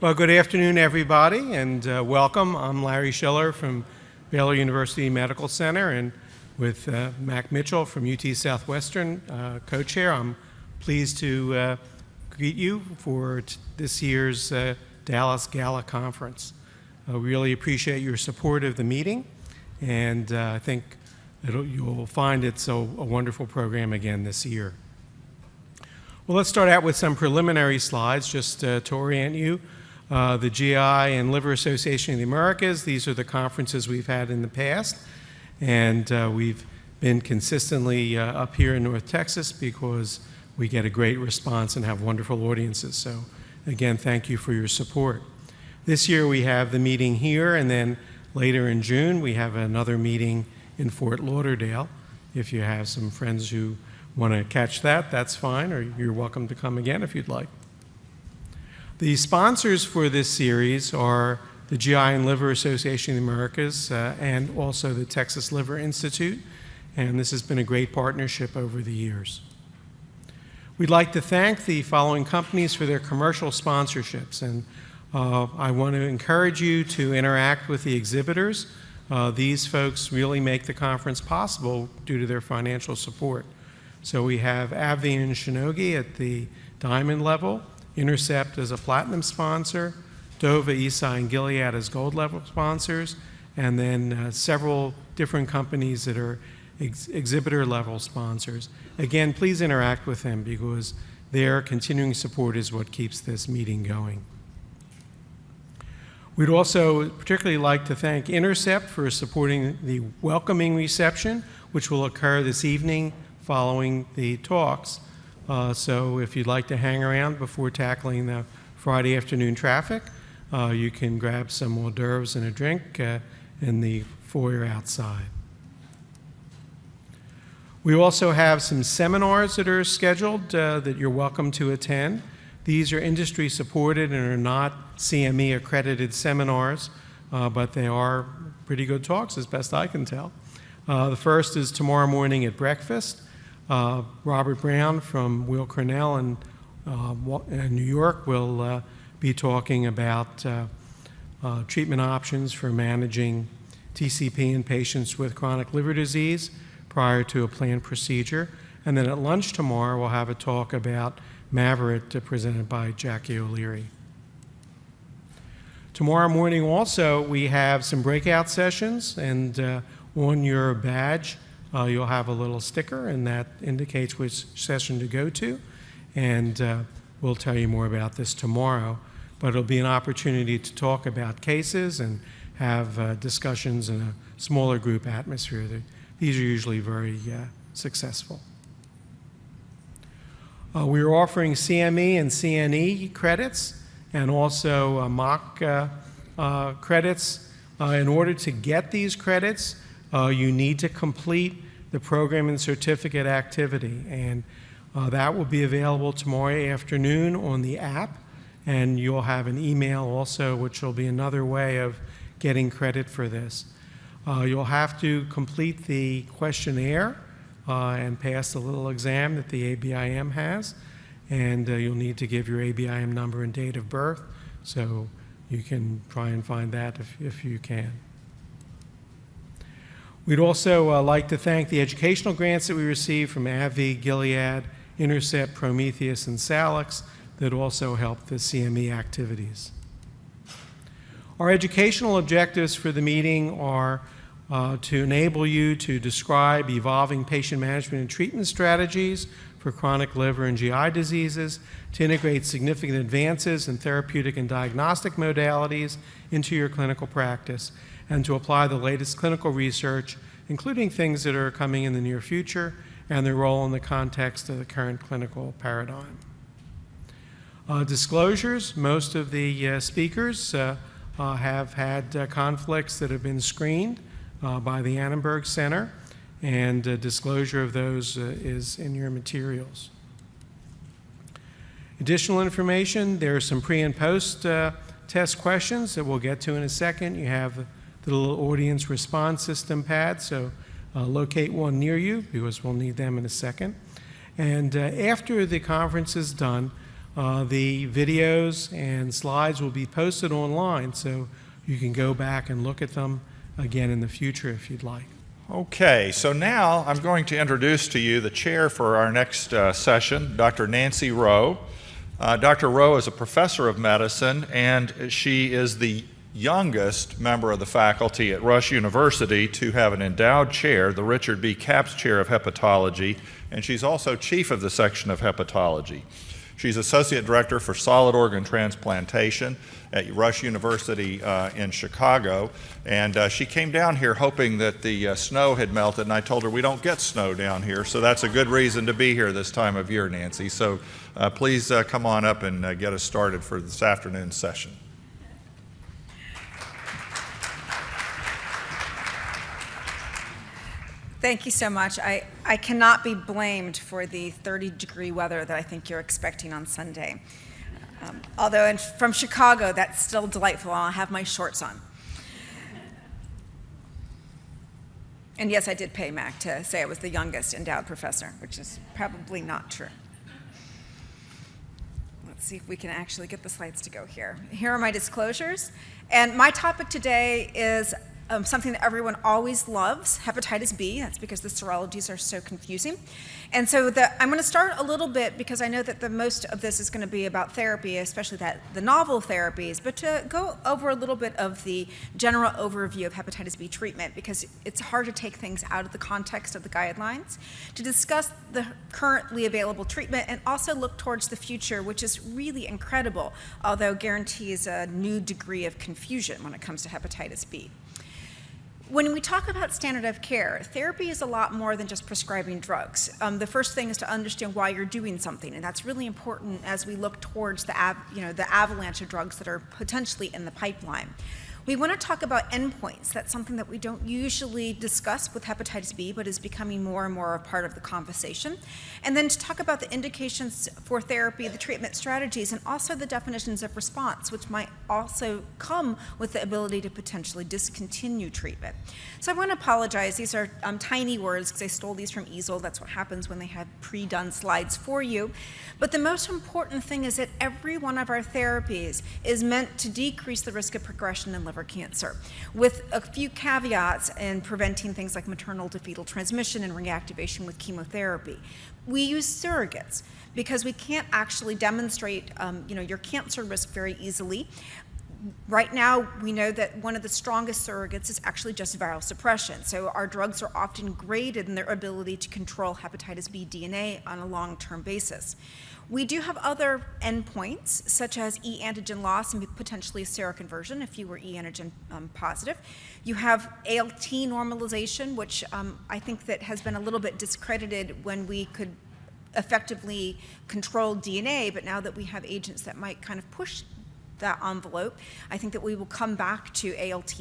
Well, good afternoon, everybody, and welcome. I'm Larry Schiller from Baylor University Medical Center, and with Mac Mitchell from UT Southwestern, co-chair. I'm pleased to greet you for this year's Dallas GALA Conference. I really appreciate your support of the meeting, and I think you'll find it's a wonderful program again this year. Well, let's start out with some preliminary slides just to orient you. The GI and Liver Association of the Americas, these are the conferences we've had in the past, and we've been consistently up here in North Texas because we get a great response and have wonderful audiences. So again, thank you for your support. This year we have the meeting here, and then later in June we have another meeting in Fort Lauderdale. If you have some friends who want to catch that, that's fine, or you're welcome to come again if you'd like. The sponsors for this series are the GI and Liver Association of the Americas and also the Texas Liver Institute, and this has been a great partnership over the years. We'd like to thank the following companies for their commercial sponsorships, and I want to encourage you to interact with the exhibitors. These folks really make the conference possible due to their financial support. So we have AbbVie and Shionogi at the diamond level, Intercept as a platinum sponsor, Dova, Eisai, and Gilead as gold level sponsors, and then several different companies that are exhibitor level sponsors. Again, please interact with them because their continuing support is what keeps this meeting going. We'd also particularly like to thank Intercept for supporting the welcoming reception, which will occur this evening following the talks. So if you'd like to hang around before tackling the Friday afternoon traffic, you can grab some hors d'oeuvres and a drink in the foyer outside. We also have some seminars that are scheduled that you're welcome to attend. These are industry supported and are not CME accredited seminars, but they are pretty good talks as best I can tell. The first is tomorrow morning at breakfast. Robert Brown from Weill Cornell in New York will be talking about treatment options for managing TCP in patients with chronic liver disease prior to a planned procedure. And then at lunch tomorrow, we'll have a talk about Mavorite presented by Jackie O'Leary. Tomorrow morning also, we have some breakout sessions, and on your badge, you'll have a little sticker, and that indicates which session to go to. And we'll tell you more about this tomorrow. But it'll be an opportunity to talk about cases and have discussions in a smaller group atmosphere. These are usually very successful. We're offering CME and CNE credits and also mock credits. In order to get these credits, you need to complete the program and certificate activity, and that will be available tomorrow afternoon on the app, and you'll have an email also, which will be another way of getting credit for this. You'll have to complete the questionnaire and pass the little exam that the ABIM has, and you'll need to give your ABIM number and date of birth, so you can try and find that if you can. We'd also like to thank the educational grants that we received from AbbVie, Gilead, Intercept, Prometheus, and Salix that also help the CME activities. Our educational objectives for the meeting are to enable you to describe evolving patient management and treatment strategies for chronic liver and GI diseases, to integrate significant advances in therapeutic and diagnostic modalities into your clinical practice, and to apply the latest clinical research, including things that are coming in the near future, and their role in the context of the current clinical paradigm. Disclosures: most of the speakers have had conflicts that have been screened by the Annenberg Center, and disclosure of those is in your materials. Additional information: there are some pre and post test questions that we'll get to in a second. You have the little audience response system pad, so locate one near you because we'll need them in a second. And after the conference is done, The videos and slides will be posted online, so you can go back and look at them again in the future if you'd like. Okay, so now I'm going to introduce to you the chair for our next session, Dr. Nancy Rowe. Dr. Rowe is a professor of medicine, and she is the youngest member of the faculty at Rush University to have an endowed chair, the Richard B. Capps Chair of Hepatology, and she's also chief of the section of hepatology. She's associate director for solid organ transplantation at Rush University in Chicago, and she came down here hoping that the snow had melted, and I told her we don't get snow down here, so that's a good reason to be here this time of year, Nancy. So please come on up and get us started for this afternoon's session. Thank you so much. I cannot be blamed for the 30-degree weather that I think you're expecting on Sunday. Although from Chicago, that's still delightful. I'll have my shorts on. And yes, I did pay Mac to say I was the youngest endowed professor, which is probably not true. Let's see if we can actually get the slides to go here. Here are my disclosures. And my topic today is something that everyone always loves, hepatitis B. That's because the serologies are so confusing. And so I'm going to start a little bit because I know that the most of this is going to be about therapy, especially the novel therapies, but to go over a little bit of the general overview of hepatitis B treatment because it's hard to take things out of the context of the guidelines, to discuss the currently available treatment and also look towards the future, which is really incredible, although guarantees a new degree of confusion when it comes to hepatitis B. When we talk about standard of care, therapy is a lot more than just prescribing drugs. The first thing is to understand why you're doing something, and that's really important as we look towards the avalanche of drugs that are potentially in the pipeline. We want to talk about endpoints. That's something that we don't usually discuss with hepatitis B, but is becoming more and more a part of the conversation. And then to talk about the indications for therapy, the treatment strategies, and also the definitions of response, which might also come with the ability to potentially discontinue treatment. So I want to apologize. These are tiny words because I stole these from Easel. That's what happens when they have pre-done slides for you. But the most important thing is that every one of our therapies is meant to decrease the risk of progression in liver cancer, with a few caveats in preventing things like maternal to fetal transmission and reactivation with chemotherapy. We use surrogates because we can't actually demonstrate your cancer risk very easily. Right now, we know that one of the strongest surrogates is actually just viral suppression. So our drugs are often graded in their ability to control hepatitis B DNA on a long-term basis. We do have other endpoints, such as e antigen loss and potentially seroconversion if you were e antigen positive. You have ALT normalization, which I think that has been a little bit discredited when we could effectively control DNA, but now that we have agents that might kind of push that envelope, I think that we will come back to ALT.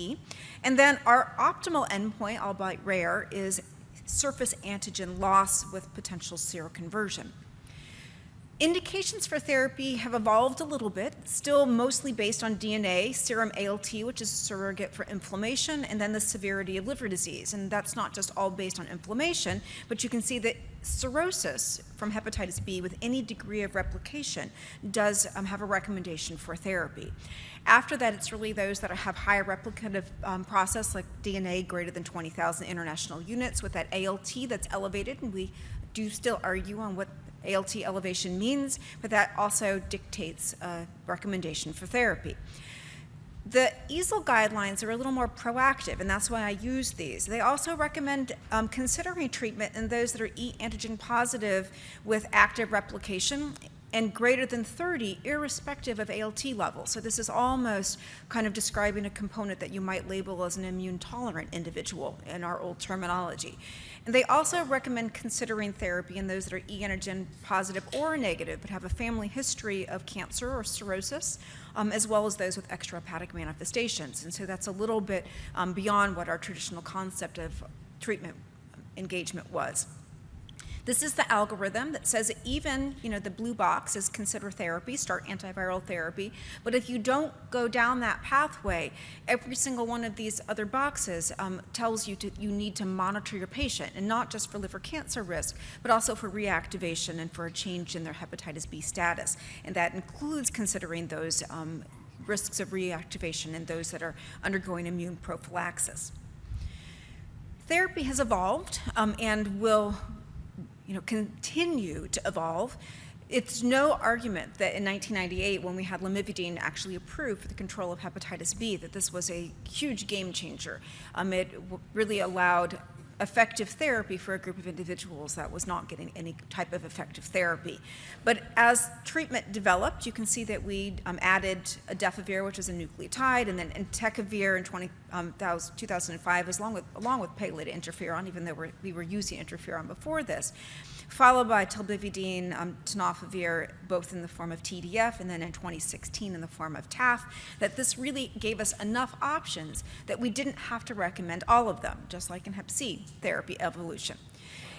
And then our optimal endpoint, albeit rare, is surface antigen loss with potential seroconversion. Indications for therapy have evolved a little bit, still mostly based on DNA, serum ALT, which is a surrogate for inflammation, and then the severity of liver disease. And that's not just all based on inflammation, but you can see that cirrhosis from hepatitis B with any degree of replication does have a recommendation for therapy. After that, it's really those that have higher replicative process, like DNA greater than 20,000 international units with that ALT that's elevated, and we do still argue on what ALT elevation means, but that also dictates a recommendation for therapy. The EASL guidelines are a little more proactive, and that's why I use these. They also recommend considering treatment in those that are e antigen positive with active replication and greater than 30, irrespective of ALT level. So this is almost kind of describing a component that you might label as an immune-tolerant individual in our old terminology. And they also recommend considering therapy in those that are e antigen positive or negative, but have a family history of cancer or cirrhosis, as well as those with extrahepatic manifestations. And so that's a little bit beyond what our traditional concept of treatment engagement was. This is the algorithm that says that even, the blue box is consider therapy, start antiviral therapy, but if you don't go down that pathway, every single one of these other boxes tells you you need to monitor your patient, and not just for liver cancer risk, but also for reactivation and for a change in their hepatitis B status. And that includes considering those risks of reactivation in those that are undergoing immune prophylaxis. Therapy has evolved and will continue to evolve. It's no argument that in 1998, when we had lamivudine actually approved for the control of hepatitis B, that this was a huge game changer. It really allowed effective therapy for a group of individuals that was not getting any type of effective therapy. But as treatment developed, you can see that we added adefovir, which is a nucleotide, and then entecavir in 2005, along with pegylated interferon, even though we were using interferon before this, followed by telbivudine, tenofovir, both in the form of TDF, and then in 2016 in the form of TAF, that this really gave us enough options that we didn't have to recommend all of them, just like in Hep C therapy evolution.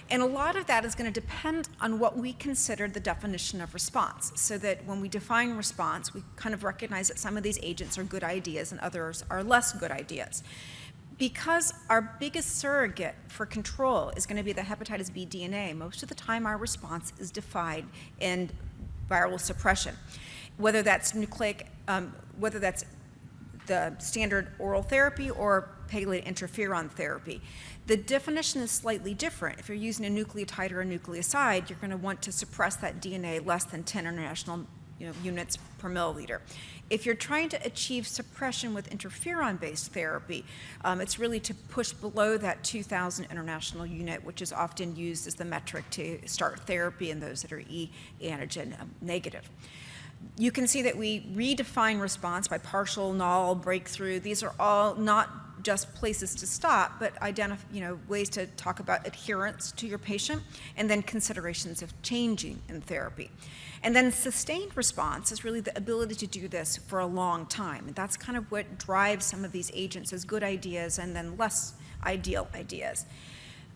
And a lot of that is going to depend on what we consider the definition of response, so that when we define response, we kind of recognize that some of these agents are good ideas and others are less good ideas. Because our biggest surrogate for control is going to be the hepatitis B DNA, most of the time our response is defined in viral suppression, whether that's whether that's the standard oral therapy or pegylated interferon therapy. The definition is slightly different. If you're using a nucleotide or a nucleoside, you're going to want to suppress that DNA less than 10 international units per milliliter. If you're trying to achieve suppression with interferon-based therapy, it's really to push below that 2,000 international unit, which is often used as the metric to start therapy in those that are E antigen negative. You can see that we redefine response by partial, null, breakthrough. These are all not just places to stop, but ways to talk about adherence to your patient, and then considerations of changing in therapy. And then sustained response is really the ability to do this for a long time. And that's kind of what drives some of these agents as good ideas and then less ideal ideas.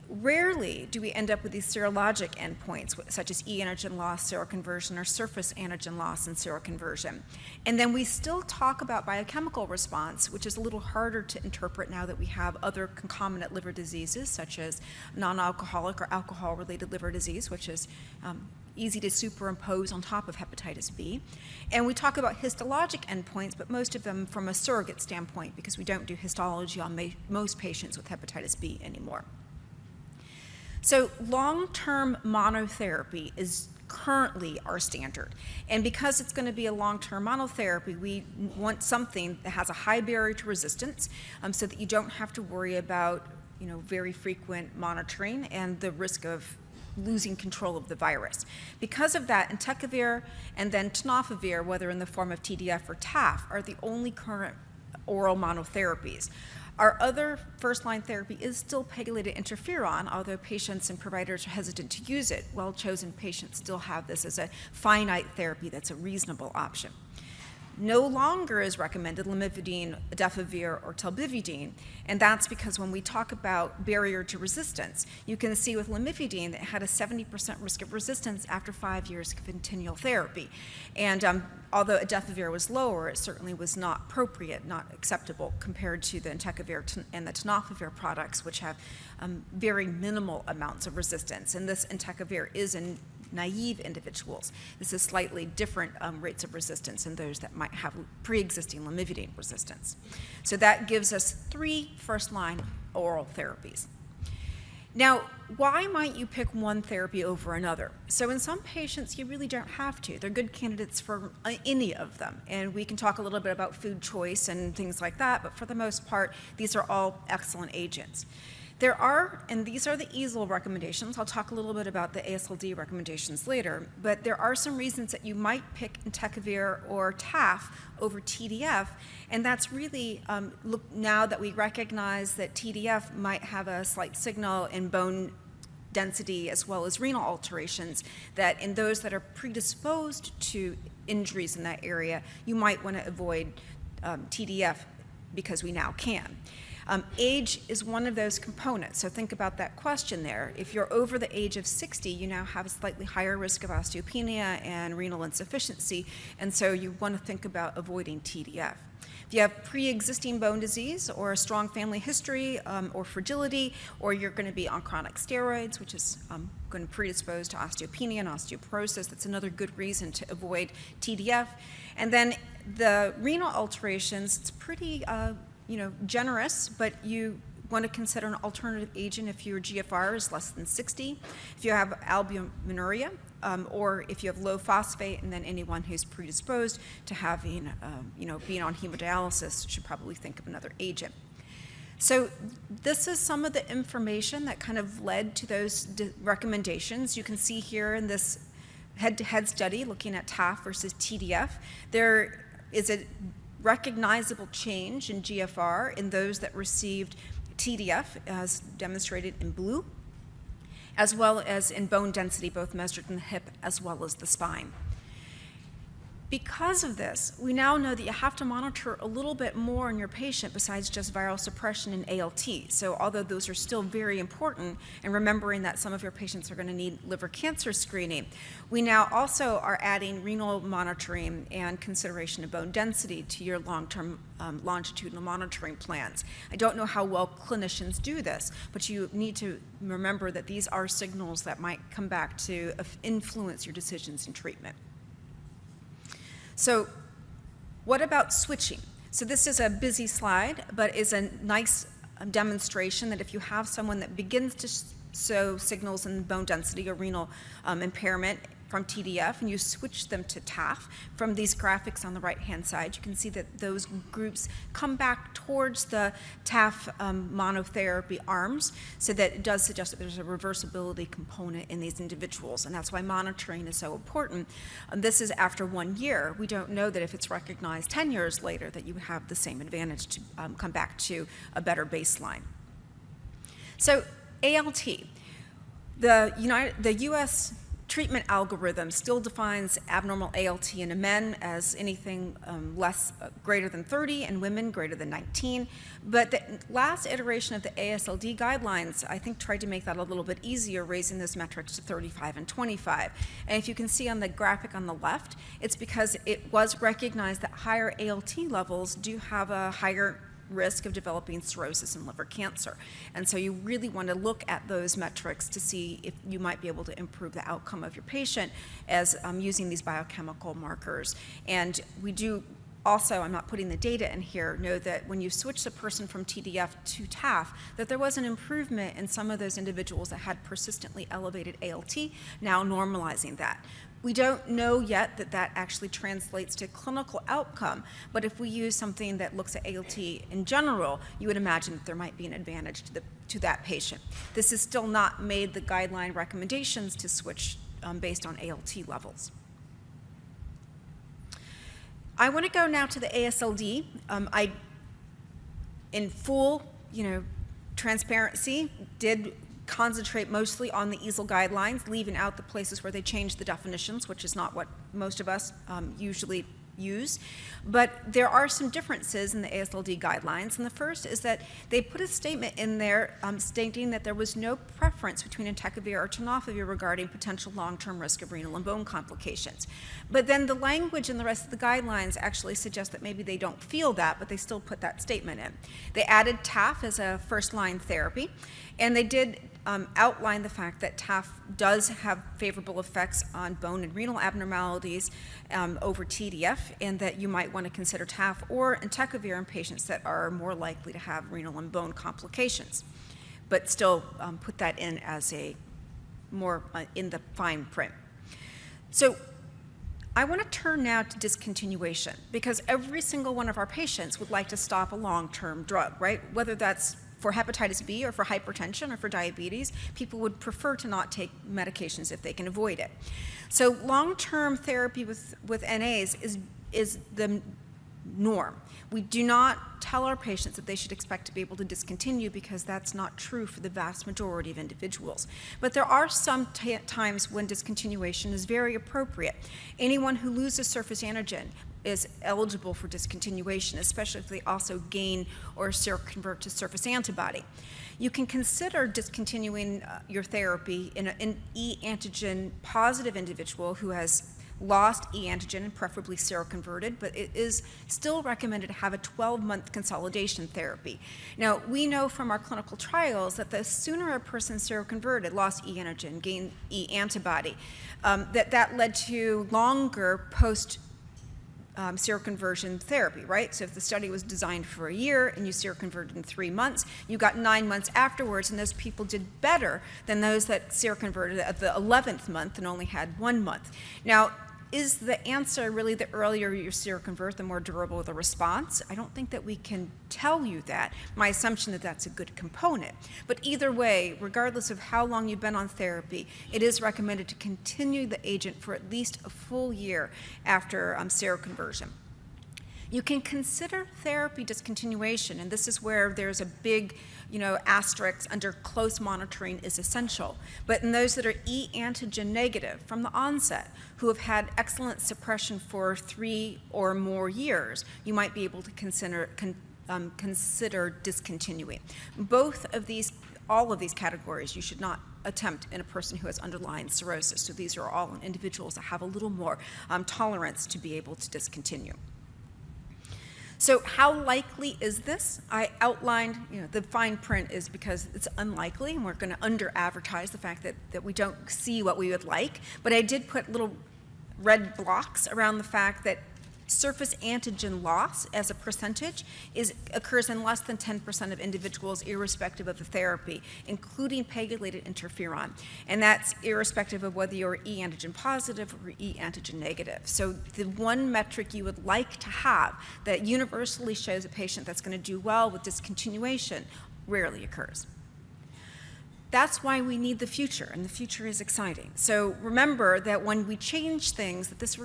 Rarely do we end up with these serologic endpoints, such as E antigen loss, seroconversion, or surface antigen loss and seroconversion. And then we still talk about biochemical response, which is a little harder to interpret now that we have other concomitant liver diseases, such as non-alcoholic or alcohol-related liver disease, which is easy to superimpose on top of hepatitis B. And we talk about histologic endpoints, but most of them from a surrogate standpoint, because we don't do histology on most patients with hepatitis B anymore. So long-term monotherapy is currently our standard. And because it's going to be a long-term monotherapy, we want something that has a high barrier to resistance, so that you don't have to worry about very frequent monitoring and the risk of losing control of the virus. Because of that, entecavir and then tenofovir, whether in the form of TDF or TAF, are the only current oral monotherapies. Our other first-line therapy is still pegylated interferon, although patients and providers are hesitant to use it. Well-chosen patients still have this as a finite therapy that's a reasonable option. No longer is recommended lamivudine, adefovir, or telbivudine, and that's because when we talk about barrier to resistance, you can see with lamivudine that it had a 70% risk of resistance after 5 years of continual therapy. And although adefovir was lower, it certainly was not appropriate, not acceptable compared to the entecavir and the tenofovir products, which have very minimal amounts of resistance. And this entecavir is in naive individuals. This is slightly different rates of resistance than those that might have pre-existing lamivudine resistance. So that gives us 3 first-line oral therapies. Now, why might you pick one therapy over another? So in some patients, you really don't have to. They're good candidates for any of them. And we can talk a little bit about food choice and things like that, but for the most part, these are all excellent agents. There are, and these are the EASL recommendations. I'll talk a little bit about the ASLD recommendations later, but there are some reasons that you might pick entecavir or TAF over TDF, and that's really, now that we recognize that TDF might have a slight signal in bone density as well as renal alterations, that in those that are predisposed to injuries in that area, you might want to avoid TDF because we now can. Age is one of those components, so think about that question there. If you're over the age of 60, you now have a slightly higher risk of osteopenia and renal insufficiency, and so you want to think about avoiding TDF. If you have pre-existing bone disease or a strong family history or fragility, or you're going to be on chronic steroids, which is going to predispose to osteopenia and osteoporosis, that's another good reason to avoid TDF. And then the renal alterations, it's pretty generous, but you want to consider an alternative agent if your GFR is less than 60, if you have albuminuria, or if you have low phosphate, and then anyone who's predisposed to having, being on hemodialysis should probably think of another agent. So this is some of the information that kind of led to those recommendations. You can see here in this head-to-head study looking at TAF versus TDF, there is a recognizable change in GFR in those that received TDF, as demonstrated in blue, as well as in bone density, both measured in the hip as well as the spine. Because of this, we now know that you have to monitor a little bit more in your patient besides just viral suppression and ALT. So although those are still very important, and remembering that some of your patients are going to need liver cancer screening, we now also are adding renal monitoring and consideration of bone density to your long-term longitudinal monitoring plans. I don't know how well clinicians do this, but you need to remember that these are signals that might come back to influence your decisions in treatment. So what about switching? So this is a busy slide, but is a nice demonstration that if you have someone that begins to show signals in bone density or renal impairment from TDF, and you switch them to TAF, from these graphics on the right-hand side, you can see that those groups come back towards the TAF monotherapy arms, so that it does suggest that there's a reversibility component in these individuals, and that's why monitoring is so important. This is after 1 year. We don't know that if it's recognized 10 years later that you have the same advantage to come back to a better baseline. So ALT, the U.S. treatment algorithm still defines abnormal ALT in men as anything greater than 30 and women greater than 19. But the last iteration of the ASLD guidelines, I think, tried to make that a little bit easier, raising those metrics to 35 and 25. And if you can see on the graphic on the left, it's because it was recognized that higher ALT levels do have a higher risk of developing cirrhosis and liver cancer. And so you really want to look at those metrics to see if you might be able to improve the outcome of your patient as using these biochemical markers. And we do also, I'm not putting the data in here, know that when you switch a person from TDF to TAF, that there was an improvement in some of those individuals that had persistently elevated ALT, now normalizing that. We don't know yet that that actually translates to clinical outcome, but if we use something that looks at ALT in general, you would imagine that there might be an advantage to that patient. This has still not made the guideline recommendations to switch based on ALT levels. I want to go now to the ASLD. I, in full, transparency, did concentrate mostly on the EASL guidelines, leaving out the places where they changed the definitions, which is not what most of us usually use. But there are some differences in the ASLD guidelines, and the first is that they put a statement in there stating that there was no preference between entecavir or tenofovir regarding potential long-term risk of renal and bone complications. But then the language in the rest of the guidelines actually suggests that maybe they don't feel that, but they still put that statement in. They added TAF as a first-line therapy, and they did outline the fact that TAF does have favorable effects on bone and renal abnormalities over TDF, and that you might want to consider TAF or entecavir in patients that are more likely to have renal and bone complications, but still put that in as a more in the fine print. So I want to turn now to discontinuation, because every single one of our patients would like to stop a long-term drug, right? Whether that's for hepatitis B or for hypertension or for diabetes, people would prefer to not take medications if they can avoid it. So long-term therapy with NAs is the norm. We do not tell our patients that they should expect to be able to discontinue, because that's not true for the vast majority of individuals. But there are some times when discontinuation is very appropriate. Anyone who loses surface antigen, is eligible for discontinuation, especially if they also gain or seroconvert to surface antibody. You can consider discontinuing your therapy in an e-antigen positive individual who has lost e-antigen and preferably seroconverted, but it is still recommended to have a 12-month consolidation therapy. Now, we know from our clinical trials that the sooner a person seroconverted, lost e-antigen, gained e-antibody, that led to longer post seroconversion therapy, right? So if the study was designed for a year and you seroconverted in 3 months, you got 9 months afterwards, and those people did better than those that seroconverted at the 11th month and only had 1 month. Now, is the answer really the earlier you seroconvert, the more durable the response? I don't think that we can tell you that. My assumption that that's a good component. But either way, regardless of how long you've been on therapy, it is recommended to continue the agent for at least a full year after seroconversion. You can consider therapy discontinuation, and this is where there's a big, asterisk under close monitoring is essential. But in those that are e-antigen negative from the onset, who have had excellent suppression for 3 or more years, you might be able to consider discontinuing. All of these categories, you should not attempt in a person who has underlying cirrhosis. So these are all individuals that have a little more tolerance to be able to discontinue. So how likely is this? I outlined, the fine print is because it's unlikely, and we're going to under-advertise the fact that we don't see what we would like. But I did put little red blocks around the fact that surface antigen loss as a percentage occurs in less than 10% of individuals irrespective of the therapy, including pegylated interferon. And that's irrespective of whether you're e-antigen positive or e-antigen negative. So the one metric you would like to have that universally shows a patient that's going to do well with discontinuation rarely occurs. That's why we need the future, and the future is exciting. So remember that when we change things, that this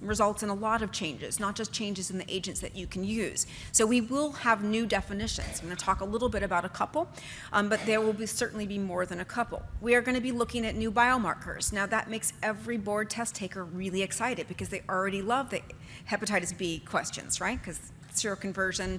results in a lot of changes, not just changes in the agents that you can use. So we will have new definitions. I'm going to talk a little bit about a couple, but there will certainly be more than a couple. We are going to be looking at new biomarkers. Now that makes every board test taker really excited because they already love the hepatitis B questions, right? Because seroconversion,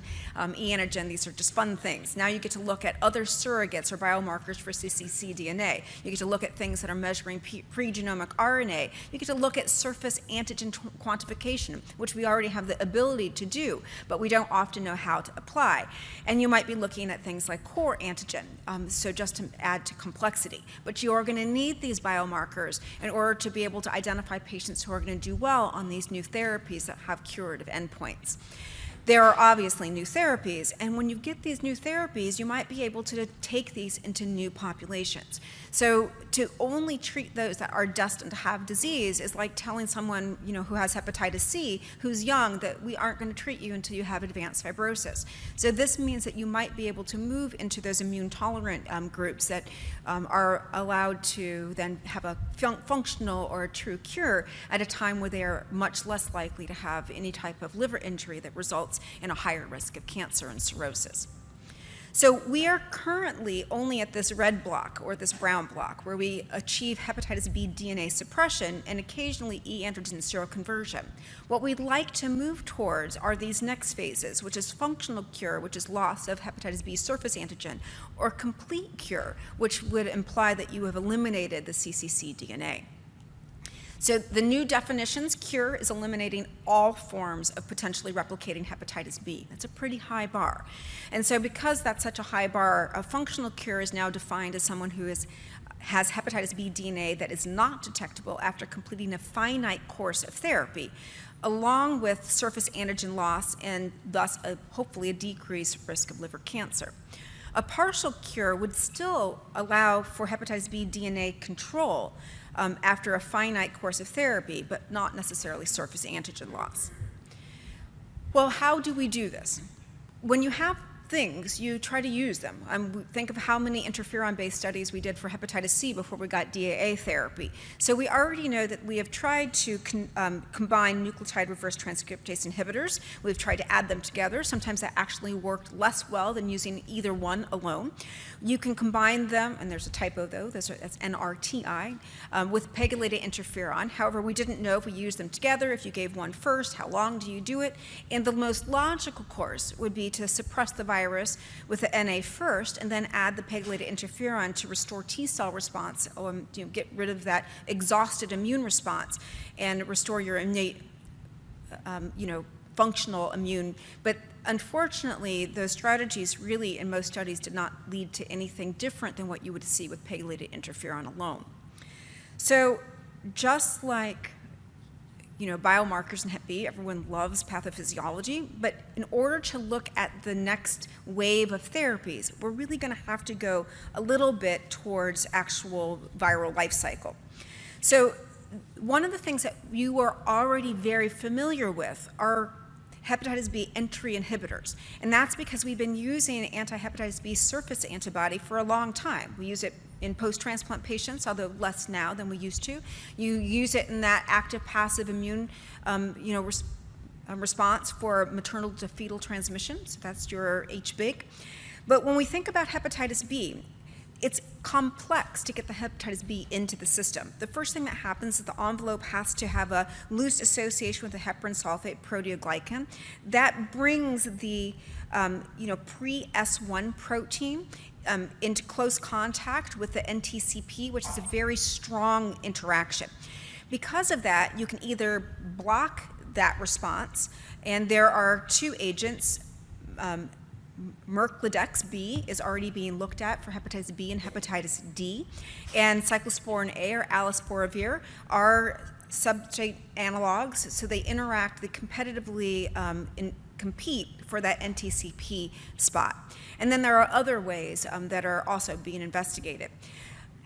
e-antigen, these are just fun things. Now you get to look at other surrogates or biomarkers for cccDNA. You get to look at things that are measuring pre-genomic RNA. You get to look at surface antigen quantification, which we already have the ability to do, but we don't often know how to apply. And you might be looking at things like core antigen, so just to add to complexity. But you are going to need these biomarkers in order to be able to identify patients who are going to do well on these new therapies that have curative endpoints. There are obviously new therapies, and when you get these new therapies, you might be able to take these into new populations. So to only treat those that are destined to have disease is like telling someone, who has hepatitis C, who's young, that we aren't going to treat you until you have advanced fibrosis. So this means that you might be able to move into those immune tolerant groups that are allowed to then have a functional or a true cure at a time where they are much less likely to have any type of liver injury that results in a higher risk of cancer and cirrhosis. So we are currently only at this red block or this brown block where we achieve hepatitis B DNA suppression and occasionally e-antigen seroconversion. What we'd like to move towards are these next phases, which is functional cure, which is loss of hepatitis B surface antigen, or complete cure, which would imply that you have eliminated the cccDNA. So the new definitions, cure is eliminating all forms of potentially replicating hepatitis B. That's a pretty high bar. And so because that's such a high bar, a functional cure is now defined as someone who has hepatitis B DNA that is not detectable after completing a finite course of therapy, along with surface antigen loss and thus hopefully a decreased risk of liver cancer. A partial cure would still allow for hepatitis B DNA control after a finite course of therapy, but not necessarily surface antigen loss. Well, how do we do this? When you have things, you try to use them. Think of how many interferon-based studies we did for hepatitis C before we got DAA therapy. So we already know that we have tried to combine nucleotide reverse transcriptase inhibitors. We've tried to add them together. Sometimes that actually worked less well than using either one alone. You can combine them, and there's a typo though, that's NRTI, with pegylated interferon. However, we didn't know if we used them together, if you gave one first, how long do you do it? And the most logical course would be to suppress the virus with the NA first and then add the pegylated interferon to restore T cell response, get rid of that exhausted immune response and restore your innate, functional immune. But unfortunately, those strategies really, in most studies, did not lead to anything different than what you would see with pegylated interferon alone. So just like biomarkers in Hep B, everyone loves pathophysiology, but in order to look at the next wave of therapies, we're really going to have to go a little bit towards actual viral life cycle. So one of the things that you are already very familiar with are hepatitis B entry inhibitors. And that's because we've been using anti-hepatitis B surface antibody for a long time. We use it in post-transplant patients, although less now than we used to. You use it in that active-passive immune response for maternal to fetal transmission, so that's your HBIG. But when we think about hepatitis B, it's complex to get the hepatitis B into the system. The first thing that happens is the envelope has to have a loose association with the heparan sulfate proteoglycan. That brings the pre-S1 protein into close contact with the NTCP, which is a very strong interaction. Because of that, you can either block that response, and there are two agents. Mercledex B is already being looked at for hepatitis B and hepatitis D, and cyclosporin A or alisporivir are substrate analogs, so they interact, they competitively compete for that NTCP spot. And then there are other ways that are also being investigated.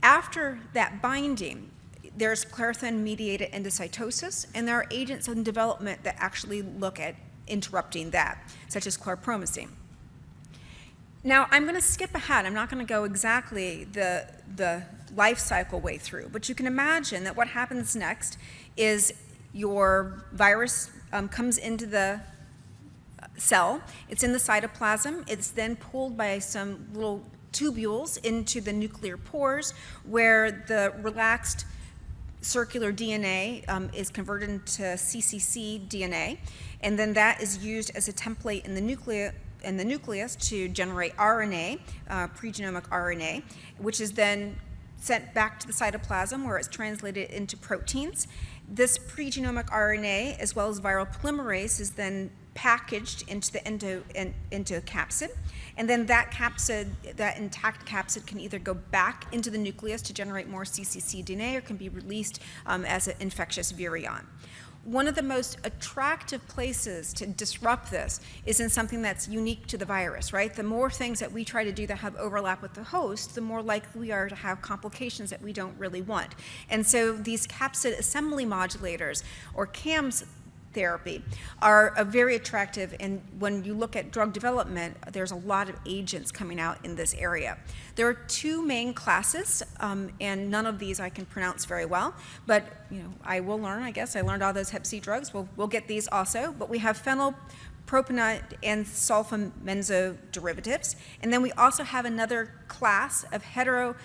After that binding, there's clarithin-mediated endocytosis, and there are agents in development that actually look at interrupting that, such as chlorpromazine. Now, I'm going to skip ahead. I'm not going to go exactly the life cycle way through, but you can imagine that what happens next is your virus comes into the cell. It's in the cytoplasm. It's then pulled by some little tubules into the nuclear pores where the relaxed circular DNA is converted into CCC DNA, and then that is used as a template in the nucleus to generate RNA, pregenomic RNA, which is then sent back to the cytoplasm where it's translated into proteins. This pregenomic RNA, as well as viral polymerase, is then packaged into a capsid, and then that capsid, that intact capsid, can either go back into the nucleus to generate more cccDNA or can be released as an infectious virion. One of the most attractive places to disrupt this is in something that's unique to the virus, right? The more things that we try to do that have overlap with the host, the more likely we are to have complications that we don't really want. And so these capsid assembly modulators, or CAMs therapy, are very attractive, and when you look at drug development, there's a lot of agents coming out in this area. There are two main classes, and none of these I can pronounce very well, but I will learn, I guess. I learned all those Hep C drugs. We'll get these also, but we have phenylpropanate and sulfabenzo derivatives, and then we also have another class of aryl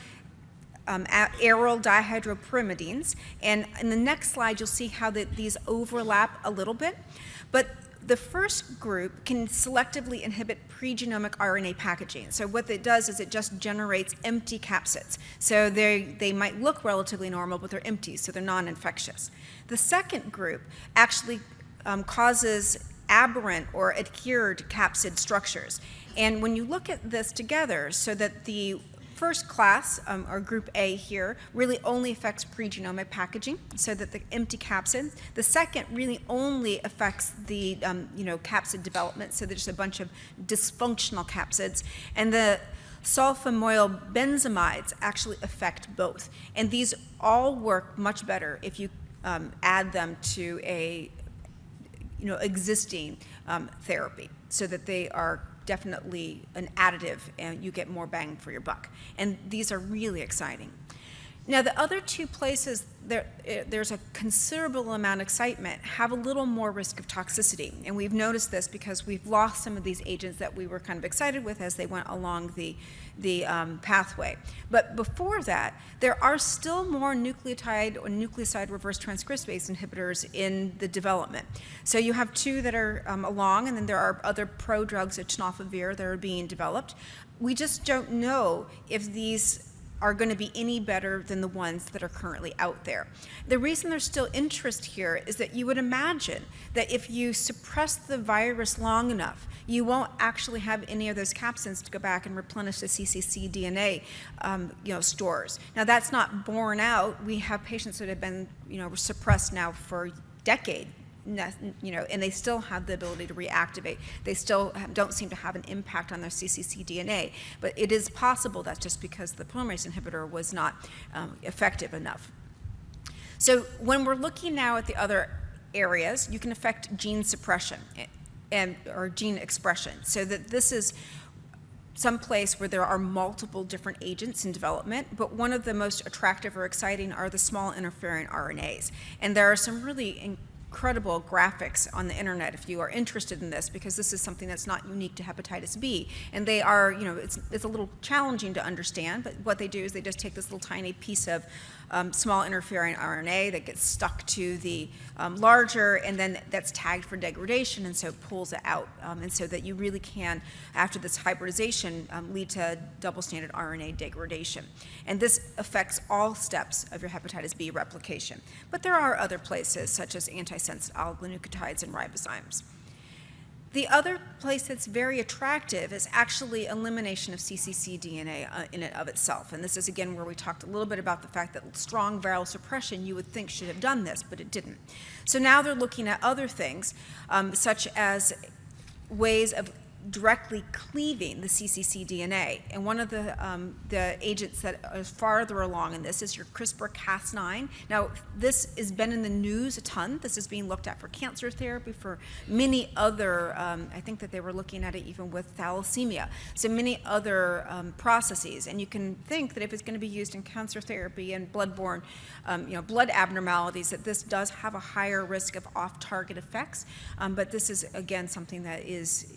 dihydropyrimidines, and in the next slide you'll see how these overlap a little bit. But the first group can selectively inhibit pregenomic RNA packaging. So what it does is it just generates empty capsids. So they might look relatively normal, but they're empty, so they're non-infectious. The second group actually causes aberrant or adhered capsid structures. And when you look at this together, so that the first class, or group A here, really only affects pregenomic packaging, so that the empty capsids. The second really only affects the capsid development, so there's a bunch of dysfunctional capsids. And the sulfamoyl benzamides actually affect both. And these all work much better if you add them to a existing therapy. so that they are definitely an additive and you get more bang for your buck. And these are really exciting. Now, the other two places there's a considerable amount of excitement have a little more risk of toxicity. And we've noticed this because we've lost some of these agents that we were kind of excited with as they went along the pathway. But before that, there are still more nucleotide or nucleoside reverse transcriptase inhibitors in the development. So you have two that are along, and then there are other prodrugs of tenofovir that are being developed. We just don't know if these are going to be any better than the ones that are currently out there. The reason there's still interest here is that you would imagine that if you suppress the virus long enough, you won't actually have any of those capsids to go back and replenish the cccDNA stores. Now, that's not borne out. We have patients that have been suppressed now for decades. And they still have the ability to reactivate. They still don't seem to have an impact on their cccDNA, but it is possible that's just because the polymerase inhibitor was not effective enough. So when we're looking now at the other areas, you can affect gene suppression or gene expression, so that this is some place where there are multiple different agents in development, but one of the most attractive or exciting are the small interfering RNAs. And there are some really incredible graphics on the internet if you are interested in this, because this is something that's not unique to hepatitis B. And they are, it's a little challenging to understand, but what they do is they just take this little tiny piece of small interfering RNA that gets stuck to the larger, and then that's tagged for degradation, and so pulls it out, and so that you really can, after this hybridization, lead to double-stranded RNA degradation. And this affects all steps of your hepatitis B replication. But there are other places, such as antisense oligonucleotides and ribozymes. The other place that's very attractive is actually elimination of cccDNA in and of itself. And this is, again, where we talked a little bit about the fact that strong viral suppression you would think should have done this, but it didn't. So now they're looking at other things, such as ways of directly cleaving the cccDNA. And one of the agents that is farther along in this is your CRISPR-Cas9. Now, this has been in the news a ton. This is being looked at for cancer therapy, for many other, I think that they were looking at it even with thalassemia, so many other processes. And you can think that if it's going to be used in cancer therapy and bloodborne, blood abnormalities, that this does have a higher risk of off-target effects. But this is, again, something that is,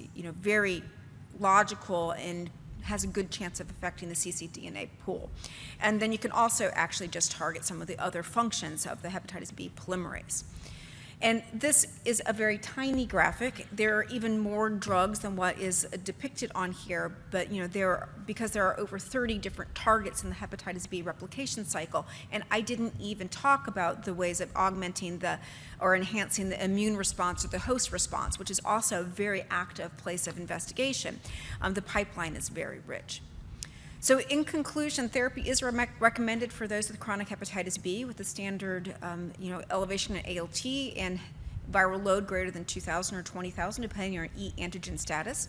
very logical and has a good chance of affecting the cccDNA pool. And then you can also actually just target some of the other functions of the hepatitis B polymerase. And this is a very tiny graphic. There are even more drugs than what is depicted on here, but because there are over 30 different targets in the hepatitis B replication cycle, and I didn't even talk about the ways of augmenting or enhancing the immune response or the host response, which is also a very active place of investigation. The pipeline is very rich. So in conclusion, therapy is recommended for those with chronic hepatitis B with the standard elevation in ALT and viral load greater than 2,000 or 20,000, depending on E antigen status.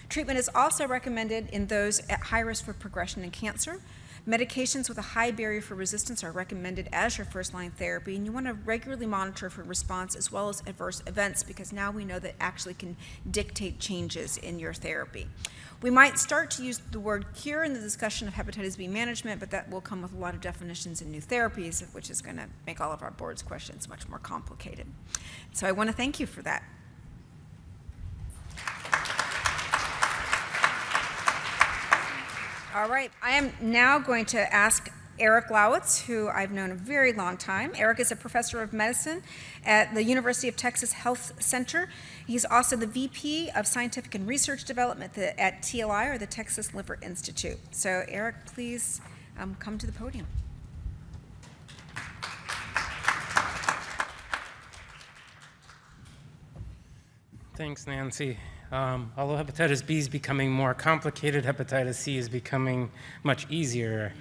Treatment is also recommended in those at high risk for progression in cancer. Medications with a high barrier for resistance are recommended as your first-line therapy, and you want to regularly monitor for response as well as adverse events, because now we know that actually can dictate changes in your therapy. We might start to use the word cure in the discussion of hepatitis B management, but that will come with a lot of definitions and new therapies, which is going to make all of our board's questions much more complicated. So I want to thank you for that. All right, I am now going to ask Eric Lowitz, who I've known a very long time. Eric is a professor of medicine at the University of Texas Health Center. He's also the VP of Scientific and Research Development at TLI, or the Texas Liver Institute. So Eric, please come to the podium. Thanks, Nancy. Although hepatitis B is becoming more complicated, hepatitis C is becoming much easier.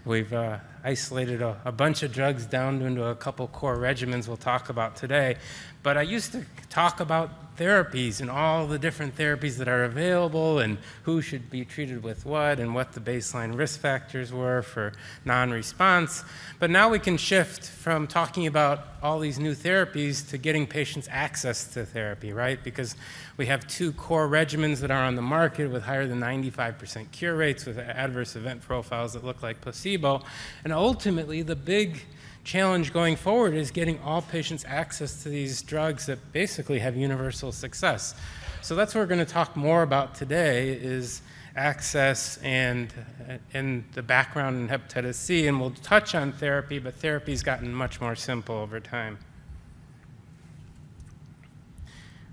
I isolated a bunch of drugs down into a couple core regimens we'll talk about today. But I used to talk about therapies and all the different therapies that are available and who should be treated with what and what the baseline risk factors were for non-response. But now we can shift from talking about all these new therapies to getting patients access to therapy, right? Because we have 2 core regimens that are on the market with higher than 95% cure rates with adverse event profiles that look like placebo. And ultimately, the big challenge going forward is getting all patients access to these drugs that basically have universal success. So that's what we're going to talk more about today is access and the background in hepatitis C, and we'll touch on therapy, but therapy's gotten much more simple over time.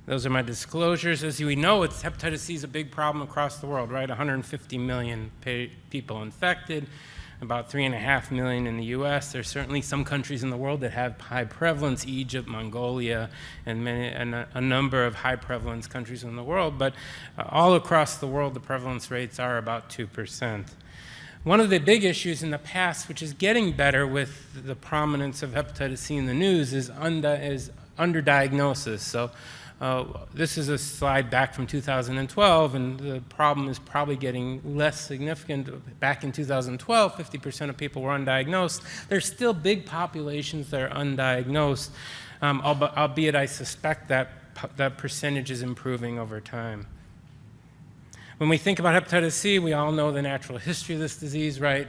Those are my disclosures. As we know, hepatitis C is a big problem across the world, right? 150 million people infected, about 3.5 million in the US. There's certainly some countries in the world that have high prevalence, Egypt, Mongolia, and a number of high prevalence countries in the world, but all across the world, the prevalence rates are about 2%. One of the big issues in the past, which is getting better with the prominence of hepatitis C in the news, is underdiagnosis. So this is a slide back from 2012, and the problem is probably getting less significant. Back in 2012, 50% of people were undiagnosed. There's still big populations that are undiagnosed, albeit I suspect that percentage is improving over time. When we think about hepatitis C, we all know the natural history of this disease, right?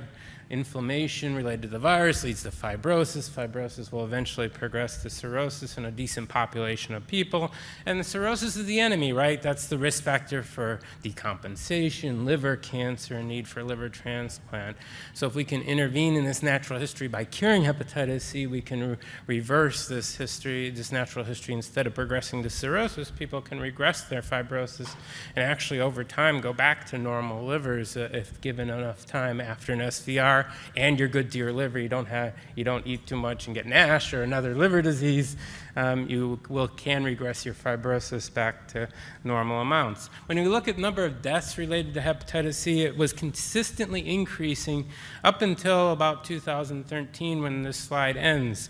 Inflammation related to the virus leads to fibrosis. Fibrosis will eventually progress to cirrhosis in a decent population of people. And the cirrhosis is the enemy, right? That's the risk factor for decompensation, liver cancer, and need for liver transplant. So if we can intervene in this natural history by curing hepatitis C, we can reverse this history, this natural history. Instead of progressing to cirrhosis, people can regress their fibrosis and actually over time go back to normal livers if given enough time after an SVR. And you're good to your liver. You don't eat too much and get NASH or another liver disease. You can regress your fibrosis back to normal amounts. When you look at the number of deaths related to hepatitis C, it was consistently increasing up until about 2013 when this slide ends.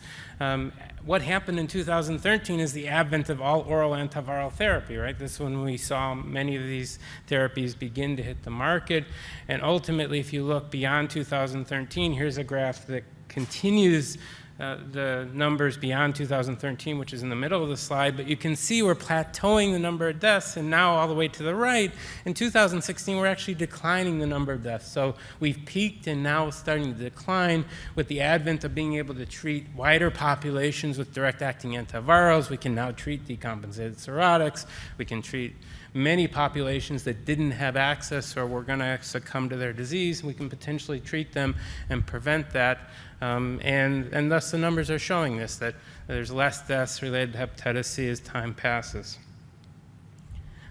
What happened in 2013 is the advent of all oral antiviral therapy, right? This is when we saw many of these therapies begin to hit the market. And ultimately, if you look beyond 2013, here's a graph that continues the numbers beyond 2013, which is in the middle of the slide, but you can see we're plateauing the number of deaths, and now all the way to the right, in 2016, we're actually declining the number of deaths. So we've peaked and now starting to decline with the advent of being able to treat wider populations with direct-acting antivirals. We can now treat decompensated cirrhotics. We can treat many populations that didn't have access or were going to succumb to their disease. We can potentially treat them and prevent that. And thus the numbers are showing this, that there's less deaths related to hepatitis C as time passes.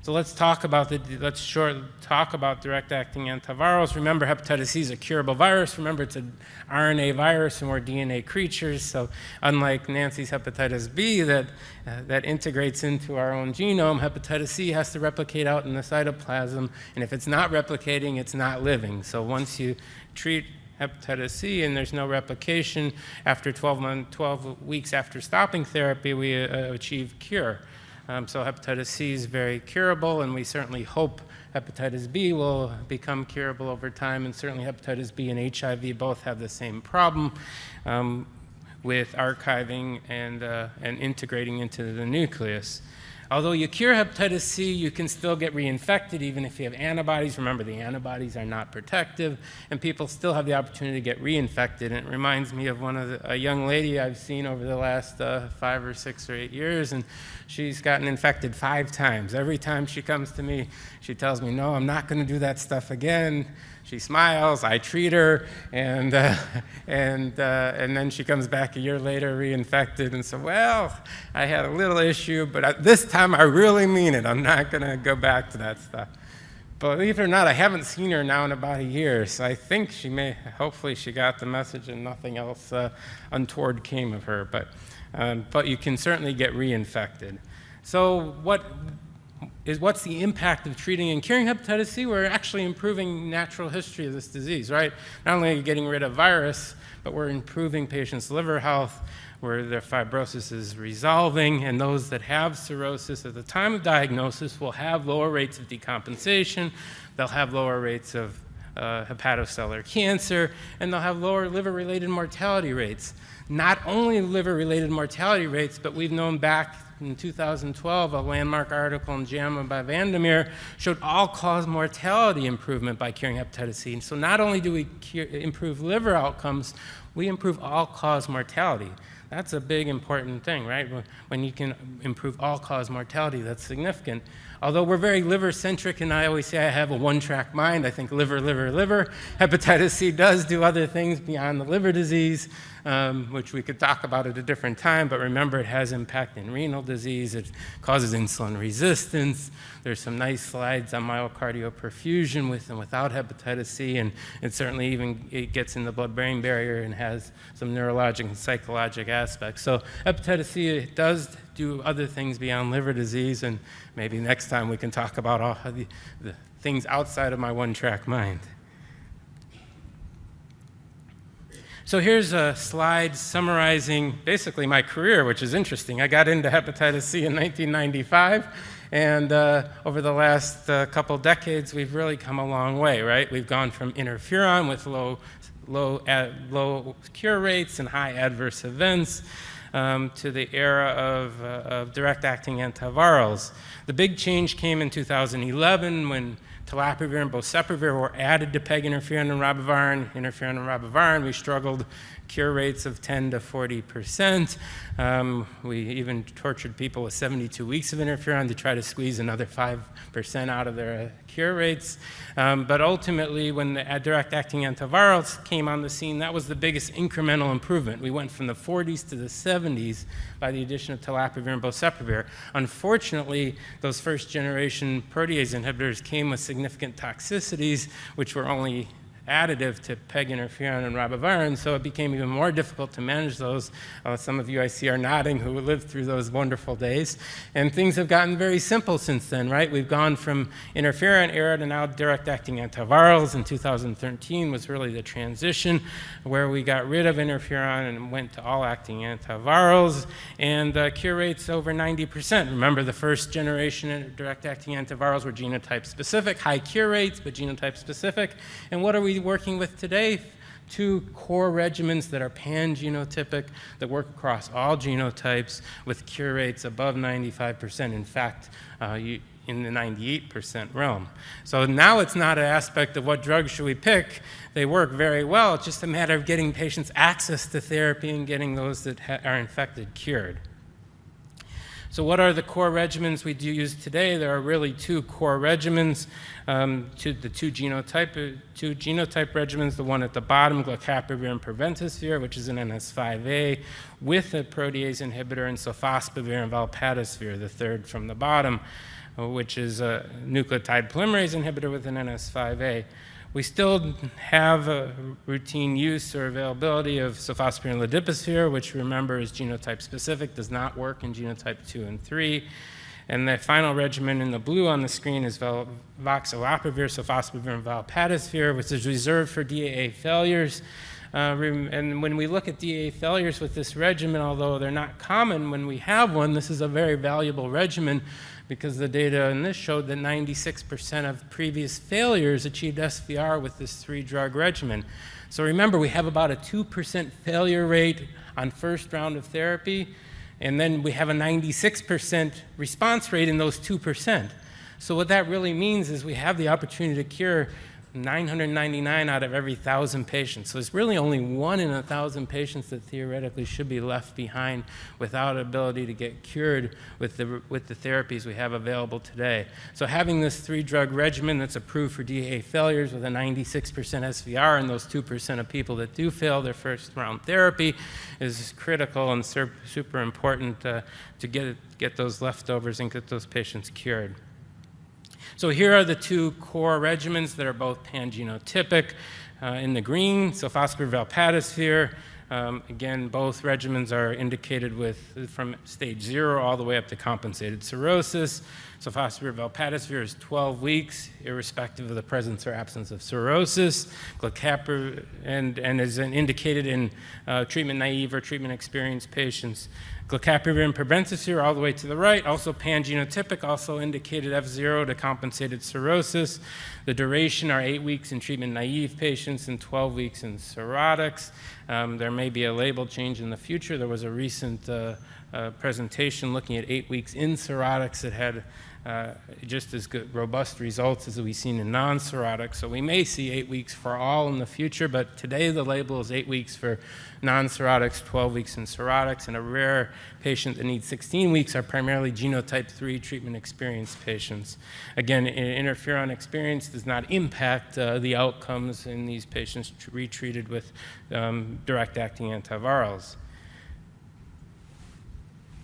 So let's talk about direct-acting antivirals. Remember, hepatitis C is a curable virus. Remember, it's an RNA virus and we're DNA creatures. So unlike Nancy's hepatitis B that integrates into our own genome, hepatitis C has to replicate out in the cytoplasm. And if it's not replicating, it's not living. So once you treat hepatitis C and there's no replication, after 12 weeks after stopping therapy, we achieve cure. So hepatitis C is very curable, and we certainly hope hepatitis B will become curable over time, and certainly hepatitis B and HIV both have the same problem with archiving and integrating into the nucleus. Although you cure hepatitis C, you can still get reinfected even if you have antibodies. Remember, the antibodies are not protective, and people still have the opportunity to get reinfected. And it reminds me of a young lady I've seen over the last 5 or 6 or 8 years, and she's gotten infected 5 times. Every time she comes to me, she tells me, "No, I'm not going to do that stuff again." She smiles, I treat her, and then she comes back a year later reinfected and says, "Well, I had a little issue, but this time I really mean it. I'm not going to go back to that stuff." Believe it or not, I haven't seen her now in about a year, so I think hopefully she got the message and nothing else untoward came of her, but you can certainly get reinfected. So is what's the impact of treating and curing hepatitis C? We're actually improving natural history of this disease, right? Not only are you getting rid of virus, but we're improving patients' liver health, where their fibrosis is resolving, and those that have cirrhosis at the time of diagnosis will have lower rates of decompensation, they'll have lower rates of hepatocellular cancer, and they'll have lower liver-related mortality rates. Not only liver-related mortality rates, but we've known back in 2012, a landmark article in JAMA by Vandermeer showed all-cause mortality improvement by curing hepatitis C. So not only do we improve liver outcomes, we improve all-cause mortality. That's a big, important thing, right? When you can improve all-cause mortality, that's significant. Although we're very liver-centric, and I always say I have a one-track mind, I think liver, liver, liver. Hepatitis C does do other things beyond the liver disease, which we could talk about at a different time, but remember it has impact in renal disease, it causes insulin resistance. There's some nice slides on myocardial perfusion with and without hepatitis C, and it certainly even it gets in the blood-brain barrier and has some neurologic and psychologic aspects. So hepatitis C does do other things beyond liver disease, and maybe next time we can talk about all the things outside of my one-track mind. So here's a slide summarizing basically my career, which is interesting. I got into hepatitis C in 1995, and over the last couple decades, we've really come a long way, right? We've gone from interferon with low cure rates and high adverse events to the era of direct-acting antivirals. The big change came in 2011 when telaprevir and boceprevir were added to PEG interferon and ribavirin. We struggled cure rates of 10 to 40%. We even tortured people with 72 weeks of interferon to try to squeeze another 5% out of their cure rates. But ultimately, when the direct-acting antivirals came on the scene, that was the biggest incremental improvement. We went from the 40s to the 70s by the addition of telaprevir and boceprevir. Unfortunately, those first-generation protease inhibitors came with significant toxicities, which were only additive to PEG interferon and ribavirin, so it became even more difficult to manage those. Some of you I see are nodding who lived through those wonderful days. And things have gotten very simple since then, right? We've gone from interferon era to now direct-acting antivirals. In 2013 was really the transition where we got rid of interferon and went to all-acting antivirals, and cure rates over 90%. Remember, the first generation direct-acting antivirals were genotype-specific, high cure rates, but genotype-specific. And what are we working with today? Two core regimens that are pan-genotypic, that work across all genotypes with cure rates above 95%. In fact, in the 98% realm. So now it's not an aspect of what drugs should we pick. They work very well. It's just a matter of getting patients access to therapy and getting those that are infected cured. So what are the core regimens we do use today? There are really two core regimens, two genotype regimens. The one at the bottom, glecaprevir and preventosvir, which is an NS5A, with a protease inhibitor, and sofosbuvir and valpatisvir, the third from the bottom, which is a nucleotide polymerase inhibitor with an NS5A. We still have a routine use or availability of sofosbuvir and ledipasvir, which remember is genotype specific, does not work in genotype 2 and 3. And the final regimen in the blue on the screen is voxilaprevir, sofosbuvir, and valpatisvir, which is reserved for DAA failures. And when we look at DAA failures with this regimen, although they're not common, when we have one, this is a very valuable regimen because the data in this showed that 96% of previous failures achieved SVR with this 3-drug regimen. So remember, we have about a 2% failure rate on first round of therapy, and then we have a 96% response rate in those 2%. So what that really means is we have the opportunity to cure 999 out of every 1,000 patients. So it's really only 1 in 1,000 patients that theoretically should be left behind without ability to get cured with the therapies we have available today. So having this 3-drug regimen that's approved for DAA failures with a 96% SVR in those 2% of people that do fail their first round therapy is critical and super important to get those leftovers and get those patients cured. So here are the two core regimens that are both pan-genotypic. In the green, sofosbuvir valpatisvir, Again, both regimens are indicated from stage 0 all the way up to compensated cirrhosis. Sofosbuvir valpatisvir is 12 weeks, irrespective of the presence or absence of cirrhosis. Glecaprevir, and is indicated in treatment-naive or treatment-experienced patients. Glecaprevir and pibrentasvir all the way to the right, also pan-genotypic, also indicated F0 to compensated cirrhosis. The duration are 8 weeks in treatment-naive patients and 12 weeks in cirrhotics. There may be a label change in the future. There was a recent presentation looking at 8 weeks in cirrhotics that had just as good, robust results as we've seen in non-cirrhotics. So we may see 8 weeks for all in the future, but today the label is 8 weeks for non-cirrhotics, 12 weeks in cirrhotics, and a rare patient that needs 16 weeks are primarily genotype 3 treatment-experienced patients. Again, interferon experience does not impact the outcomes in these patients retreated with direct-acting antivirals.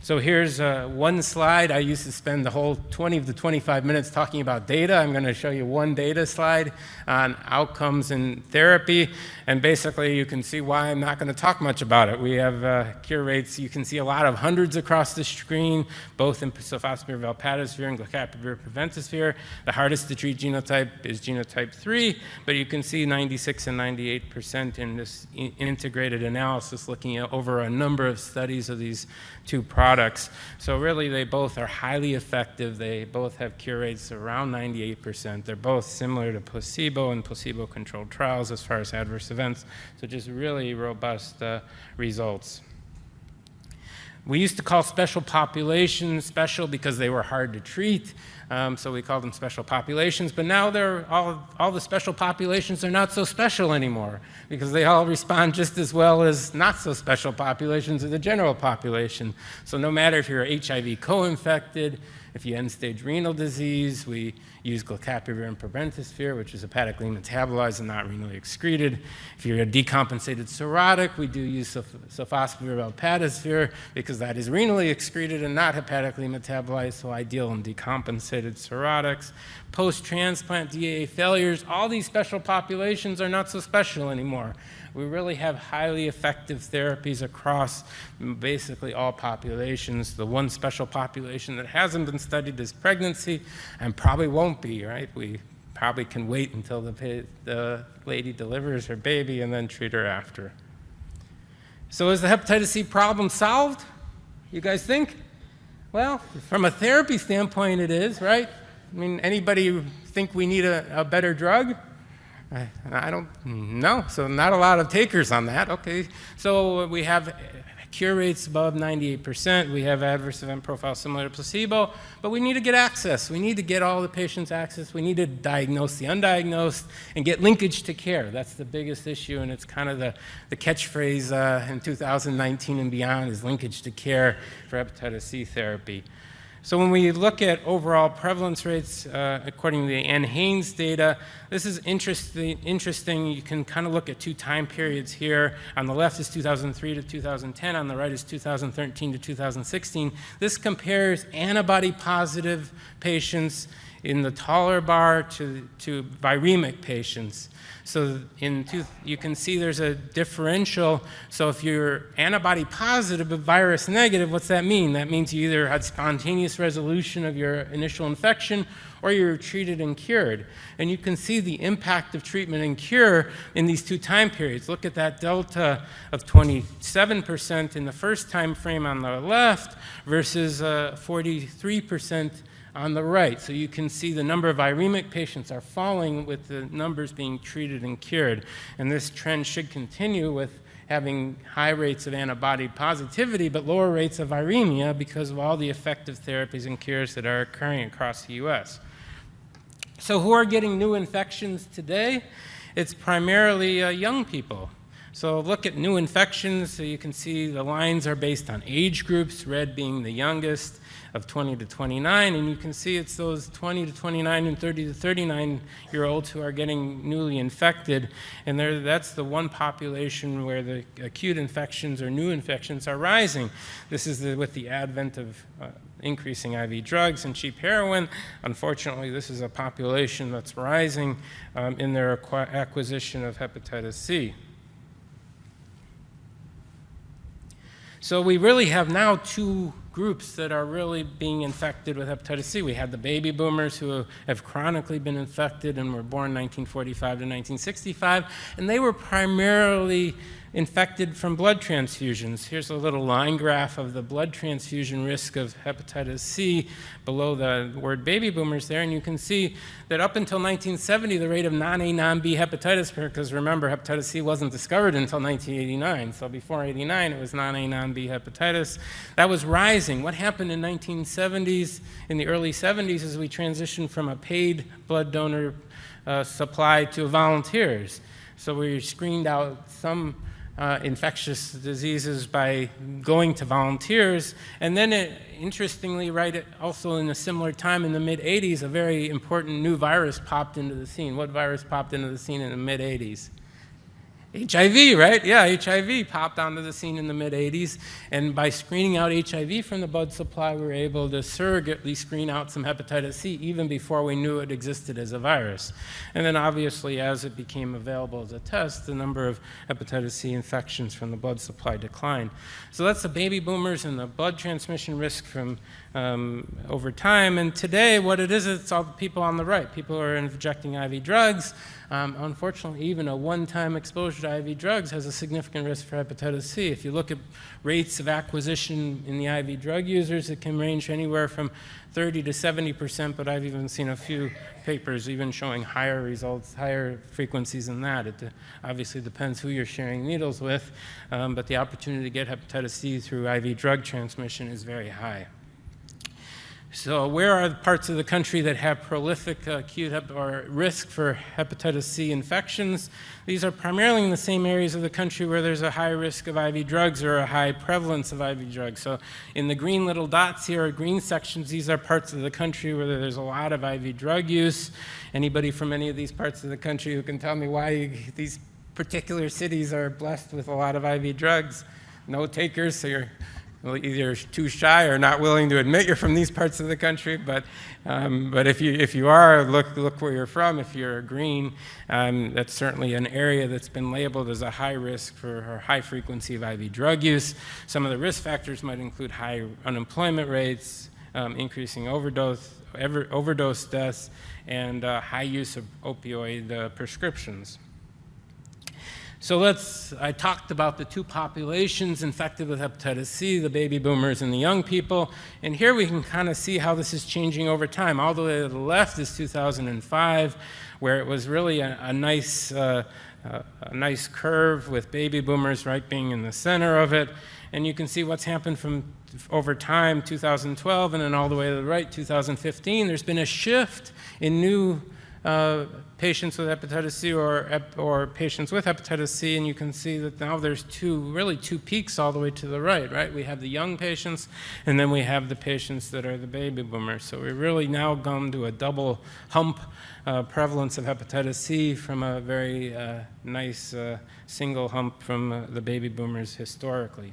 So here's one slide. I used to spend the whole 20 to 25 minutes talking about data. I'm going to show you one data slide on outcomes in therapy. And basically, you can see why I'm not going to talk much about it. We have cure rates. You can see a lot of hundreds across the screen, both in sofosbuvir valpatisvir and glecaprevir pibrentasvir. The hardest to treat genotype is genotype 3, but you can see 96 and 98% in this integrated analysis looking at over a number of studies of these two products. So really, they both are highly effective. They both have cure rates around 98%. They're both similar to placebo and placebo-controlled trials as far as adverse events. So just really robust results. We used to call special populations special because they were hard to treat. So we call them special populations, but now all the special populations are not so special anymore because they all respond just as well as not so special populations of the general population. So no matter if you're HIV co-infected, if you have end-stage renal disease, we use glecaprevir and pibrentasvir, which is hepatically metabolized and not renally excreted. If you're a decompensated cirrhotic, we do use sofosbuvir valpatisvir because that is renally excreted and not hepatically metabolized, so ideal in decompensated cirrhotics. Post-transplant DAA failures, all these special populations are not so special anymore. We really have highly effective therapies across basically all populations. The one special population that hasn't been studied is pregnancy and probably won't be, right? We probably can wait until the lady delivers her baby and then treat her after. So is the hepatitis C problem solved? You guys think? Well, from a therapy standpoint, it is, right? I mean, anybody think we need a better drug? I don't know. So not a lot of takers on that. Okay. So we have cure rates above 98%. We have adverse event profile similar to placebo, but we need to get access. We need to get all the patients access. We need to diagnose the undiagnosed and get linkage to care. That's the biggest issue, and it's kind of the catchphrase in 2019 and beyond is linkage to care for hepatitis C therapy. So when we look at overall prevalence rates, according to the Ann Haynes data, this is interesting. You can kind of look at two time periods here. On the left is 2003 to 2010. On the right is 2013 to 2016. This compares antibody-positive patients in the taller bar to viremic patients. So you can see there's a differential. So if you're antibody positive but virus negative, what's that mean? That means you either had spontaneous resolution of your initial infection or you're treated and cured. And you can see the impact of treatment and cure in these two time periods. Look at that delta of 27% in the first time frame on the left versus 43% on the right. So you can see the number of viremic patients are falling with the numbers being treated and cured. And this trend should continue with having high rates of antibody positivity but lower rates of viremia because of all the effective therapies and cures that are occurring across the US. So who are getting new infections today? It's primarily young people. So look at new infections. So you can see the lines are based on age groups, red being the youngest of 20 to 29, and you can see it's those 20 to 29 and 30 to 39-year-olds who are getting newly infected, and that's the one population where the acute infections or new infections are rising. This is with the advent of increasing IV drugs and cheap heroin. Unfortunately, this is a population that's rising in their acquisition of hepatitis C. So we really have now two groups that are really being infected with hepatitis C. We have the baby boomers who have chronically been infected and were born 1945 to 1965, and they were primarily infected from blood transfusions. Here's a little line graph of the blood transfusion risk of hepatitis C below the word baby boomers there, and you can see that up until 1970, the rate of non-A, non-B hepatitis, because remember, hepatitis C wasn't discovered until 1989, so before 89, it was non-A, non-B hepatitis. That was rising. What happened in 1970s, in the early 70s, is we transitioned from a paid blood donor supply to volunteers. So we screened out some infectious diseases by going to volunteers. And then interestingly, also in a similar time in the mid-'80s, a very important new virus popped into the scene. What virus popped into the scene in the mid-'80s? HIV, right? Yeah, HIV popped onto the scene in the mid-'80s, and by screening out HIV from the blood supply, we were able to surrogately screen out some hepatitis C even before we knew it existed as a virus. And then obviously, as it became available as a test, the number of hepatitis C infections from the blood supply declined. So that's the baby boomers and the blood transmission risk from over time. And today, what it is, it's all the people on the right, people who are injecting IV drugs. Unfortunately, even a one-time exposure to IV drugs has a significant risk for hepatitis C. If you look at rates of acquisition in the IV drug users, it can range anywhere from 30 to 70%, but I've even seen a few papers even showing higher results, higher frequencies than that. It obviously depends who you're sharing needles with, but the opportunity to get hepatitis C through IV drug transmission is very high. So where are the parts of the country that have prolific acute or risk for hepatitis C infections? These are primarily in the same areas of the country where there's a high risk of IV drugs or a high prevalence of IV drugs. So in the green little dots here, or green sections, these are parts of the country where there's a lot of IV drug use. Anybody from any of these parts of the country who can tell me why these particular cities are blessed with a lot of IV drugs? No takers, so you're either too shy or not willing to admit you're from these parts of the country, but if you are, look where you're from. If you're green, that's certainly an area that's been labeled as a high risk for or high frequency of IV drug use. Some of the risk factors might include high unemployment rates, increasing overdose deaths, and high use of opioid prescriptions. So I talked about the two populations infected with hepatitis C, the baby boomers and the young people. And here we can kind of see how this is changing over time. All the way to the left is 2005, where it was really a nice curve with baby boomers being in the center of it. And you can see what's happened from over time, 2012, and then all the way to the right, 2015. There's been a shift in new patients with hepatitis C or patients with hepatitis C, and you can see that now there's two peaks all the way to the right? We have the young patients, and then we have the patients that are the baby boomers. So we really now gone to a double hump prevalence of hepatitis C from a very nice single hump from the baby boomers historically.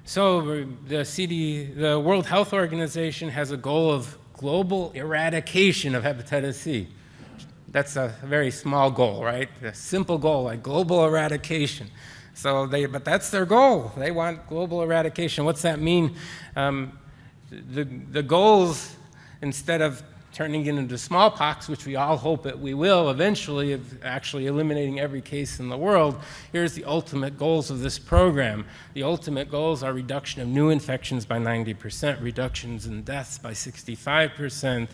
So the World Health Organization has a goal of global eradication of hepatitis C. That's a very small goal, right? A simple goal, like global eradication. But that's their goal. They want global eradication. What's that mean? The goals, instead of turning it into smallpox, which we all hope that we will eventually, of actually eliminating every case in the world, here's the ultimate goals of this program. The ultimate goals are reduction of new infections by 90%, reductions in deaths by 65%,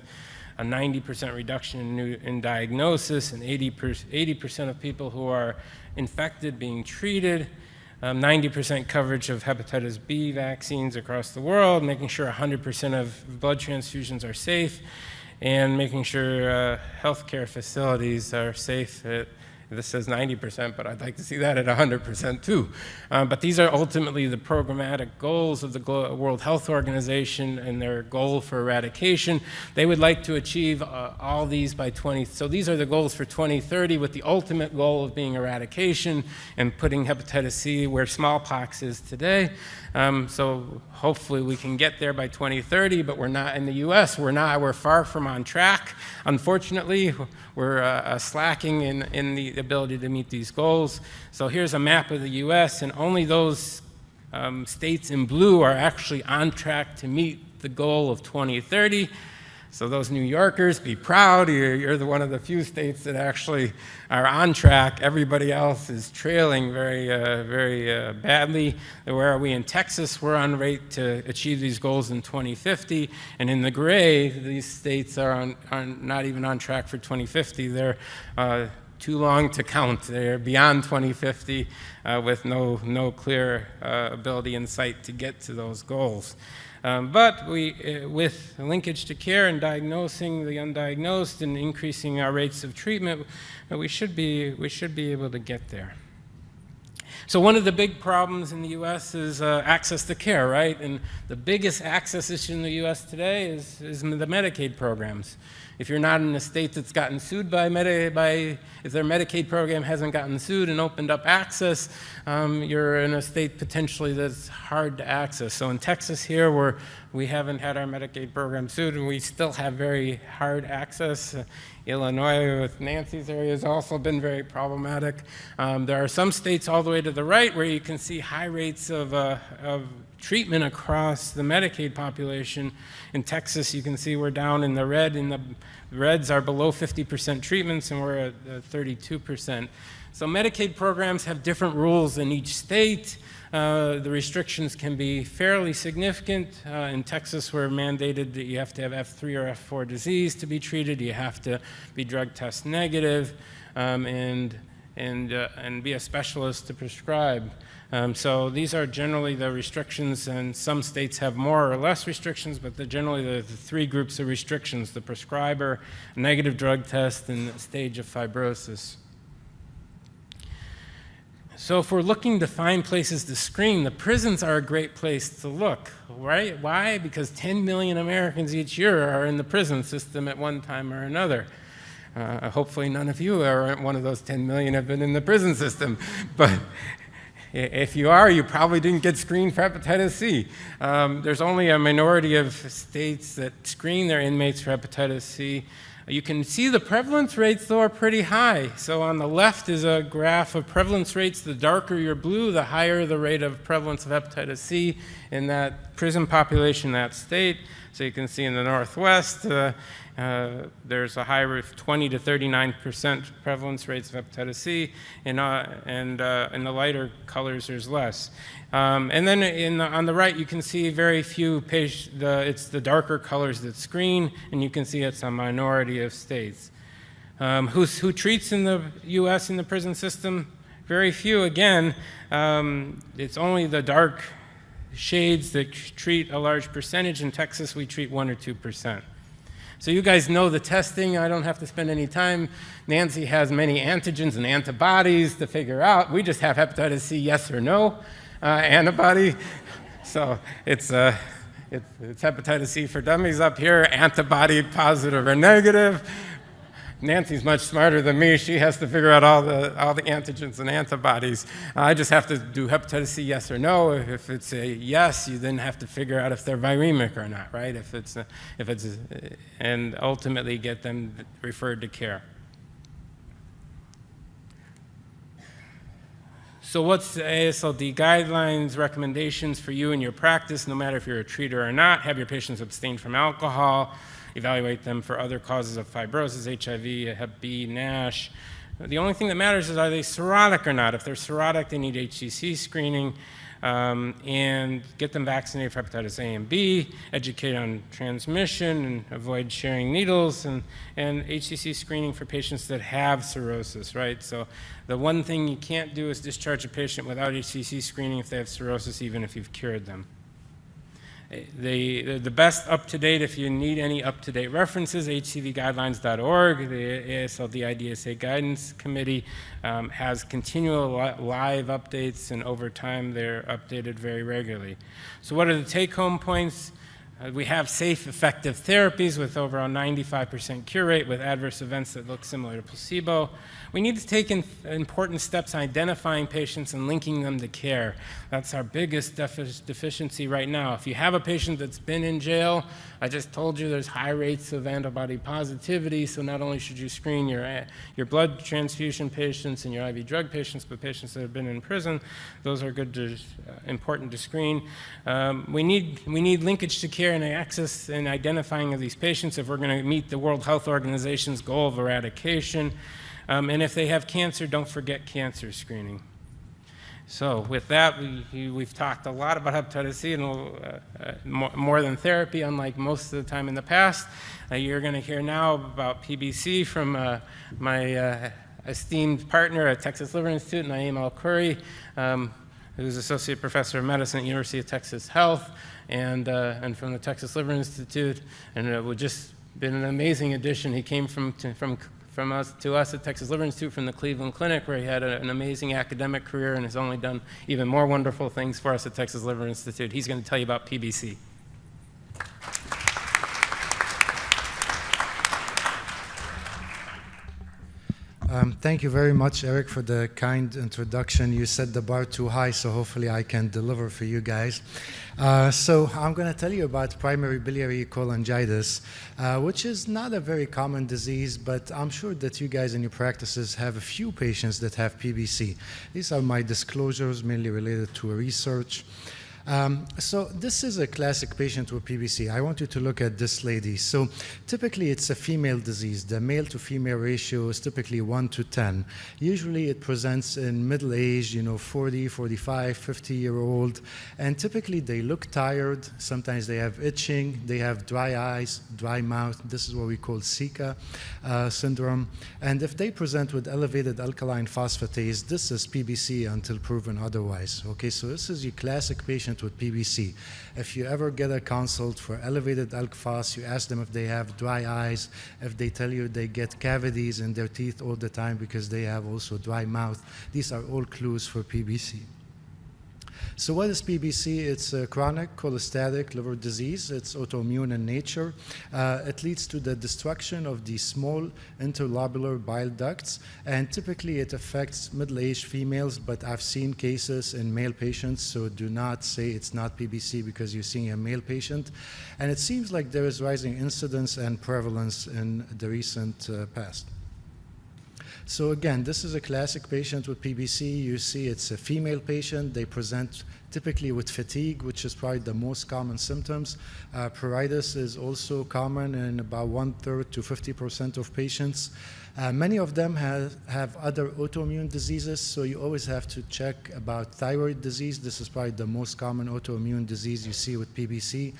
a 90% reduction in diagnosis, and 80% of people who are infected being treated, 90% coverage of hepatitis B vaccines across the world, making sure 100% of blood transfusions are safe, and making sure healthcare facilities are safe. This says 90%, but I'd like to see that at 100% too. But these are ultimately the programmatic goals of the World Health Organization and their goal for eradication. They would like to achieve all these by so these are the goals for 2030, with the ultimate goal of being eradication and putting hepatitis C where smallpox is today. So hopefully we can get there by 2030, but we're not in the US. We're far from on track. Unfortunately, we're slacking in the ability to meet these goals. So here's a map of the U.S., and only those states in blue are actually on track to meet the goal of 2030. So those New Yorkers, be proud. You're one of the few states that actually are on track. Everybody else is trailing very badly. Where are we in Texas? We're on rate to achieve these goals in 2050. And in the gray, these states are not even on track for 2050. They're too long to count. They're beyond 2050 with no clear ability in sight to get to those goals. But with linkage to care and diagnosing the undiagnosed and increasing our rates of treatment, we should be able to get there. So one of the big problems in the U.S. is access to care, right? And the biggest access issue in the U.S. today is the Medicaid programs. If you're not in a state that's gotten sued if their Medicaid program hasn't gotten sued and opened up access, you're in a state potentially that's hard to access. So in Texas here, where we haven't had our Medicaid program sued and we still have very hard access. Illinois with Nancy's area has also been very problematic. There are some states all the way to the right where you can see high rates of treatment across the Medicaid population. In Texas, you can see we're down in the red, and the reds are below 50% treatments, and we're at 32%. So Medicaid programs have different rules in each state. The restrictions can be fairly significant. In Texas, we're mandated that you have to have F3 or F4 disease to be treated. You have to be drug test negative and be a specialist to prescribe. So these are generally the restrictions, and some states have more or less restrictions, but generally the three groups of restrictions: the prescriber, negative drug test, and the stage of fibrosis. So if we're looking to find places to screen, the prisons are a great place to look, right? Why? Because 10 million Americans each year are in the prison system at one time or another. Hopefully none of you are one of those 10 million have been in the prison system, but if you are, you probably didn't get screened for hepatitis C. There's only a minority of states that screen their inmates for hepatitis C. You can see the prevalence rates, though, are pretty high. So on the left is a graph of prevalence rates. The darker your blue, the higher the rate of prevalence of hepatitis C in that prison population, that state. So you can see in the Northwest, there's a high of 20 to 39% prevalence rates of hepatitis C, and in the lighter colors, there's less. And then on the right, you can see very few patients. It's the darker colors that screen, and you can see it's a minority of states. Who treats in the U.S. in the prison system? Very few. Again, it's only the dark shades that treat a large percentage. In Texas, we treat 1 or 2%. So you guys know the testing. I don't have to spend any time. Nancy has many antigens and antibodies to figure out. We just have hepatitis C, yes or no antibody. So it's hepatitis C for dummies up here, antibody positive or negative. Nancy's much smarter than me. She has to figure out all the antigens and antibodies. I just have to do hepatitis C, yes or no. If it's a yes, you then have to figure out if they're viremic or not, right? And ultimately get them referred to care. So what's the AASLD guidelines, recommendations for you in your practice, no matter if you're a treater or not? Have your patients abstain from alcohol. Evaluate them for other causes of fibrosis, HIV, Hep B, NASH. The only thing that matters is, are they cirrhotic or not? If they're cirrhotic, they need HCC screening, and get them vaccinated for hepatitis A and B, educate on transmission, and avoid sharing needles, and HCC screening for patients that have cirrhosis, right? So the one thing you can't do is discharge a patient without HCC screening if they have cirrhosis, even if you've cured them. The best up-to-date, if you need any up-to-date references, hcvguidelines.org. The AASLD IDSA Guidance Committee has continual live updates, and over time they're updated very regularly. So what are the take-home points? We have safe, effective therapies with over a 95% cure rate with adverse events that look similar to placebo. We need to take important steps in identifying patients and linking them to care. That's our biggest deficiency right now. If you have a patient that's been in jail, I just told you there's high rates of antibody positivity, so not only should you screen your blood transfusion patients and your IV drug patients, but patients that have been in prison. Those are important to screen. We need linkage to care and access and identifying of these patients if we're going to meet the World Health Organization's goal of eradication. And if they have cancer, don't forget cancer screening. So with that, we've talked a lot about hepatitis C and more than therapy, unlike most of the time in the past. You're going to hear now about PBC from my esteemed partner at Texas Liver Institute, Naeem Al-Khoury, who's Associate Professor of Medicine at University of Texas Health and from the Texas Liver Institute. And it would just been an amazing addition. He came from us at Texas Liver Institute from the Cleveland Clinic, where he had an amazing academic career and has only done even more wonderful things for us at Texas Liver Institute. He's going to tell you about PBC. Thank you very much, Eric, for the kind introduction. You set the bar too high, so hopefully I can deliver for you guys. So I'm going to tell you about primary biliary cholangitis, which is not a very common disease, but I'm sure that you guys in your practices have a few patients that have PBC. These are my disclosures, mainly related to research. So this is a classic patient with PBC. I want you to look at this lady. So typically it's a female disease. The male to female ratio is typically 1 to 10. Usually it presents in middle age, 40, 45, 50-year-old. And typically they look tired. Sometimes they have itching. They have dry eyes, dry mouth. This is what we call Zika syndrome. And if they present with elevated alkaline phosphatase, this is PBC until proven otherwise. Okay, so this is your classic patient with PBC. If you ever get a consult for elevated alk phos, you ask them if they have dry eyes. If they tell you they get cavities in their teeth all the time because they have also dry mouth, these are all clues for PBC. So what is PBC? It's a chronic cholestatic liver disease. It's autoimmune in nature. It leads to the destruction of the small interlobular bile ducts, and typically it affects middle-aged females, but I've seen cases in male patients, so do not say it's not PBC because you're seeing a male patient. And it seems like there is rising incidence and prevalence in the recent past. So again, this is a classic patient with PBC. You see it's a female patient. They present typically with fatigue, which is probably the most common symptoms. Pruritus is also common in about 1/3 to 50% of patients. Many of them have other autoimmune diseases, so you always have to check about thyroid disease. This is probably the most common autoimmune disease you see with PBC.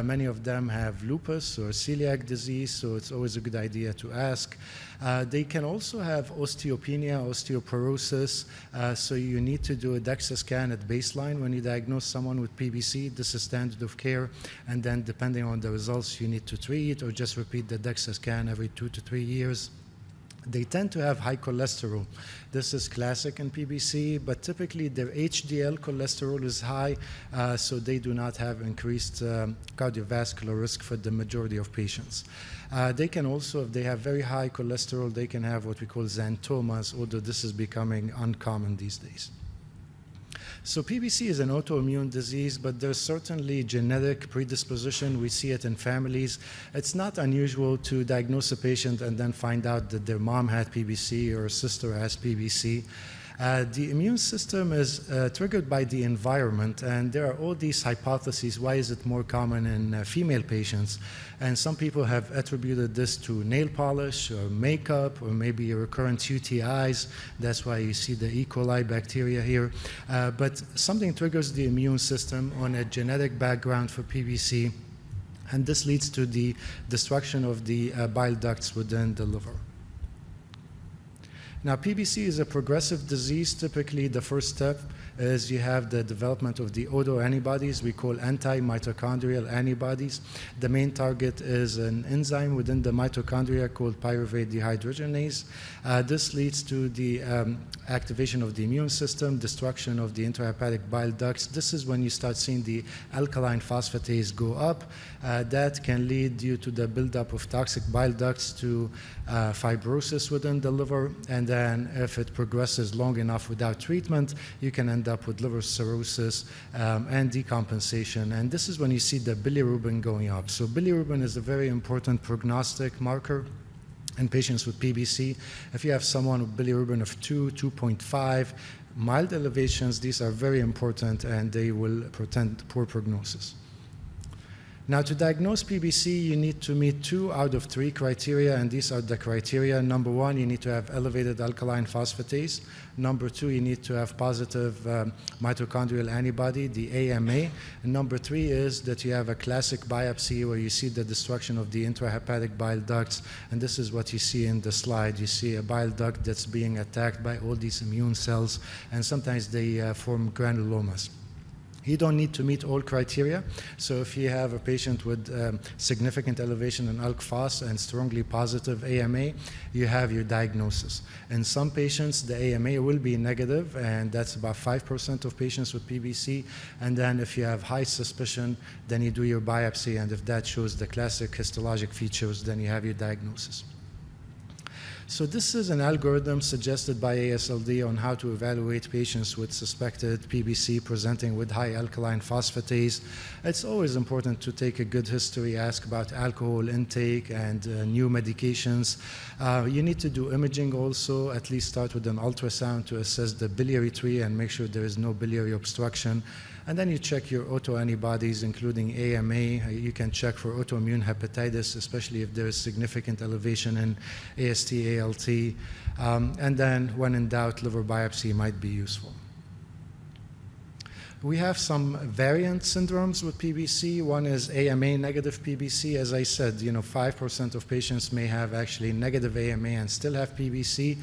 Many of them have lupus or celiac disease, so it's always a good idea to ask. They can also have osteopenia, osteoporosis, so you need to do a DEXA scan at baseline when you diagnose someone with PBC. This is standard of care, and then depending on the results, you need to treat or just repeat the DEXA scan every 2 to 3 years. They tend to have high cholesterol. This is classic in PBC, but typically their HDL cholesterol is high, so they do not have increased cardiovascular risk for the majority of patients. They can also, if they have very high cholesterol, they can have what we call xanthomas, although this is becoming uncommon these days. So PBC is an autoimmune disease, but there's certainly genetic predisposition. We see it in families. It's not unusual to diagnose a patient and then find out that their mom had PBC or a sister has PBC. The immune system is triggered by the environment, and there are all these hypotheses. Why is it more common in female patients? And some people have attributed this to nail polish or makeup or maybe recurrent UTIs. That's why you see the E. coli bacteria here. But something triggers the immune system on a genetic background for PBC, and this leads to the destruction of the bile ducts within the liver. Now, PBC is a progressive disease. Typically, the first step is you have the development of the autoantibodies we call anti-mitochondrial antibodies. The main target is an enzyme within the mitochondria called pyruvate dehydrogenase. This leads to the activation of the immune system, destruction of the intrahepatic bile ducts. This is when you start seeing the alkaline phosphatase go up. That can lead due to the buildup of toxic bile ducts to fibrosis within the liver, and then if it progresses long enough without treatment, you can end up with liver cirrhosis and decompensation. And this is when you see the bilirubin going up. So bilirubin is a very important prognostic marker in patients with PBC. If you have someone with bilirubin of 2, 2.5, mild elevations, these are very important and they will portend poor prognosis. Now, to diagnose PBC, you need to meet 2 out of 3 criteria, and these are the criteria. Number 1, you need to have elevated alkaline phosphatase. Number 2, you need to have positive mitochondrial antibody, the AMA. And number 3 is that you have a classic biopsy where you see the destruction of the intrahepatic bile ducts, and this is what you see in the slide. You see a bile duct that's being attacked by all these immune cells, and sometimes they form granulomas. You don't need to meet all criteria. So if you have a patient with significant elevation in ALK phos and strongly positive AMA, you have your diagnosis. In some patients, the AMA will be negative, and that's about 5% of patients with PBC. And then if you have high suspicion, then you do your biopsy, and if that shows the classic histologic features, then you have your diagnosis. So this is an algorithm suggested by AASLD on how to evaluate patients with suspected PBC presenting with high alkaline phosphatase. It's always important to take a good history, ask about alcohol intake and new medications. You need to do imaging also, at least start with an ultrasound to assess the biliary tree and make sure there is no biliary obstruction. And then you check your autoantibodies, including AMA. You can check for autoimmune hepatitis, especially if there is significant elevation in AST, ALT. And then, when in doubt, liver biopsy might be useful. We have some variant syndromes with PBC. One is AMA negative PBC. As I said, 5% of patients may have actually negative AMA and still have PBC.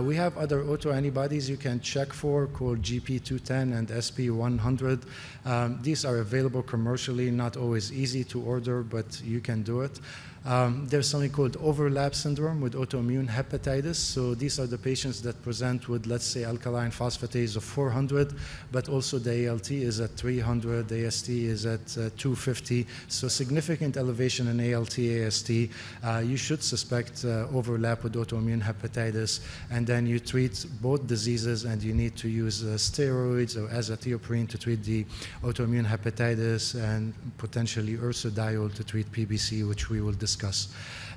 We have other autoantibodies you can check for called GP210 and SP100. These are available commercially, not always easy to order, but you can do it. There's something called overlap syndrome with autoimmune hepatitis. So these are the patients that present with, let's say, alkaline phosphatase of 400, but also the ALT is at 300, the AST is at 250. So significant elevation in ALT, AST. You should suspect overlap with autoimmune hepatitis, and then you treat both diseases, and you need to use steroids or azathioprine to treat the autoimmune hepatitis, and potentially ursodiol to treat PBC, which we will discuss.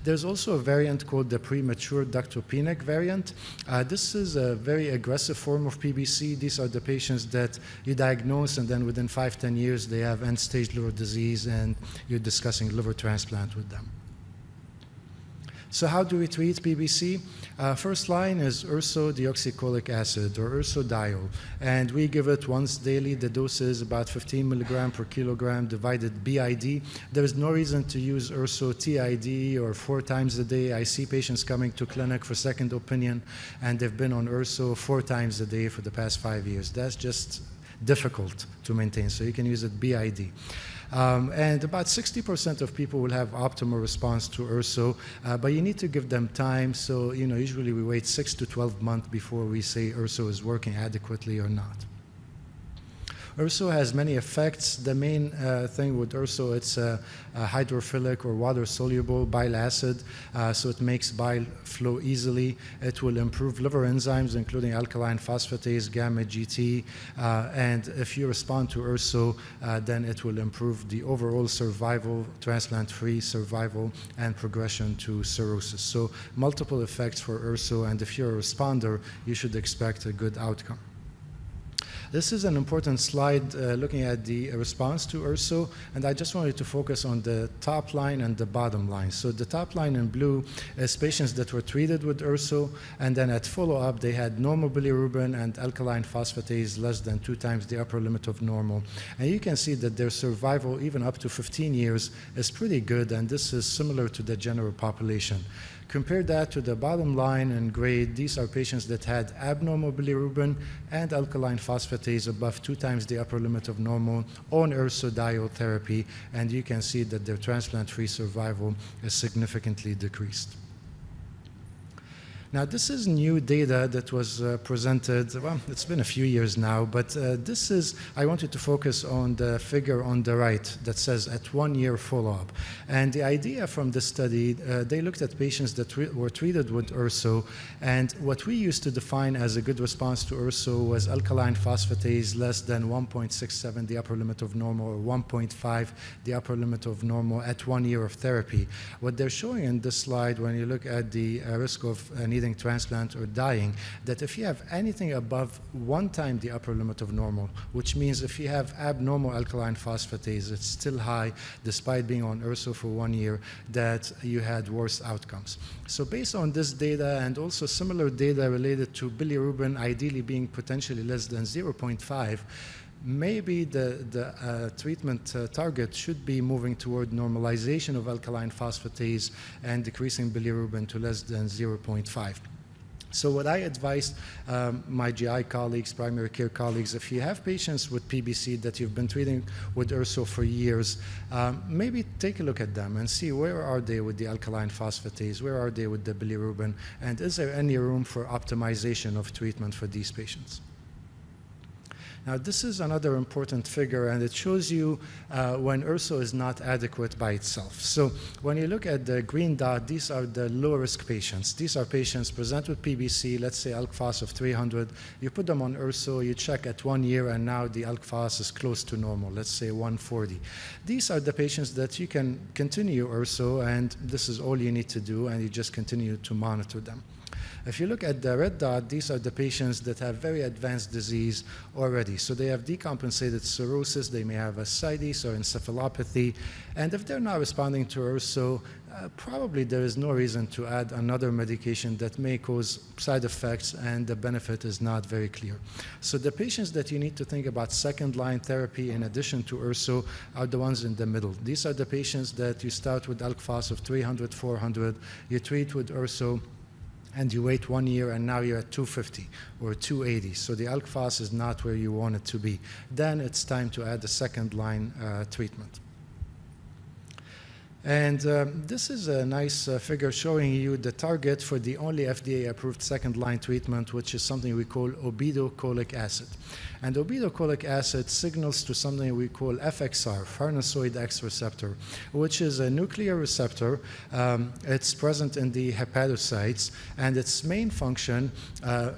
There's also a variant called the premature ductopenic variant. This is a very aggressive form of PBC. These are the patients that you diagnose, and then within 5-10 years they have end-stage liver disease, and you're discussing liver transplant with them. So how do we treat PBC? First line is ursodeoxycholic acid, or ursodiol, and we give it once daily. The dose is about 15 milligram per kilogram divided BID. There is no reason to use urso-TID or 4 times a day. I see patients coming to clinic for second opinion, and they've been on urso 4 times a day for the past 5 years. That's just difficult to maintain, so you can use it BID. And about 60% of people will have optimal response to urso, but you need to give them time. So, usually we wait 6 to 12 months before we say urso is working adequately or not. Urso has many effects. The main thing with urso, it's a hydrophilic or water-soluble bile acid, so it makes bile flow easily. It will improve liver enzymes, including alkaline phosphatase, gamma-GT, and if you respond to urso, then it will improve the overall survival, transplant-free survival, and progression to cirrhosis. So multiple effects for urso, and if you're a responder, you should expect a good outcome. This is an important slide looking at the response to urso, and I just wanted to focus on the top line and the bottom line. So the top line in blue is patients that were treated with urso, and then at follow-up they had normal bilirubin and alkaline phosphatase less than 2 times the upper limit of normal. And you can see that their survival, even up to 15 years, is pretty good, and this is similar to the general population. Compare that to the bottom line in gray. These are patients that had abnormal bilirubin and alkaline phosphatase above 2 times the upper limit of normal on ursodiol therapy, and you can see that their transplant-free survival is significantly decreased. Now, this is new data that was presented, well, it's been a few years now, but I wanted to focus on the figure on the right that says at 1 year follow-up. And the idea from this study, they looked at patients that were treated with URSO, and what we used to define as a good response to URSO was alkaline phosphatase less than 1.67, the upper limit of normal, or 1.5, the upper limit of normal at 1 year of therapy. What they're showing in this slide, when you look at the risk of needing transplant or dying, that if you have anything above 1 time the upper limit of normal, which means if you have abnormal alkaline phosphatase, it's still high despite being on URSO for 1 year, that you had worse outcomes. So based on this data and also similar data related to bilirubin ideally being potentially less than 0.5, maybe the treatment target should be moving toward normalization of alkaline phosphatase and decreasing bilirubin to less than 0.5. So what I advise my GI colleagues, primary care colleagues, if you have patients with PBC that you've been treating with URSO for years, maybe take a look at them and see where are they with the alkaline phosphatase, where are they with the bilirubin, and is there any room for optimization of treatment for these patients? Now, this is another important figure, and it shows you when URSO is not adequate by itself. So when you look at the green dot, these are the low-risk patients. These are patients present with PBC, let's say ALK phos of 300. You put them on URSO, you check at 1 year, and now the ALK phos is close to normal, let's say 140. These are the patients that you can continue URSO, and this is all you need to do, and you just continue to monitor them. If you look at the red dot, these are the patients that have very advanced disease already. So they have decompensated cirrhosis, they may have ascites or encephalopathy, and if they're not responding to URSO, probably there is no reason to add another medication that may cause side effects, and the benefit is not very clear. So the patients that you need to think about second-line therapy in addition to URSO are the ones in the middle. These are the patients that you start with ALK phos of 300, 400, you treat with URSO, and you wait 1 year, and now you're at 250 or 280. So the ALK phos is not where you want it to be. Then it's time to add a second-line treatment. And this is a nice figure showing you the target for the only FDA-approved second-line treatment, which is something we call obeticholic acid. And obeticholic acid signals to something we call FXR, farnesoid X receptor, which is a nuclear receptor. It's present in the hepatocytes, and its main function,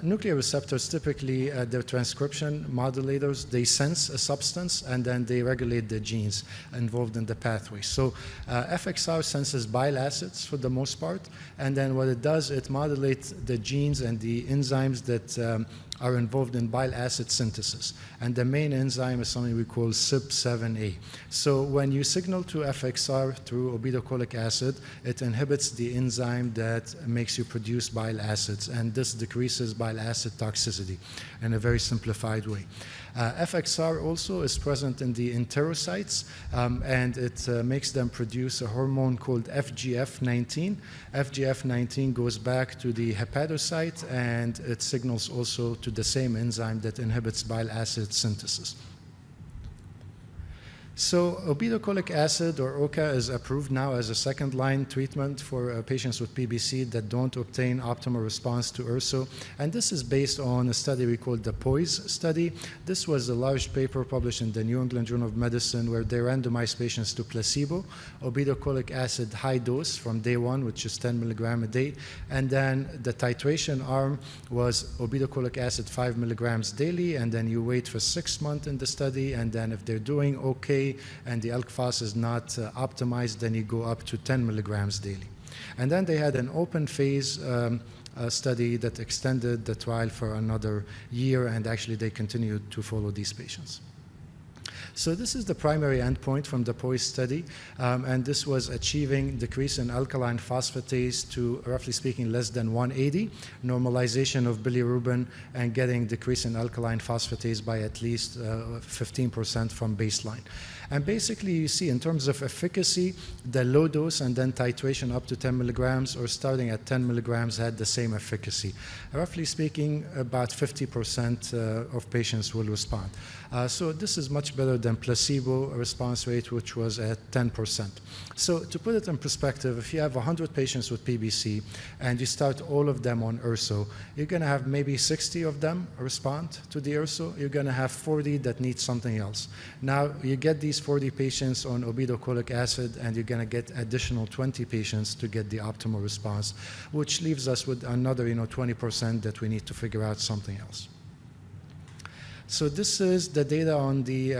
nuclear receptors typically, they're transcription modulators. They sense a substance, and then they regulate the genes involved in the pathway. So FXR senses bile acids for the most part, and then what it does, it modulates the genes and the enzymes that are involved in bile acid synthesis. And the main enzyme is something we call CYP7A. So when you signal to FXR through obeticholic acid, it inhibits the enzyme that makes you produce bile acids, and this decreases bile acid toxicity in a very simplified way. FXR also is present in the enterocytes, and it makes them produce a hormone called FGF19. FGF19 goes back to the hepatocyte, and it signals also to the same enzyme that inhibits bile acid synthesis. So obeticholic acid, or OCA, is approved now as a second-line treatment for patients with PBC that don't obtain optimal response to URSO. And this is based on a study we call the POISE study. This was a large paper published in the New England Journal of Medicine where they randomized patients to placebo, obeticholic acid high dose from day 1, which is 10 milligram a day. And then the titration arm was obeticholic acid 5 milligrams daily, and then you wait for 6 months in the study, and then if they're doing okay, and the ALK phos is not optimized, then you go up to 10 milligrams daily. And then they had an open phase study that extended the trial for another year, and actually they continued to follow these patients. So this is the primary endpoint from the POISE study, and this was achieving decrease in alkaline phosphatase to, roughly speaking, less than 180, normalization of bilirubin, and getting decrease in alkaline phosphatase by at least 15% from baseline. And basically, you see in terms of efficacy, the low dose and then titration up to 10 milligrams or starting at 10 milligrams had the same efficacy. Roughly speaking, about 50% of patients will respond. So this is much better than placebo response rate, which was at 10%. So to put it in perspective, if you have 100 patients with PBC and you start all of them on URSO, you're going to have maybe 60 of them respond to the URSO. You're going to have 40 that need something else. Now, you get these 40 patients on obeticholic acid, and you're going to get additional 20 patients to get the optimal response, which leaves us with another 20% that we need to figure out something else. So this is the data on the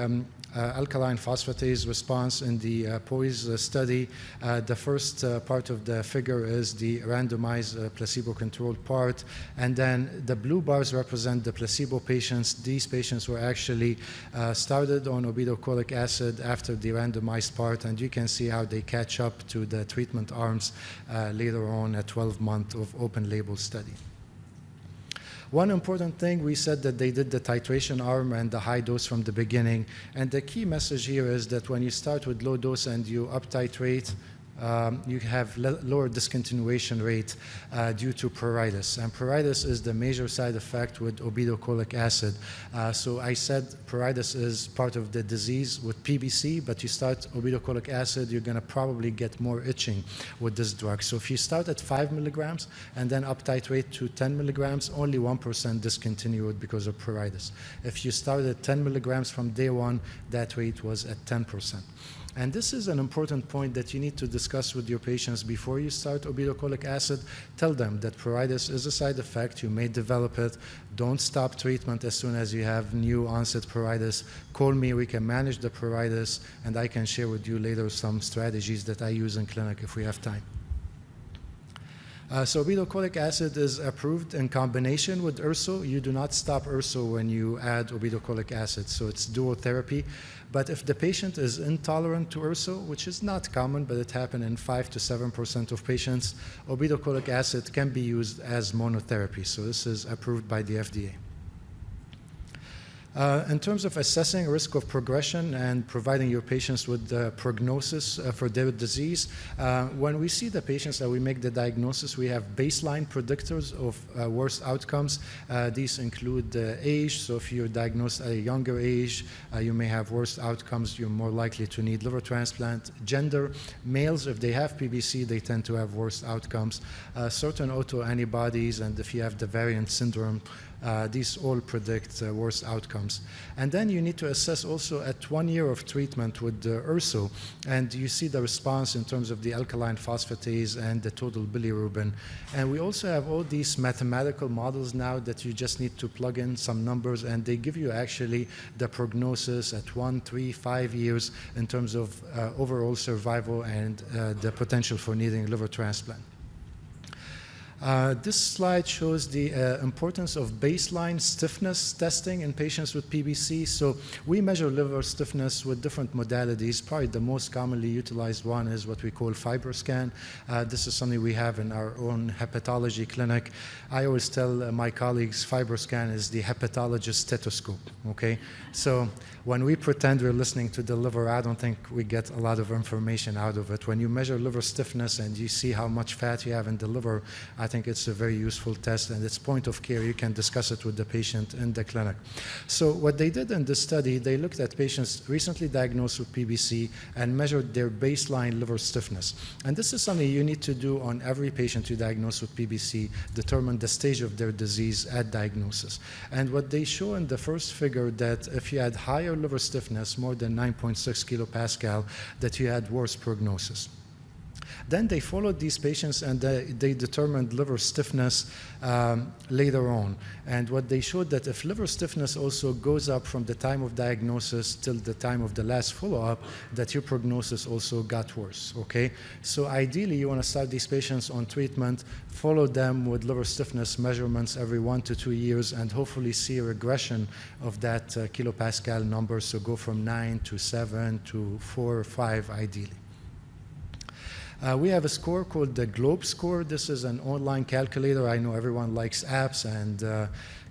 alkaline phosphatase response in the POISE study. The first part of the figure is the randomized placebo-controlled part, and then the blue bars represent the placebo patients. These patients were actually started on obeticholic acid after the randomized part, and you can see how they catch up to the treatment arms later on at 12 months of open-label study. One important thing, we said that they did the titration arm and the high dose from the beginning. And the key message here is that when you start with low dose and you up titrate, you have lower discontinuation rate due to pruritus. And pruritus is the major side effect with obeticholic acid. So I said pruritus is part of the disease with PBC, but you start obeticholic acid, you're going to probably get more itching with this drug. So if you start at 5 milligrams and then up titrate to 10 milligrams, only 1% discontinued because of pruritus. If you start at 10 milligrams from day one, that rate was at 10%. And this is an important point that you need to discuss with your patients before you start obeticholic acid. Tell them that pruritus is a side effect. You may develop it. Don't stop treatment as soon as you have new onset pruritus. Call me. We can manage the pruritus, and I can share with you later some strategies that I use in clinic if we have time. So obeticholic acid is approved in combination with URSO. You do not stop URSO when you add obeticholic acid, so it's dual therapy. But if the patient is intolerant to URSO, which is not common, but it happens in 5 to 7% of patients, obeticholic acid can be used as monotherapy. So this is approved by the FDA. In terms of assessing risk of progression and providing your patients with the prognosis for their disease, when we see the patients that we make the diagnosis, we have baseline predictors of worst outcomes. These include age, so if you're diagnosed at a younger age, you may have worse outcomes. You're more likely to need liver transplant. Gender, males, if they have PBC, they tend to have worse outcomes. Certain autoantibodies, and if you have the variant syndrome, these all predict worse outcomes. And then you need to assess also at 1 year of treatment with the URSO, and you see the response in terms of the alkaline phosphatase and the total bilirubin. And we also have all these mathematical models now that you just need to plug in some numbers, and they give you actually the prognosis at 1, 3, 5 years in terms of overall survival and the potential for needing liver transplant. This slide shows the importance of baseline stiffness testing in patients with PBC. So we measure liver stiffness with different modalities. Probably the most commonly utilized one is what we call FibroScan. This is something we have in our own hepatology clinic. I always tell my colleagues FibroScan is the hepatologist stethoscope, okay? So when we pretend we're listening to the liver, I don't think we get a lot of information out of it. When you measure liver stiffness and you see how much fat you have in the liver, I think it's a very useful test, and it's point of care. You can discuss it with the patient in the clinic. So what they did in this study, they looked at patients recently diagnosed with PBC and measured their baseline liver stiffness. And this is something you need to do on every patient you diagnose with PBC, determine the stage of their disease at diagnosis. And what they show in the first figure, that if you had higher liver stiffness, more than 9.6 kilopascal, that you had worse prognosis. Then they followed these patients and they determined liver stiffness later on. And what they showed that if liver stiffness also goes up from the time of diagnosis till the time of the last follow-up, that your prognosis also got worse, okay? So ideally, you want to start these patients on treatment, follow them with liver stiffness measurements every 1 to 2 years, and hopefully see a regression of that kilopascal number, so go from 9 to 7 to 4 or 5 ideally. We have a score called the GLOBE score. This is an online calculator. I know everyone likes apps and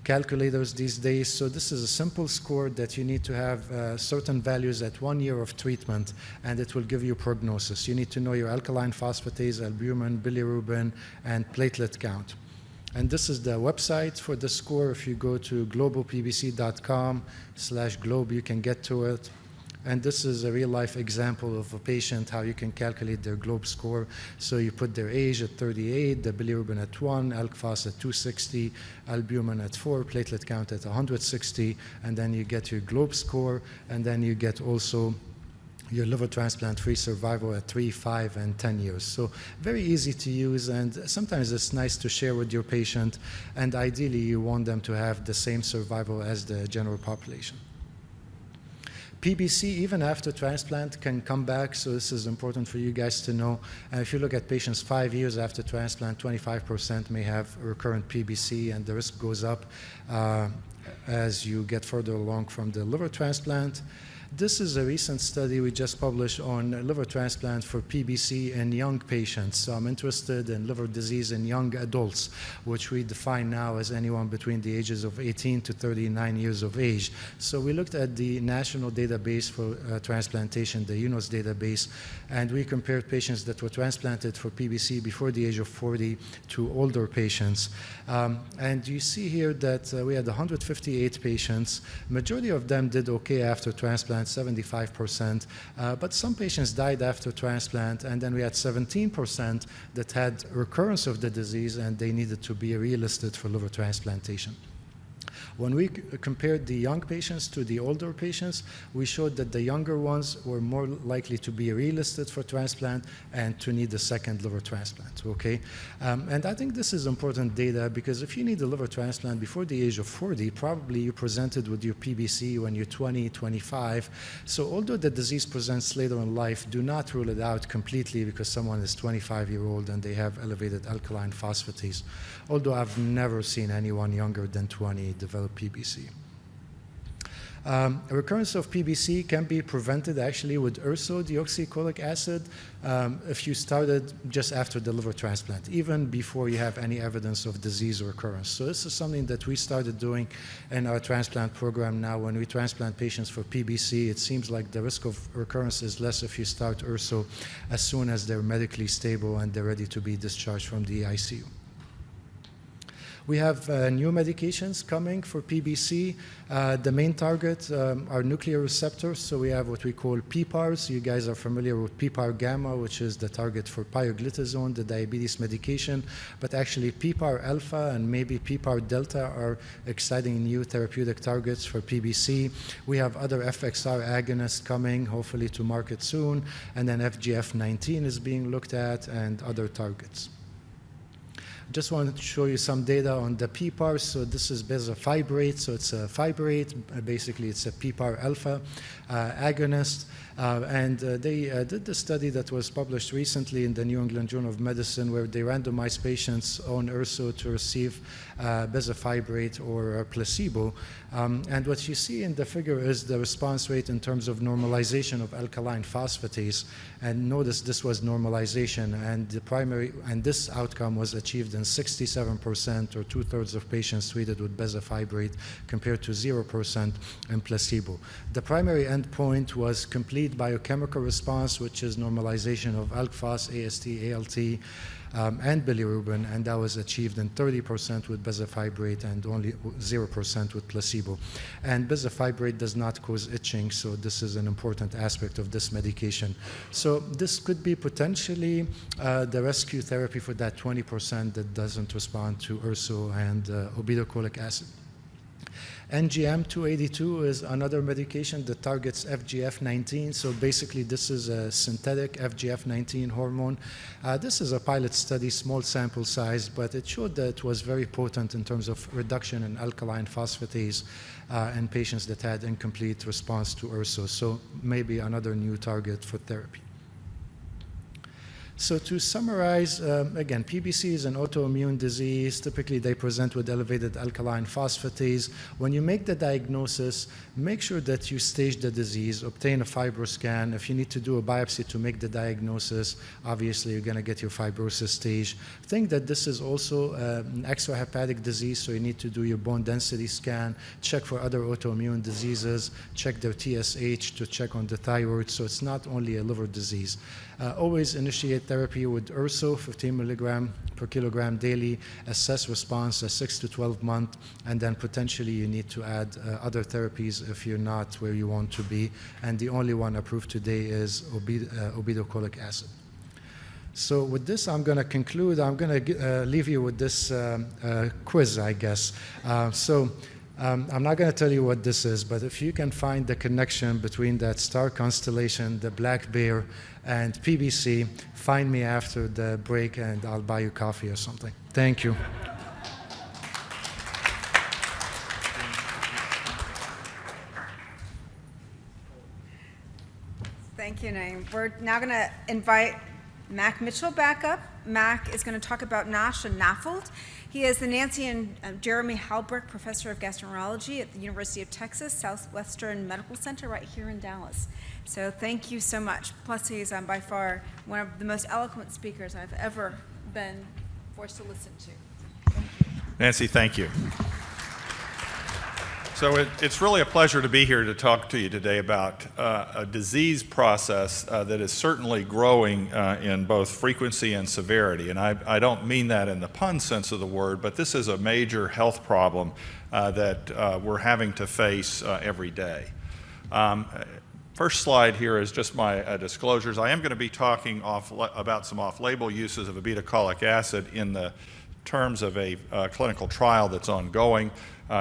calculators these days. So this is a simple score that you need to have certain values at 1 year of treatment, and it will give you prognosis. You need to know your alkaline phosphatase, albumin, bilirubin, and platelet count. And this is the website for the score. If you go to globalpbc.com/globe, you can get to it. And this is a real-life example of a patient, how you can calculate their GLOBE score. So you put their age at 38, the bilirubin at 1, alk phos at 260, albumin at 4, platelet count at 160, and then you get your GLOBE score, and then you get also your liver transplant-free survival at 3, 5, and 10 years. So very easy to use, and sometimes it's nice to share with your patient, and ideally you want them to have the same survival as the general population. PBC, even after transplant, can come back, so this is important for you guys to know. And if you look at patients 5 years after transplant, 25% may have recurrent PBC, and the risk goes up as you get further along from the liver transplant. This is a recent study we just published on liver transplant for PBC in young patients. So I'm interested in liver disease in young adults, which we define now as anyone between the ages of 18 to 39 years of age. So we looked at the national database for transplantation, the UNOS database, and we compared patients that were transplanted for PBC before the age of 40 to older patients. And you see here that we had 158 patients. Majority of them did okay after transplant, 75%, but some patients died after transplant, and then we had 17% that had recurrence of the disease and they needed to be relisted for liver transplantation. When we compared the young patients to the older patients, we showed that the younger ones were more likely to be relisted for transplant and to need a second liver transplant, okay? And I think this is important data because if you need a liver transplant before the age of 40, probably you presented with your PBC when you're 20, 25. So although the disease presents later in life, do not rule it out completely because someone is 25-year-old and they have elevated alkaline phosphatase. Although I've never seen anyone younger than 20 develop PBC. A recurrence of PBC can be prevented actually with ursodeoxycholic acid if you started just after the liver transplant, even before you have any evidence of disease or recurrence. So this is something that we started doing in our transplant program now. When we transplant patients for PBC, it seems like the risk of recurrence is less if you start urso as soon as they're medically stable and they're ready to be discharged from the ICU. We have new medications coming for PBC. The main target are nuclear receptors, so we have what we call PPARs. You guys are familiar with PPAR gamma, which is the target for pioglitazone, the diabetes medication, but actually PPAR alpha and maybe PPAR delta are exciting new therapeutic targets for PBC. We have other FXR agonists coming, hopefully to market soon, and then FGF19 is being looked at and other targets. Just wanted to show you some data on the PPAR. So this is bezafibrate. So it's a fibrate. Basically, it's a PPAR alpha agonist. And they did the study that was published recently in the New England Journal of Medicine where they randomized patients on urso to receive bezafibrate or placebo. And what you see in the figure is the response rate in terms of normalization of alkaline phosphatase. And notice this was normalization, and the primary, and this outcome was achieved in 67% or 2/3 of patients treated with bezafibrate compared to 0% in placebo. The primary endpoint was complete biochemical response, which is normalization of alk phos, AST, ALT, and bilirubin, and that was achieved in 30% with bezafibrate and only 0% with placebo. And bezafibrate does not cause itching, so this is an important aspect of this medication. So this could be potentially the rescue therapy for that 20% that doesn't respond to urso and obeticholic acid. NGM-282 is another medication that targets FGF19. So basically, this is a synthetic FGF19 hormone. This is a pilot study, small sample size, but it showed that it was very potent in terms of reduction in alkaline phosphatase in patients that had incomplete response to URSO. So maybe another new target for therapy. So to summarize, again, PBC is an autoimmune disease. Typically, they present with elevated alkaline phosphatase. When you make the diagnosis, make sure that you stage the disease, obtain a fibroscan. If you need to do a biopsy to make the diagnosis, obviously, you're going to get your fibrosis stage. Think that this is also an extrahepatic disease, so you need to do your bone density scan, check for other autoimmune diseases, check their TSH to check on the thyroid, so it's not only a liver disease. Always initiate therapy with URSO, 15 milligram per kilogram daily, assess response at 6 to 12 months, and then potentially you need to add other therapies if you're not where you want to be. And the only one approved today is obeticholic acid. So with this, I'm going to conclude. I'm going to leave you with this quiz, I guess. I'm not going to tell you what this is, but if you can find the connection between that star constellation, the black bear, and PBC, find me after the break and I'll buy you coffee or something. Thank you. Thank you, Naeem. We're now going to invite Mac Mitchell back up. Mac is going to talk about NASH and NAFLD. He is the Nancy and Jeremy Halbrecht Professor of Gastroenterology at the University of Texas Southwestern Medical Center right here in Dallas. So thank you so much. Plus, he's by far one of the most eloquent speakers I've ever been forced to listen to. Thank you. Nancy, thank you. So it's really a pleasure to be here to talk to you today about a disease process that is certainly growing in both frequency and severity. And I don't mean that in the pun sense of the word, but this is a major health problem that we're having to face every day. First slide here is just my disclosures. I am going to be talking about some off-label uses of obeticholic acid in the terms of a clinical trial that's ongoing.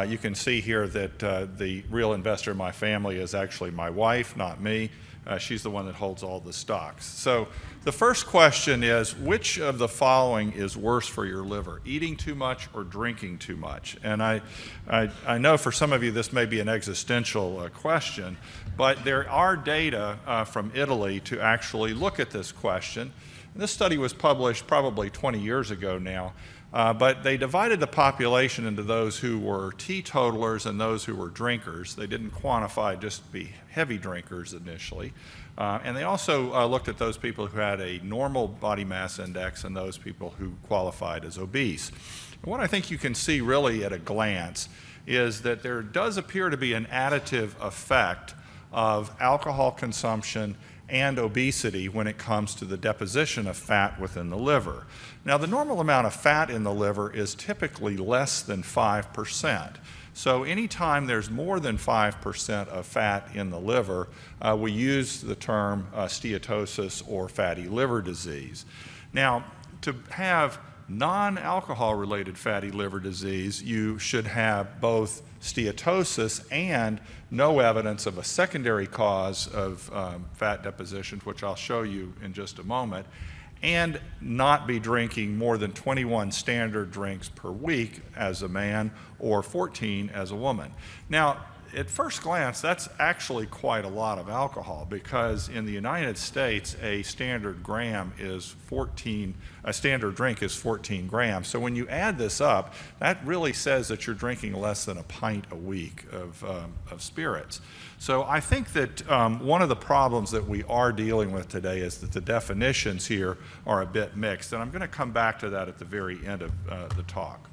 You can see here that the real investor in my family is actually my wife, not me. She's the one that holds all the stocks. So the first question is, which of the following is worse for your liver, eating too much or drinking too much? And I know for some of you this may be an existential question, but there are data from Italy to actually look at this question. And this study was published probably 20 years ago now. But they divided the population into those who were teetotalers and those who were drinkers. They didn't quantify just be heavy drinkers initially. And they also looked at those people who had a normal body mass index and those people who qualified as obese. And what I think you can see really at a glance is that there does appear to be an additive effect of alcohol consumption and obesity when it comes to the deposition of fat within the liver. Now, the normal amount of fat in the liver is typically less than 5%. So anytime there's more than 5% of fat in the liver, we use the term steatosis or fatty liver disease. Now, to have non-alcohol related fatty liver disease, you should have both steatosis and no evidence of a secondary cause of fat deposition, which I'll show you in just a moment, and not be drinking more than 21 standard drinks per week as a man or 14 as a woman. Now, at first glance, that's actually quite a lot of alcohol because in the United States, a standard drink is 14 grams. So when you add this up, that really says that you're drinking less than a pint a week of spirits. So I think that one of the problems that we are dealing with today is that the definitions here are a bit mixed, and I'm going to come back to that at the very end of the talk.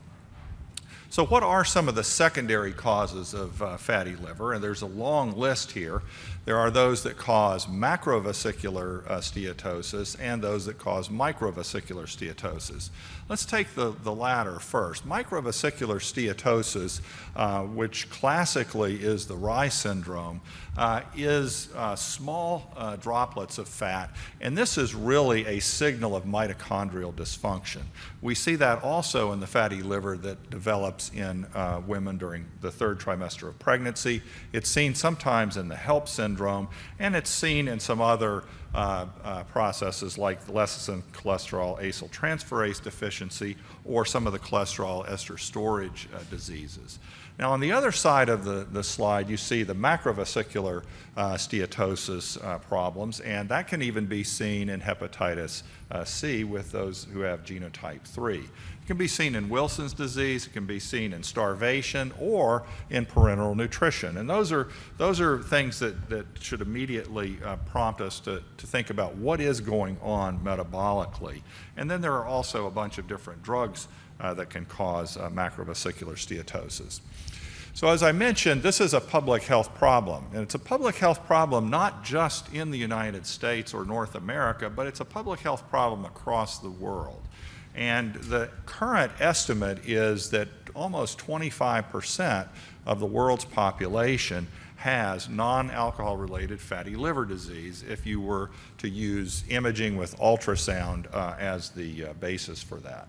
So what are some of the secondary causes of fatty liver? And there's a long list here. There are those that cause macrovesicular steatosis and those that cause microvesicular steatosis. Let's take the latter first. Microvesicular steatosis, which classically is the Rye syndrome, is small droplets of fat, and this is really a signal of mitochondrial dysfunction. We see that also in the fatty liver that develops develops in women during the third trimester of pregnancy. It's seen sometimes in the HELP syndrome, and it's seen in some other processes like the lecithin cholesterol acyltransferase deficiency or some of the cholesterol ester storage diseases. Now, on the other side of the slide, you see the macrovesicular steatosis problems, and that can even be seen in hepatitis C with those who have genotype 3. It can be seen in Wilson's disease, it can be seen in starvation or in parenteral nutrition. And those are things that should immediately prompt us to think about what is going on metabolically. And then there are also a bunch of different drugs that can cause macrovesicular steatosis. So as I mentioned, this is a public health problem, and it's a public health problem not just in the United States or North America, but it's a public health problem across the world. And the current estimate is that almost 25% of the world's population has non-alcohol related fatty liver disease if you were to use imaging with ultrasound as the basis for that.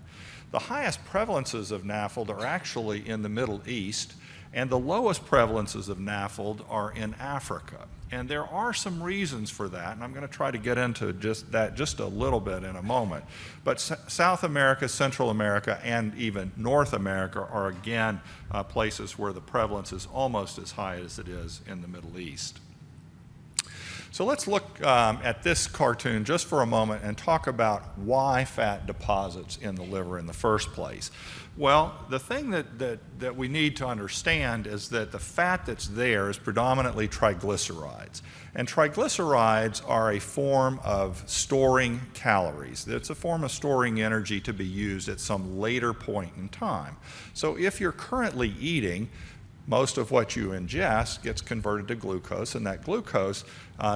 The highest prevalences of NAFLD are actually in the Middle East, and the lowest prevalences of NAFLD are in Africa. And there are some reasons for that, and I'm going to try to get into just a little bit in a moment. But South America, Central America, and even North America are again places where the prevalence is almost as high as it is in the Middle East. So let's look at this cartoon just for a moment and talk about why fat deposits in the liver in the first place. Well, the thing that we need to understand is that the fat that's there is predominantly triglycerides. And triglycerides are a form of storing calories. It's a form of storing energy to be used at some later point in time. So if you're currently eating, most of what you ingest gets converted to glucose, and that glucose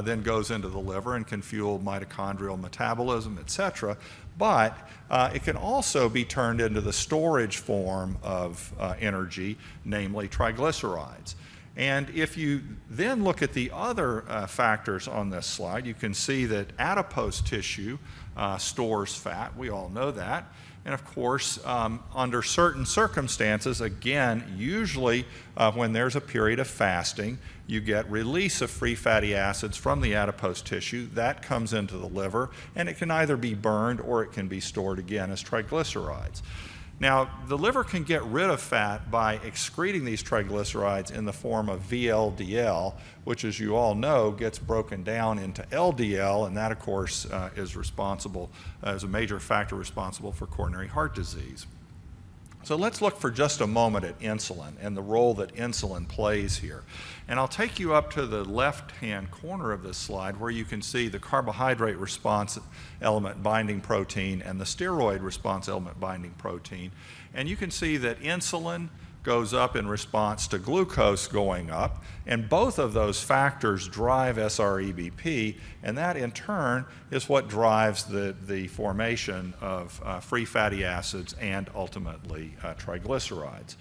then goes into the liver and can fuel mitochondrial metabolism, etc. But it can also be turned into the storage form of energy, namely triglycerides. And if you then look at the other factors on this slide, you can see that adipose tissue stores fat. We all know that. And of course, under certain circumstances, again, usually when there's a period of fasting, you get release of free fatty acids from the adipose tissue. That comes into the liver, and it can either be burned or it can be stored again as triglycerides. Now, the liver can get rid of fat by excreting these triglycerides in the form of VLDL, which, as you all know, gets broken down into LDL, and that, of course, is responsible as a major factor responsible for coronary heart disease. So let's look for just a moment at insulin and the role that insulin plays here. And I'll take you up to the left-hand corner of this slide where you can see the carbohydrate response element binding protein and the steroid response element binding protein. And you can see that insulin goes up in response to glucose going up, and both of those factors drive SREBP, and that in turn is what drives the formation of free fatty acids and ultimately triglycerides.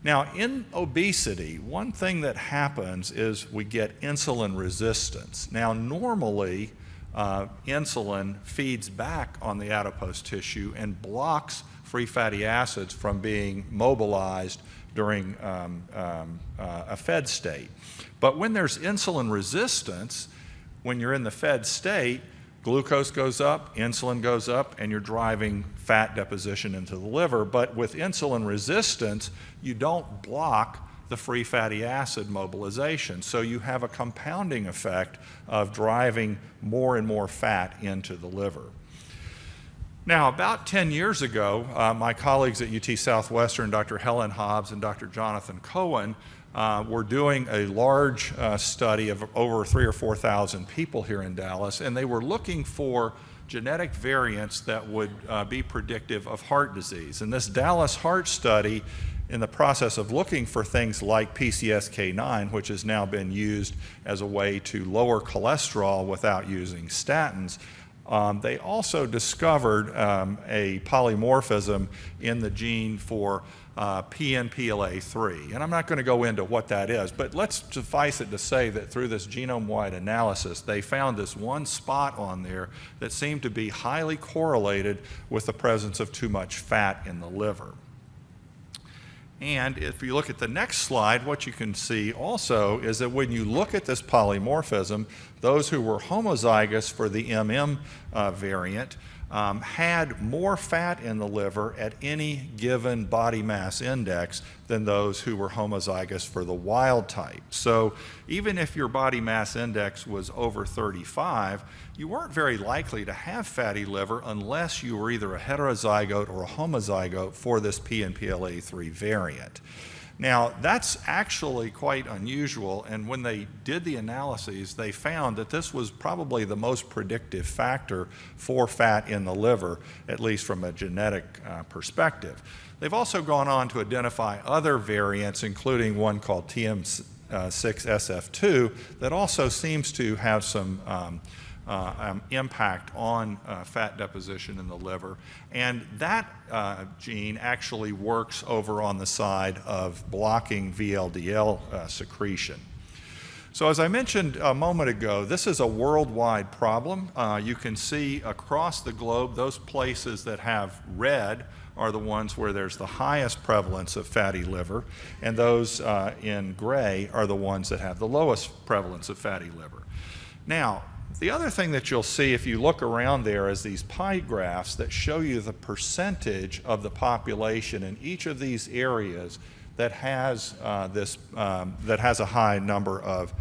Now, in obesity, one thing that happens is we get insulin resistance. Now, normally, insulin feeds back on the adipose tissue and blocks free fatty acids from being mobilized during a fed state. But when there's insulin resistance, when you're in the fed state, glucose goes up, insulin goes up, and you're driving fat deposition into the liver. But with insulin resistance, you don't block the free fatty acid mobilization. So you have a compounding effect of driving more and more fat into the liver. Now, about 10 years ago, my colleagues at UT Southwestern, Dr. Helen Hobbs and Dr. Jonathan Cohen, were doing a large study of over 3,000 or 4,000 people here in Dallas, and they were looking for genetic variants that would be predictive of heart disease. And this Dallas Heart Study, in the process of looking for things like PCSK9, which has now been used as a way to lower cholesterol without using statins, they also discovered a polymorphism in the gene for PNPLA3. And I'm not going to go into what that is, but let's suffice it to say that through this genome-wide analysis, they found this one spot on there that seemed to be highly correlated with the presence of too much fat in the liver. And if you look at the next slide, what you can see also is that when you look at this polymorphism, those who were homozygous for the MM variant had more fat in the liver at any given body mass index than those who were homozygous for the wild type. So even if your body mass index was over 35, you weren't very likely to have fatty liver unless you were either a heterozygote or a homozygote for this PNPLA3 variant. Now, that's actually quite unusual, and when they did the analyses, they found that this was probably the most predictive factor for fat in the liver, at least from a genetic perspective. They've also gone on to identify other variants, including one called TM6SF2, that also seems to have some impact on fat deposition in the liver. And that gene actually works over on the side of blocking VLDL secretion. So as I mentioned a moment ago, this is a worldwide problem. You can see across the globe, those places that have red are the ones where there's the highest prevalence of fatty liver, and those in gray are the ones that have the lowest prevalence of fatty liver. Now, the other thing that you'll see if you look around there is these pie graphs that show you the percentage of the population in each of these areas that has that has a high number of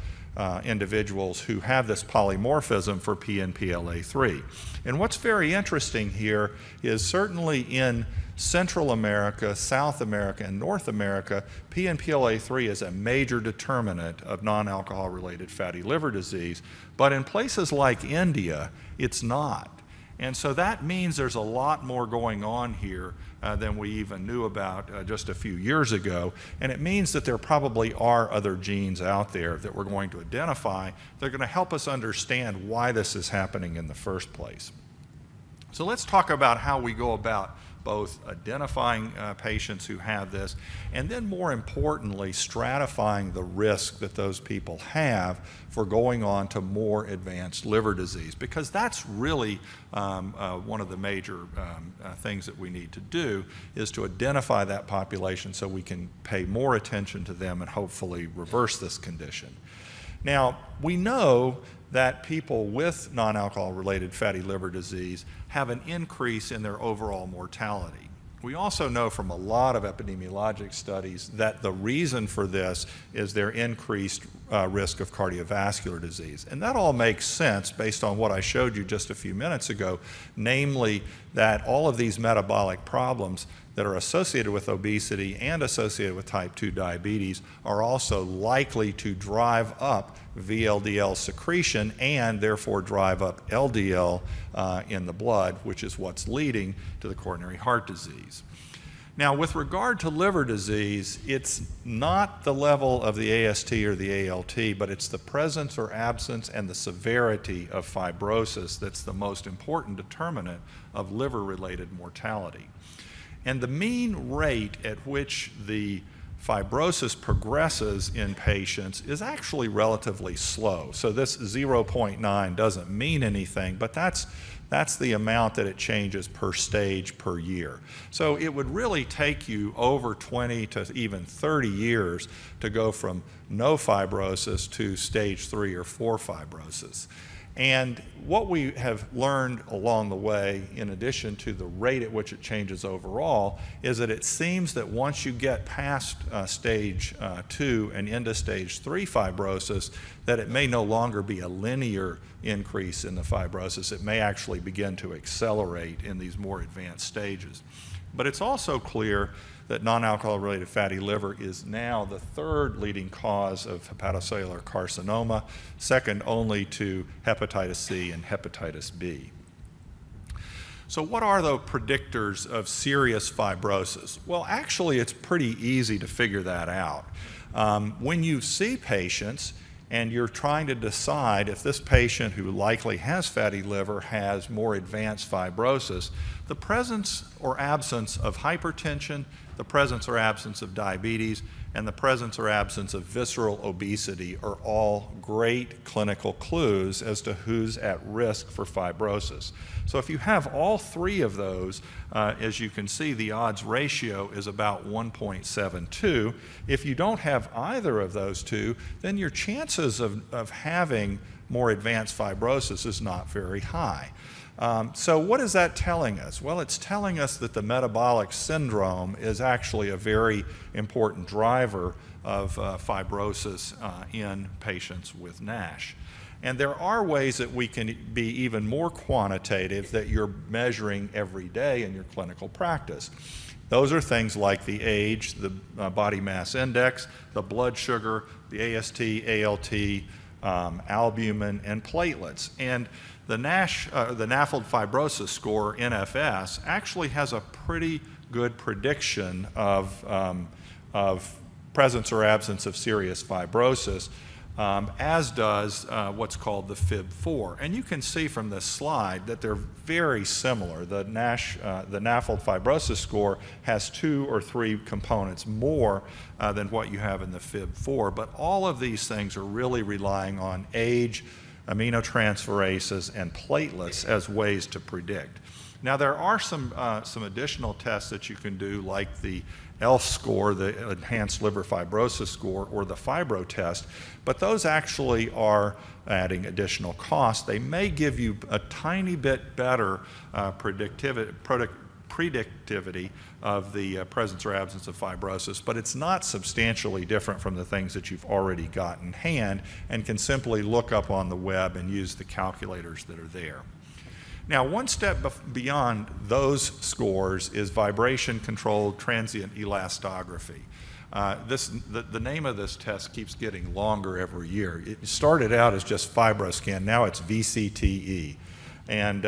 individuals who have this polymorphism for PNPLA3. And what's very interesting here is certainly in Central America, South America, and North America, PNPLA3 is a major determinant of non-alcohol related fatty liver disease, but in places like India, it's not. And so that means there's a lot more going on here than we even knew about just a few years ago. And it means that there probably are other genes out there that we're going to identify that are going to help us understand why this is happening in the first place. So let's talk about how we go about both identifying patients who have this, and then more importantly, stratifying the risk that those people have for going on to more advanced liver disease, because that's really one of the major things that we need to do, is to identify that population so we can pay more attention to them and hopefully reverse this condition. Now, we know that people with non-alcohol related fatty liver disease have an increase in their overall mortality. We also know from a lot of epidemiologic studies that the reason for this is their increased risk of cardiovascular disease. And that all makes sense based on what I showed you just a few minutes ago, namely that all of these metabolic problems that are associated with obesity and associated with type 2 diabetes are also likely to drive up VLDL secretion and therefore drive up LDL in the blood, which is what's leading to the coronary heart disease. Now, with regard to liver disease, it's not the level of the AST or the ALT, but it's the presence or absence and the severity of fibrosis that's the most important determinant of liver-related mortality. And the mean rate at which the fibrosis progresses in patients is actually relatively slow. So this 0.9 doesn't mean anything, but that's the amount that it changes per stage per year. So it would really take you over 20 to even 30 years to go from no fibrosis to stage 3 or 4 fibrosis. And what we have learned along the way, in addition to the rate at which it changes overall, is that it seems that once you get past stage 2 and into stage 3 fibrosis, that it may no longer be a linear increase in the fibrosis. It may actually begin to accelerate in these more advanced stages. But it's also clear that non-alcohol related fatty liver is now the third leading cause of hepatocellular carcinoma, second only to hepatitis C and hepatitis B. So what are the predictors of serious fibrosis? Well, actually, it's pretty easy to figure that out. When you see patients and you're trying to decide if this patient who likely has fatty liver has more advanced fibrosis, the presence or absence of hypertension, the presence or absence of diabetes, and the presence or absence of visceral obesity are all great clinical clues as to who's at risk for fibrosis. So if you have all three of those, as you can see, the odds ratio is about 1.72. If you don't have either of those two, then your chances of having more advanced fibrosis is not very high. So what is that telling us? Well, it's telling us that the metabolic syndrome is actually a very important driver of fibrosis in patients with NASH. And there are ways that we can be even more quantitative that you're measuring every day in your clinical practice. Those are things like the age, the body mass index, the blood sugar, the AST, ALT, albumin, and platelets. And the NASH, the NAFLD fibrosis score, NFS, actually has a pretty good prediction of presence or absence of serious fibrosis, as does what's called the FIB-4. And you can see from this slide that they're very similar. The NAFLD fibrosis score has 2 or 3 components more than what you have in the FIB-4, but all of these things are really relying on age, aminotransferases, and platelets as ways to predict. Now, there are some additional tests that you can do, like the ELF score, the Enhanced Liver Fibrosis score, or the Fibro test, but those actually are adding additional cost. They may give you a tiny bit better predictivity of the presence or absence of fibrosis, but it's not substantially different from the things that you've already got in hand and can simply look up on the web and use the calculators that are there. Now, one step beyond those scores is vibration-controlled transient elastography. The name of this test keeps getting longer every year. It started out as just FibroScan, now it's VCTE. And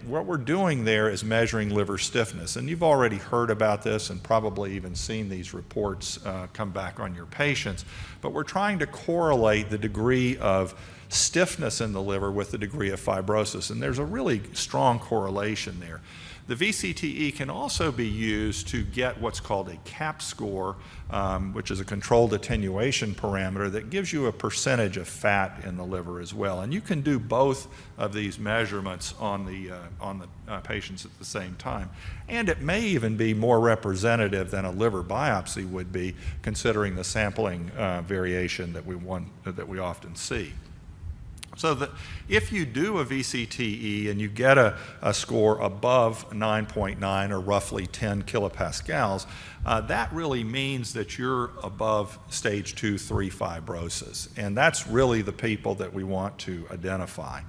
what we're doing there is measuring liver stiffness. And you've already heard about this and probably even seen these reports come back on your patients. But we're trying to correlate the degree of stiffness in the liver with the degree of fibrosis. And there's a really strong correlation there. The VCTE can also be used to get what's called a CAP score, which is a controlled attenuation parameter that gives you a percentage of fat in the liver as well. And you can do both of these measurements on the patients at the same time. And it may even be more representative than a liver biopsy would be, considering the sampling variation that we often see. So that if you do a VCTE and you get a score above 9.9 or roughly 10 kilopascals, that really means that you're above stage 2-3 fibrosis. And that's really the people that we want to identify.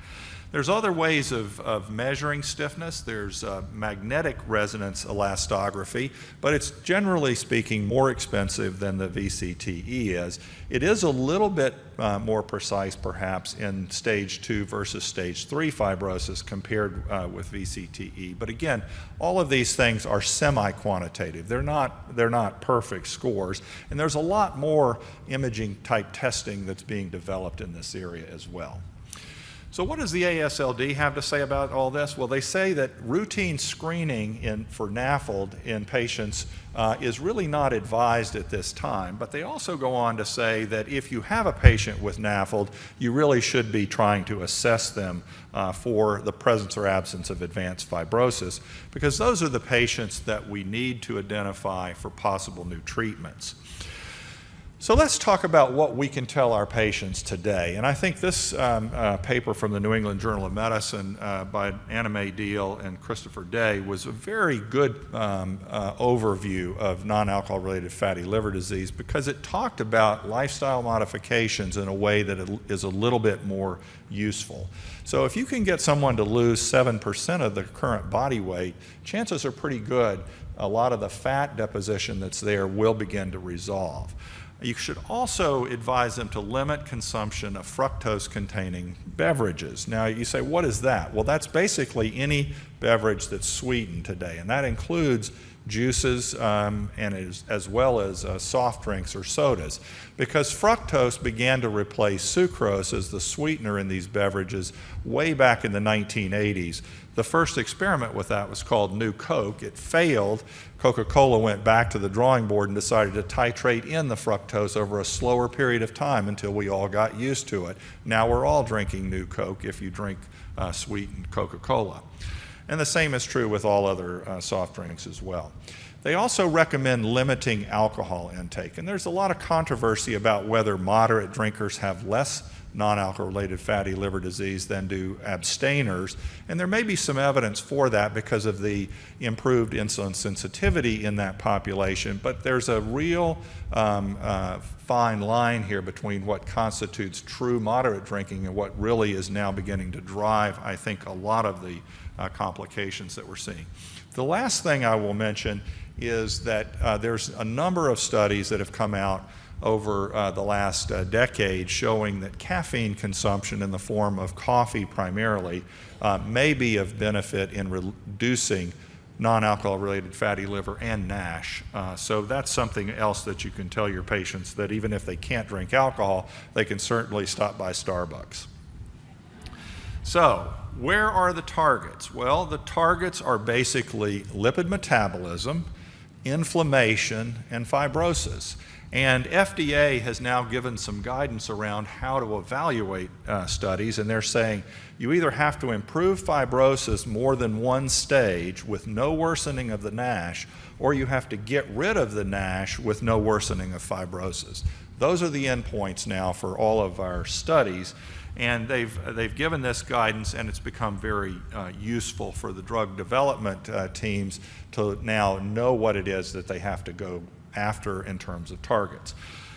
There's other ways of measuring stiffness. There's magnetic resonance elastography, but it's generally speaking more expensive than the VCTE is. It is a little bit more precise perhaps in stage 2 versus stage 3 fibrosis compared with VCTE. But again, all of these things are semi-quantitative. They're not perfect scores, and there's a lot more imaging type testing that's being developed in this area as well. So what does the AASLD have to say about all this? Well, they say that routine screening for NAFLD in patients is really not advised at this time, but they also go on to say that if you have a patient with NAFLD, you really should be trying to assess them for the presence or absence of advanced fibrosis, because those are the patients that we need to identify for possible new treatments. So let's talk about what we can tell our patients today. And I think this paper from the New England Journal of Medicine by Anna Mae Deal and Christopher Day was a very good overview of non-alcohol-related fatty liver disease, because it talked about lifestyle modifications in a way that is a little bit more useful. So if you can get someone to lose 7% of their current body weight, chances are pretty good a lot of the fat deposition that's there will begin to resolve. You should also advise them to limit consumption of fructose-containing beverages. Now, you say, what is that? Well, that's basically any beverage that's sweetened today, and that includes juices, and as well as soft drinks or sodas, because fructose began to replace sucrose as the sweetener in these beverages way back in the 1980s. The first experiment with that was called New Coke. It failed. Coca-Cola went back to the drawing board and decided to titrate in the fructose over a slower period of time until we all got used to it. Now we're all drinking New Coke if you drink sweetened Coca-Cola. And the same is true with all other soft drinks as well. They also recommend limiting alcohol intake. And there's a lot of controversy about whether moderate drinkers have less non-alcohol related fatty liver disease than do abstainers. And there may be some evidence for that because of the improved insulin sensitivity in that population. But there's a real fine line here between what constitutes true moderate drinking and what really is now beginning to drive, I think, a lot of the complications that we're seeing. The last thing I will mention is that there's a number of studies that have come out over the last decade showing that caffeine consumption in the form of coffee primarily may be of benefit in reducing non-alcohol related fatty liver and NASH. So that's something else that you can tell your patients, that even if they can't drink alcohol, they can certainly stop by Starbucks. So where are the targets? Well, the targets are basically lipid metabolism, inflammation, and fibrosis. And FDA has now given some guidance around how to evaluate studies, and they're saying you either have to improve fibrosis more than one stage with no worsening of the NASH, or you have to get rid of the NASH with no worsening of fibrosis. Those are the endpoints now for all of our studies, and they've given this guidance, and it's become very useful for the drug development teams to now know what it is that they have to go after in terms of targets.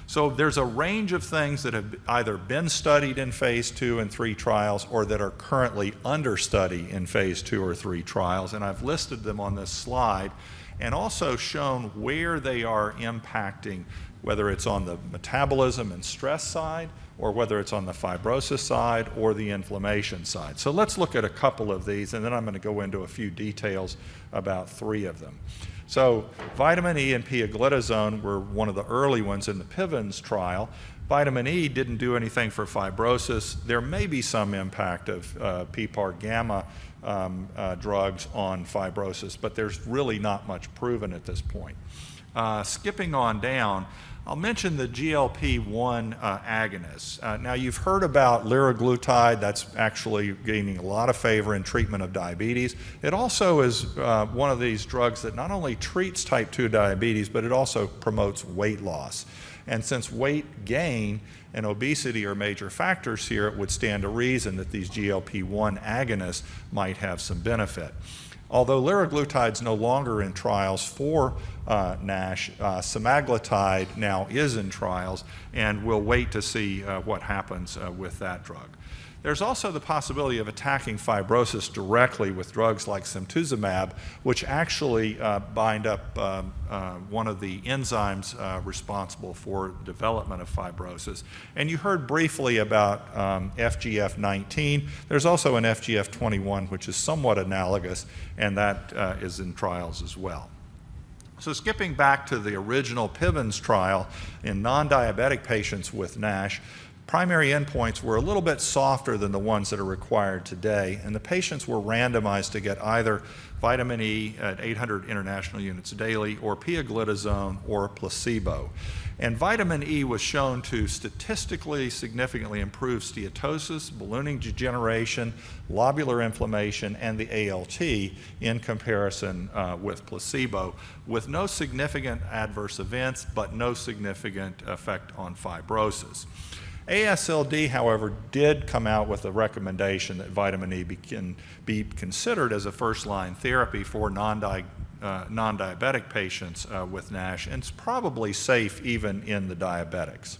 So there's a range of things that have either been studied in phase 2 and 3 trials or that are currently under study in phase 2 or 3 trials, and I've listed them on this slide and also shown where they are impacting, whether it's on the metabolism and stress side or whether it's on the fibrosis side or the inflammation side. So let's look at a couple of these, and then I'm going to go into a few details about 3 of them. So vitamin E and pioglitazone were one of the early ones in the PIVENS trial. Vitamin E didn't do anything for fibrosis. There may be some impact of PPAR gamma drugs on fibrosis, but there's really not much proven at this point. Skipping on down, I'll mention the GLP-1 agonists. Now you've heard about liraglutide. That's actually gaining a lot of favor in treatment of diabetes. It also is one of these drugs that not only treats type 2 diabetes, but it also promotes weight loss. And since weight gain and obesity are major factors here, it would stand to reason that these GLP-1 agonists might have some benefit. Although liraglutide is no longer in trials for NASH, semaglutide now is in trials, and we'll wait to see what happens with that drug. There's also the possibility of attacking fibrosis directly with drugs like simtuzumab, which actually bind up one of the enzymes responsible for development of fibrosis. And you heard briefly about FGF19. There's also an FGF21, which is somewhat analogous, and that is in trials as well. So skipping back to the original PIVENS trial in non-diabetic patients with NASH, primary endpoints were a little bit softer than the ones that are required today, and the patients were randomized to get either vitamin E at 800 international units daily or pioglitazone or placebo. And vitamin E was shown to statistically significantly improve steatosis, ballooning degeneration, lobular inflammation, and the ALT in comparison with placebo, with no significant adverse events, but no significant effect on fibrosis. AASLD, however, did come out with a recommendation that vitamin E can be considered as a first-line therapy for non-diabetic patients with NASH, and it's probably safe even in the diabetics.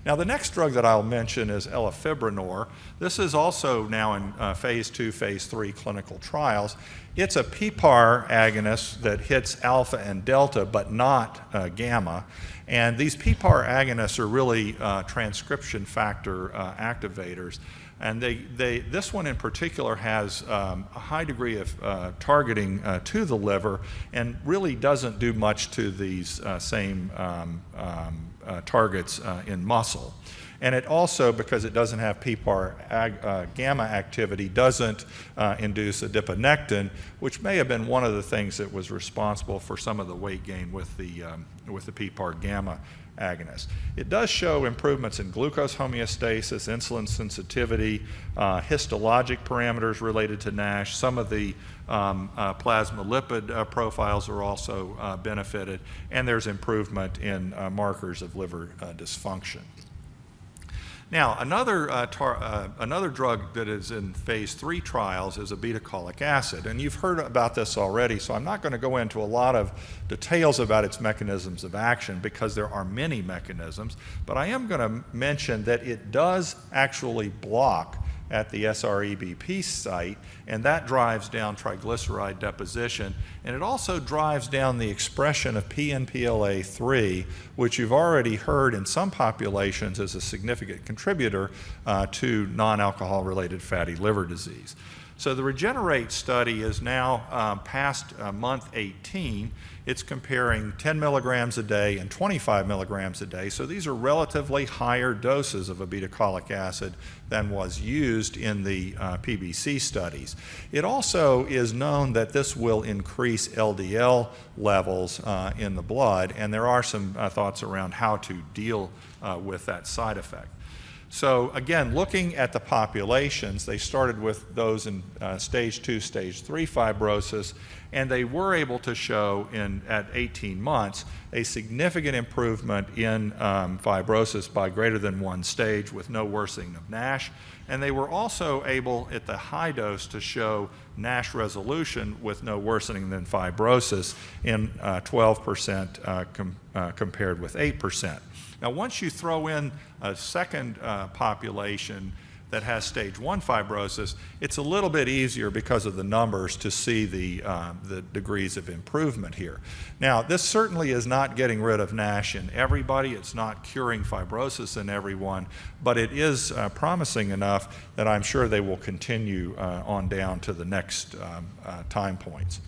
Now, the next drug that I'll mention is elafibranor. This is also now in phase 2, phase 3 clinical trials. It's a PPAR agonist that hits alpha and delta, but not gamma. And these PPAR agonists are really transcription factor activators. And this one in particular has a high degree of targeting to the liver and really doesn't do much to these same targets in muscle. And it also, because it doesn't have PPAR gamma activity, doesn't induce adiponectin, which may have been one of the things that was responsible for some of the weight gain with the PPAR gamma agonist. It does show improvements in glucose homeostasis, insulin sensitivity, histologic parameters related to NASH. Some of the plasma lipid profiles are also benefited, and there's improvement in markers of liver dysfunction. Now, another drug that is in phase 3 trials is obeticholic acid, and you've heard about this already, so I'm not going to go into a lot of details about its mechanisms of action because there are many mechanisms, but I am going to mention that it does actually block at the SREBP site, and that drives down triglyceride deposition, and it also drives down the expression of PNPLA3, which you've already heard in some populations is a significant contributor to non-alcohol related fatty liver disease. So the REGENERATE study is now past month 18. It's comparing 10 milligrams a day and 25 milligrams a day. So these are relatively higher doses of obeticholic acid than was used in the PBC studies. It also is known that this will increase LDL levels in the blood, and there are some thoughts around how to deal with that side effect. So again, looking at the populations, they started with those in stage 2, stage 3 fibrosis, and they were able to show at 18 months a significant improvement in fibrosis by greater than 1 stage with no worsening of NASH. And they were also able at the high dose to show NASH resolution with no worsening than fibrosis in 12% compared with 8%. Now, once you throw in a second population that has stage 1 fibrosis, it's a little bit easier because of the numbers to see the degrees of improvement here. Now, this certainly is not getting rid of NASH in everybody. It's not curing fibrosis in everyone, but it is promising enough that I'm sure they will continue on down to the next time points.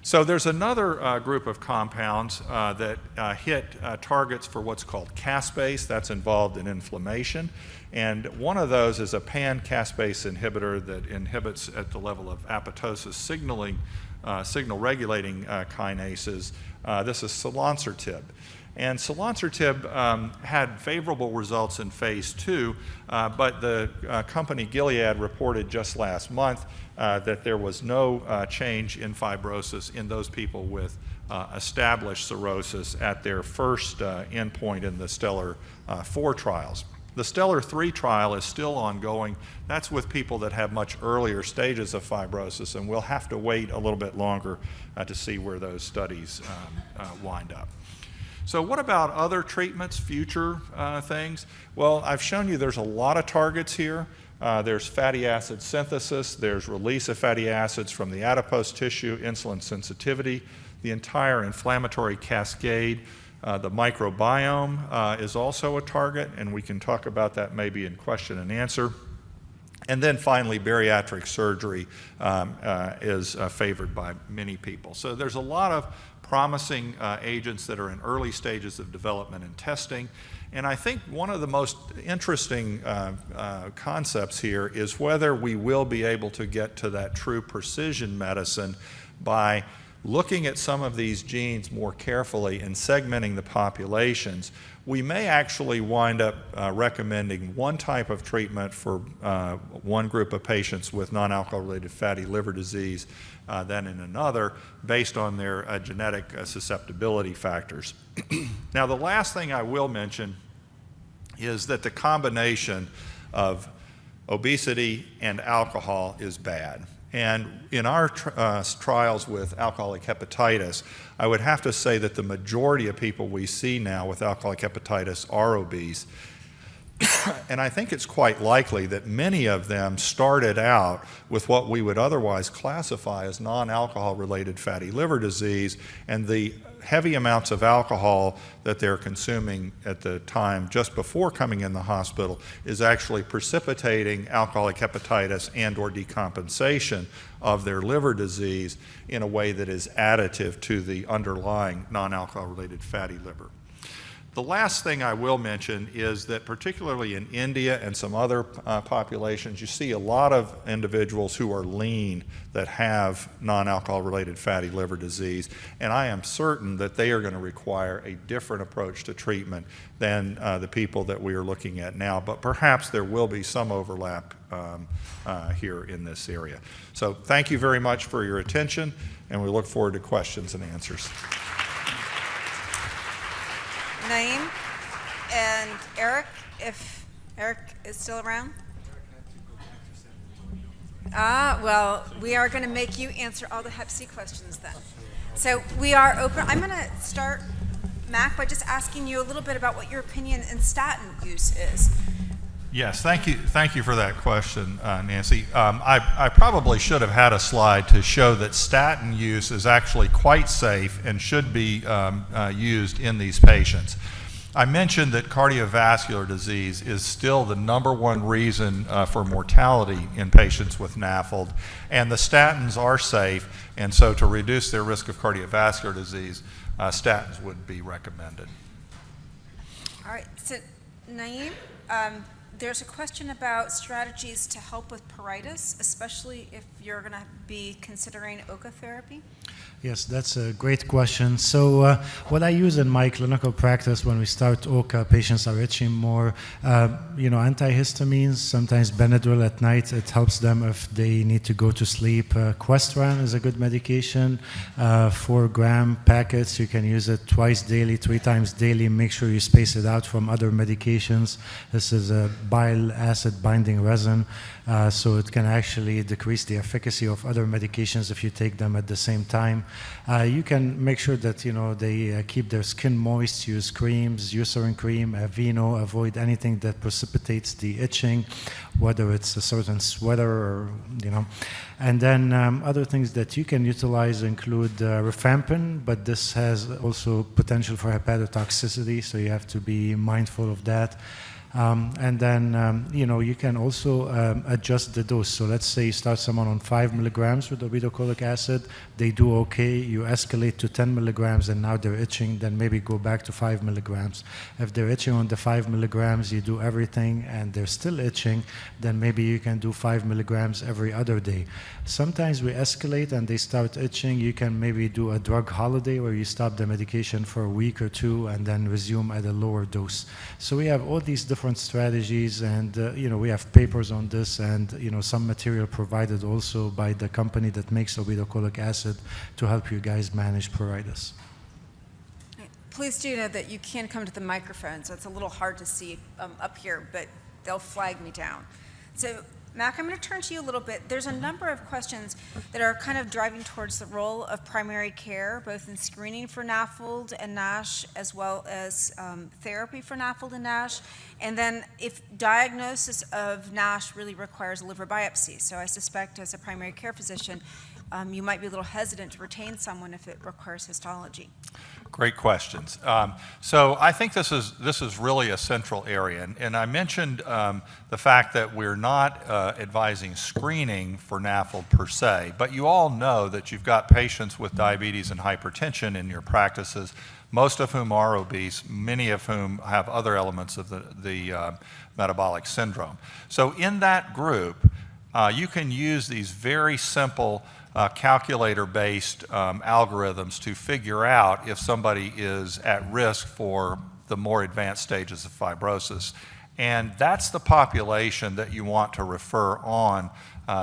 So there's another group of compounds that hit targets for what's called caspase. That's involved in inflammation. And one of those is a pan-caspase inhibitor that inhibits at the level of apoptosis signal regulating kinases. This is selonsertib. And selonsertib had favorable results in phase 2, but the company Gilead reported just last month that there was no change in fibrosis in those people with established cirrhosis at their first endpoint in the STELLAR 4 trials. The STELLAR 3 trial is still ongoing. That's with people that have much earlier stages of fibrosis, and we'll have to wait a little bit longer to see where those studies wind up. So what about other treatments, future things? Well, I've shown you there's a lot of targets here. There's fatty acid synthesis, there's release of fatty acids from the adipose tissue, insulin sensitivity, the entire inflammatory cascade. The microbiome is also a target, and we can talk about that maybe in question and answer. And then finally, bariatric surgery is favored by many people. So there's a lot of promising agents that are in early stages of development and testing. And I think one of the most interesting concepts here is whether we will be able to get to that true precision medicine by looking at some of these genes more carefully and segmenting the populations. We may actually wind up recommending one type of treatment for one group of patients with non-alcohol-related fatty liver disease than in another based on their genetic susceptibility factors. Now, the last thing I will mention is that the combination of obesity and alcohol is bad. And in our trials with alcoholic hepatitis, I would have to say that the majority of people we see now with alcoholic hepatitis are obese. And I think it's quite likely that many of them started out with what we would otherwise classify as non-alcohol related fatty liver disease, and the heavy amounts of alcohol that they're consuming at the time just before coming in the hospital is actually precipitating alcoholic hepatitis and or decompensation of their liver disease in a way that is additive to the underlying non-alcohol related fatty liver. The last thing I will mention is that particularly in India and some other populations, you see a lot of individuals who are lean that have non-alcohol related fatty liver disease, and I am certain that they are going to require a different approach to treatment than the people that we are looking at now, but perhaps there will be some overlap here in this area. So thank you very much for your attention, and we look forward to questions and answers. Naeem and Eric, if Eric is still around. Well, we are going to make you answer all the Hep C questions then. So we are open. I'm going to start, Mac, by just asking you a little bit about what your opinion in statin use is. Yes, thank you for that question, Nancy. I probably should have had a slide to show that statin use is actually quite safe and should be used in these patients. I mentioned that cardiovascular disease is still the #1 reason for mortality in patients with NAFLD, and the statins are safe, and so to reduce their risk of cardiovascular disease, statins would be recommended. All right, so Naeem, there's a question about strategies to help with pruritus, especially if you're going to be considering OCA therapy. Yes, that's a great question. So what I use in my clinical practice when we start OCA, patients are itching more. Antihistamines, sometimes Benadryl at night, it helps them if they need to go to sleep. Questran is a good medication, 4-gram packets. You can use it twice daily, 3 times daily. Make sure you space it out from other medications. This is a bile acid binding resin, so it can actually decrease the efficacy of other medications if you take them at the same time. You can make sure that they keep their skin moist. Use creams, Eucerin cream, Aveeno. Avoid anything that precipitates the itching, whether it's a certain sweater or And then other things that you can utilize include rifampin, but this has also potential for hepatotoxicity, so you have to be mindful of that. And then, you can also adjust the dose. So let's say you start someone on 5 milligrams with obeticholic acid, they do okay, you escalate to 10 milligrams and now they're itching, then maybe go back to 5 milligrams. If they're itching on the 5 milligrams, you do everything and they're still itching, then maybe you can do 5 milligrams every other day. Sometimes we escalate and they start itching, you can maybe do a drug holiday where you stop the medication for a week or 2 and then resume at a lower dose. So we have all these different strategies, and we have papers on this, and some material provided also by the company that makes obeticholic acid to help you guys manage pruritus. Please do know that you can come to the microphone, so it's a little hard to see up here, but they'll flag me down. So Mac, I'm going to turn to you a little bit. There's a number of questions that are kind of driving towards the role of primary care, both in screening for NAFLD and NASH, as well as therapy for NAFLD and NASH. And then if diagnosis of NASH really requires a liver biopsy. So I suspect as a primary care physician, you might be a little hesitant to retain someone if it requires histology. Great questions. So I think this is really a central area, and I mentioned the fact that we're not advising screening for NAFLD per se, but you all know that you've got patients with diabetes and hypertension in your practices, most of whom are obese, many of whom have other elements of the metabolic syndrome. So in that group, you can use these very simple calculator-based algorithms to figure out if somebody is at risk for the more advanced stages of fibrosis. And that's the population that you want to refer on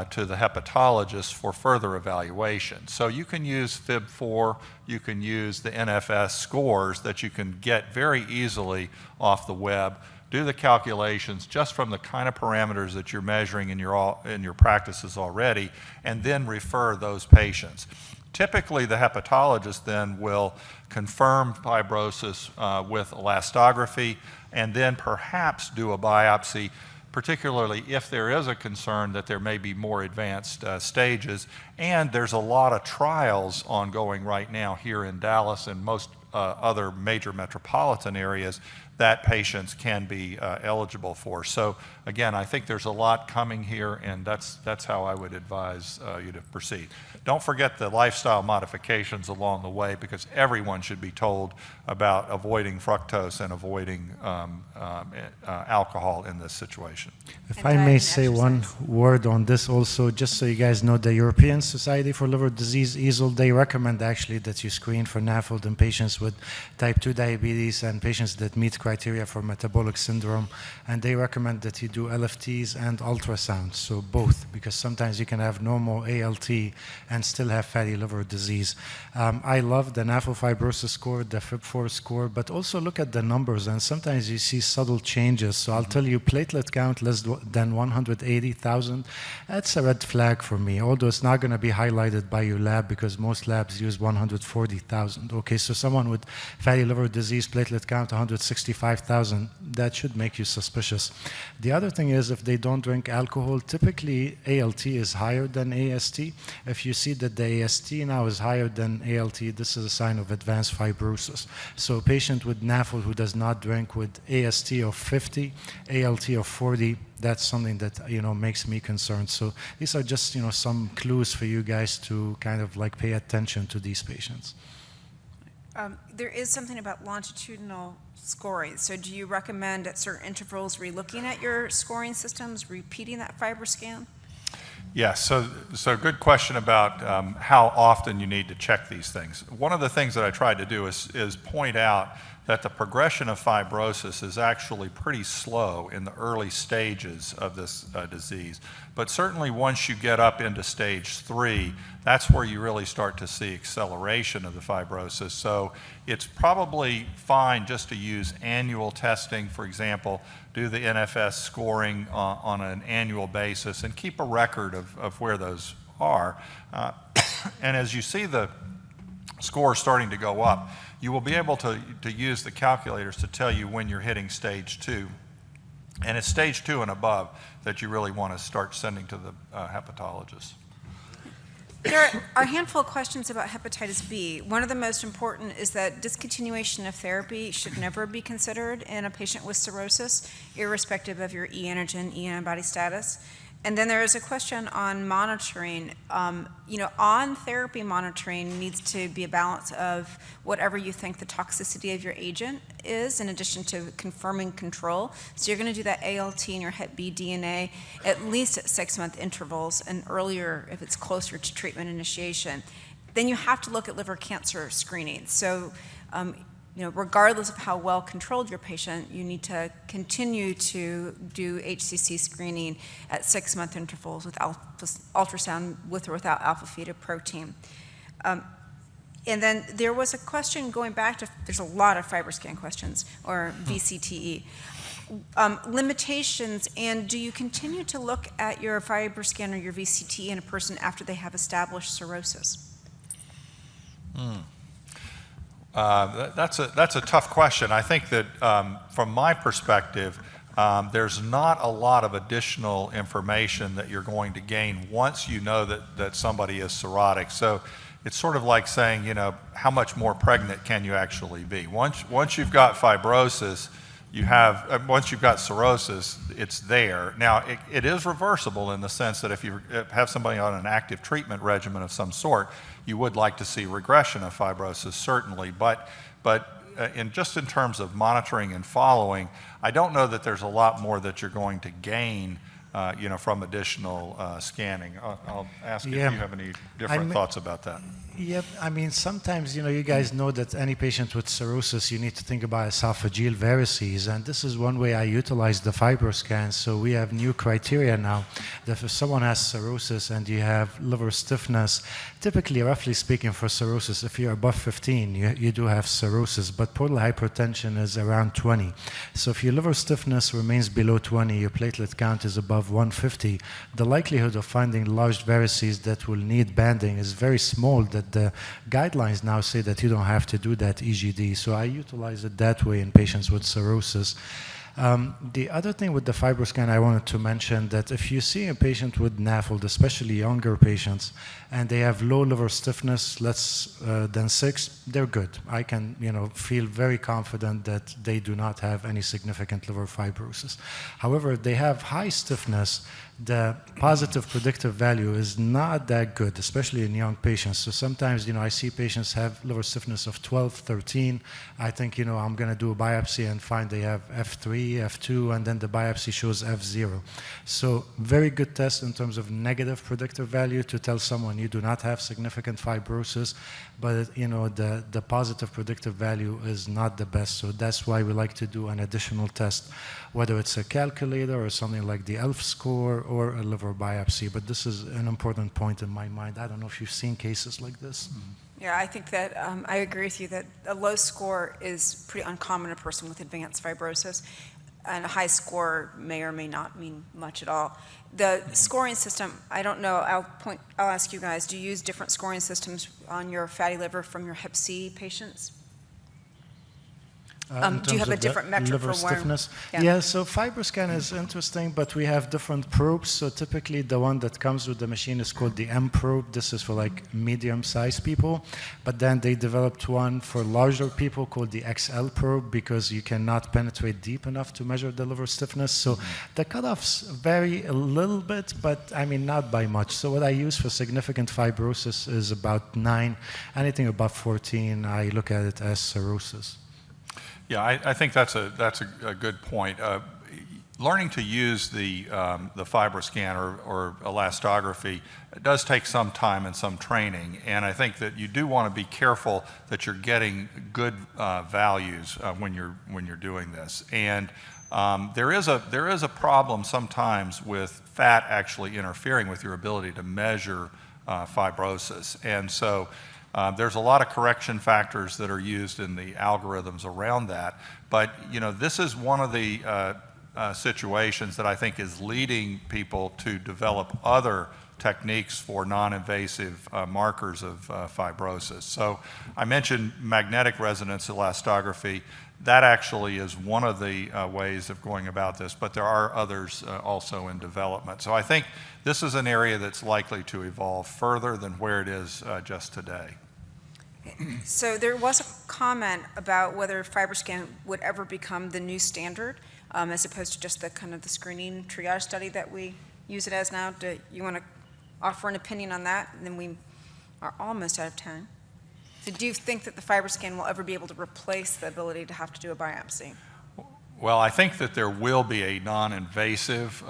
to the hepatologist for further evaluation. So you can use FIB4, you can use the NFS scores that you can get very easily off the web, do the calculations just from the kind of parameters that you're measuring in your practices already, and then refer those patients. Typically, the hepatologist then will confirm fibrosis with elastography and then perhaps do a biopsy, particularly if there is a concern that there may be more advanced stages. And there's a lot of trials ongoing right now here in Dallas and most other major metropolitan areas that patients can be eligible for. So again, I think there's a lot coming here, and that's how I would advise you to proceed. Don't forget the lifestyle modifications along the way, because everyone should be told about avoiding fructose and avoiding alcohol in this situation. If I may say one word on this also, just so you guys know, the European Society for Liver Disease, EASL, they recommend actually that you screen for NAFLD in patients with type 2 diabetes and patients that meet criteria for metabolic syndrome, and they recommend that you do LFTs and ultrasound, so both, because sometimes you can have normal ALT and still have fatty liver disease. I love the NAFLD fibrosis score, the FIB4 score, but also look at the numbers, and sometimes you see subtle changes. So I'll tell you, platelet count less than 180,000, that's a red flag for me, although it's not going to be highlighted by your lab because most labs use 140,000. Okay, so someone with fatty liver disease, platelet count 165,000, that should make you suspicious. The other thing is, if they don't drink alcohol, typically ALT is higher than AST. If you see that the AST now is higher than ALT, this is a sign of advanced fibrosis. So a patient with NAFLD who does not drink with AST of 50, ALT of 40, that's something that makes me concerned. So these are just some clues for you guys to kind of like pay attention to these patients. There is something about longitudinal scoring. So do you recommend at certain intervals re-looking at your scoring systems, repeating that FibroScan? Yes, so good question about how often you need to check these things. One of the things that I tried to do is point out that the progression of fibrosis is actually pretty slow in the early stages of this disease. But certainly once you get up into stage 3, that's where you really start to see acceleration of the fibrosis. So it's probably fine just to use annual testing, for example, do the NFS scoring on an annual basis and keep a record of where those are. And as you see the score starting to go up, you will be able to use the calculators to tell you when you're hitting stage 2. And it's stage 2 and above that you really want to start sending to the hepatologist. There are a handful of questions about hepatitis B. One of the most important is that discontinuation of therapy should never be considered in a patient with cirrhosis, irrespective of your e antigen, e antibody status. And then there is a question on monitoring. On-therapy monitoring needs to be a balance of whatever you think the toxicity of your agent is, in addition to confirming control. So you're going to do that ALT and your Hep B DNA at least at 6-month intervals, and earlier if it's closer to treatment initiation. Then you have to look at liver cancer screening. So regardless of how well controlled your patient, you need to continue to do HCC screening at 6-month intervals with ultrasound with or without alpha-fetoprotein. And then there was a question going back to, there's a lot of FibroScan questions, or VCTE. Limitations, and do you continue to look at your FibroScan or your VCTE in a person after they have established cirrhosis? That's a tough question. I think that from my perspective, there's not a lot of additional information that you're going to gain once you know that somebody is cirrhotic. So it's sort of like saying, how much more pregnant can you actually be? Once you've got fibrosis, once you've got cirrhosis, it's there. Now, it is reversible in the sense that if you have somebody on an active treatment regimen of some sort, you would like to see regression of fibrosis, certainly. But in terms of monitoring and following, I don't know that there's a lot more that you're going to gain from additional scanning. I'll ask if you have any different thoughts about that. Yep, sometimes, you guys know that any patient with cirrhosis, you need to think about esophageal varices, and this is one way I utilize the FibroScan. So we have new criteria now that if someone has cirrhosis and you have liver stiffness, typically, roughly speaking, for cirrhosis, if you're above 15, you do have cirrhosis, but portal hypertension is around 20. So if your liver stiffness remains below 20, your platelet count is above above 150, the likelihood of finding large varices that will need banding is very small, that the guidelines now say that you don't have to do that EGD. So I utilize it that way in patients with cirrhosis. The other thing with the FibroScan I wanted to mention that if you see a patient with NAFLD, especially younger patients, and they have low liver stiffness, less than 6, they're good. I can, feel very confident that they do not have any significant liver fibrosis. However, if they have high stiffness, the positive predictive value is not that good, especially in young patients. So sometimes, I see patients have liver stiffness of 12, 13. I think, I'm going to do a biopsy and find they have F3, F2, and then the biopsy shows F0. So very good test in terms of negative predictive value to tell someone you do not have significant fibrosis, but, the positive predictive value is not the best. So that's why we like to do an additional test, whether it's a calculator or something like the ELF score or a liver biopsy. But this is an important point in my mind. I don't know if you've seen cases like this. Yeah, I think that I agree with you that a low score is pretty uncommon in a person with advanced fibrosis, and a high score may or may not mean much at all. The scoring system, I don't know, I'll ask you guys, do you use different scoring systems on your fatty liver from your hep C patients? Do you have a different metric liver for one? stiffness? Yeah. So FibroScan is interesting, but we have different probes. So typically the one that comes with the machine is called the M probe. This is for like medium-sized people. But then they developed one for larger people called the XL probe because you cannot penetrate deep enough to measure the liver stiffness. So the cutoffs vary a little bit, but I mean not by much. So what I use for significant fibrosis is about 9. Anything above 14, I look at it as cirrhosis. Yeah, I think that's a good point. Learning to use the FibroScan or elastography does take some time and some training, and I think that you do want to be careful that you're getting good values when you're doing this. And there is a problem sometimes with fat actually interfering with your ability to measure fibrosis, and so. There's a lot of correction factors that are used in the algorithms around that, but this is one of the situations that I think is leading people to develop other techniques for non-invasive markers of fibrosis. So I mentioned magnetic resonance elastography. That actually is one of the ways of going about this, but there are others also in development. So I think this is an area that's likely to evolve further than where it is just today. So there was a comment about whether FibroScan would ever become the new standard, as opposed to just the kind of the screening triage study that we use it as now. Do you want to offer an opinion on that? And then we are almost out of time. So do you think that the FibroScan will ever be able to replace the ability to have to do a biopsy? Well, I think that there will be a non-invasive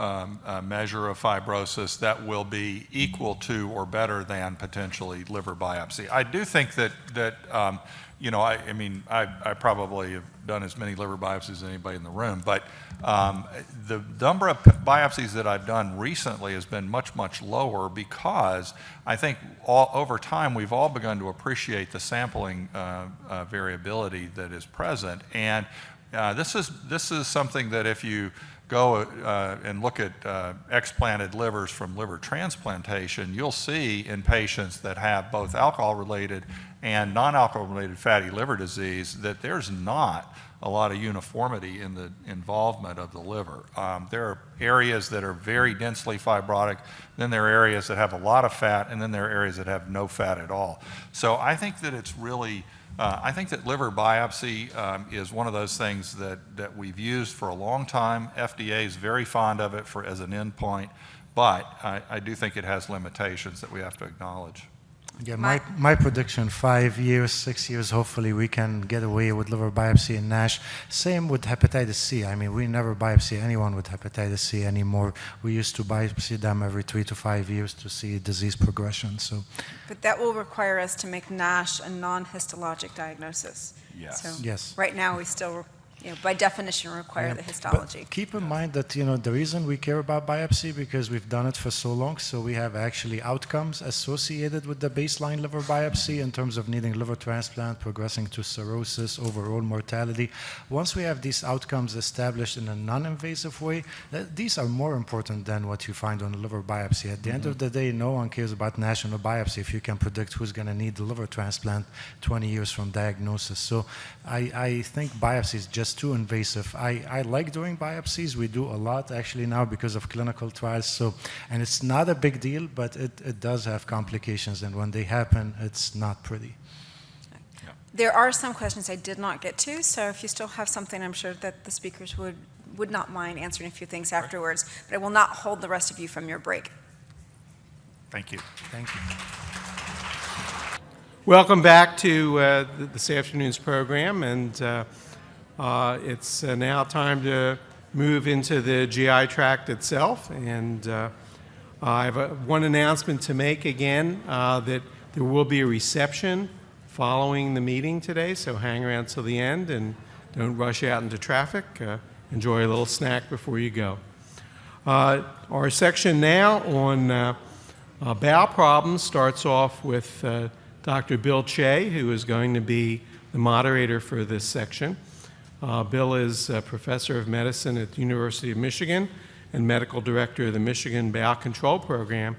measure of fibrosis that will be equal to or better than potentially liver biopsy. I do think that I probably have done as many liver biopsies as anybody in the room, but the number of biopsies that I've done recently has been much, much lower because I think over time we've all begun to appreciate the sampling variability that is present. And this is something that if you go and look at explanted livers from liver transplantation, you'll see in patients that have both alcohol-related and non-alcohol-related fatty liver disease that there's not a lot of uniformity in the involvement of the liver. There are areas that are very densely fibrotic, then there are areas that have a lot of fat, and then there are areas that have no fat at all. So I think that it's really I think that liver biopsy is one of those things that we've used for a long time. FDA is very fond of it as an endpoint, but I do think it has limitations that we have to acknowledge. Yeah, my prediction, 5 years, 6 years, hopefully we can get away with liver biopsy in NASH. Same with hepatitis C. I mean, we never biopsy anyone with hepatitis C anymore. We used to biopsy them every 3 to 5 years to see disease progression. So, but that will require us to make NASH a non-histologic diagnosis. Yes. So yes. right now we still by definition require Yeah, the but histology. keep in mind that the reason we care about biopsy because we've done it for so long, so we have actually outcomes associated with the baseline liver biopsy in terms of needing liver transplant, progressing to cirrhosis, overall mortality. Once we have these outcomes established in a non-invasive way, these are more important than what you find on a liver biopsy. At the end of the day, no one cares about national biopsy if you can predict who's going to need the liver transplant 20 years from diagnosis. So I think biopsy is just too invasive. I like doing biopsies. We do a lot actually now because of clinical trials. So, and it's not a big deal, but it does have complications. And when they happen, it's not pretty. There are some questions I did not get to, so if you still have something, I'm sure that the speakers would not mind answering a few things afterwards, but I will not hold the rest of you from your break. Thank you. Thank you. Welcome back to this afternoon's program, and it's now time to move into the GI tract itself. And I have one announcement to make again, that there will be a reception following the meeting today, so hang around till the end and don't rush out into traffic. Enjoy a little snack before you go. Our section now on bowel problems starts off with Dr. Bill Che, who is going to be the moderator for this section. Bill is a professor of medicine at the University of Michigan and medical director of the Michigan Bowel Control Program,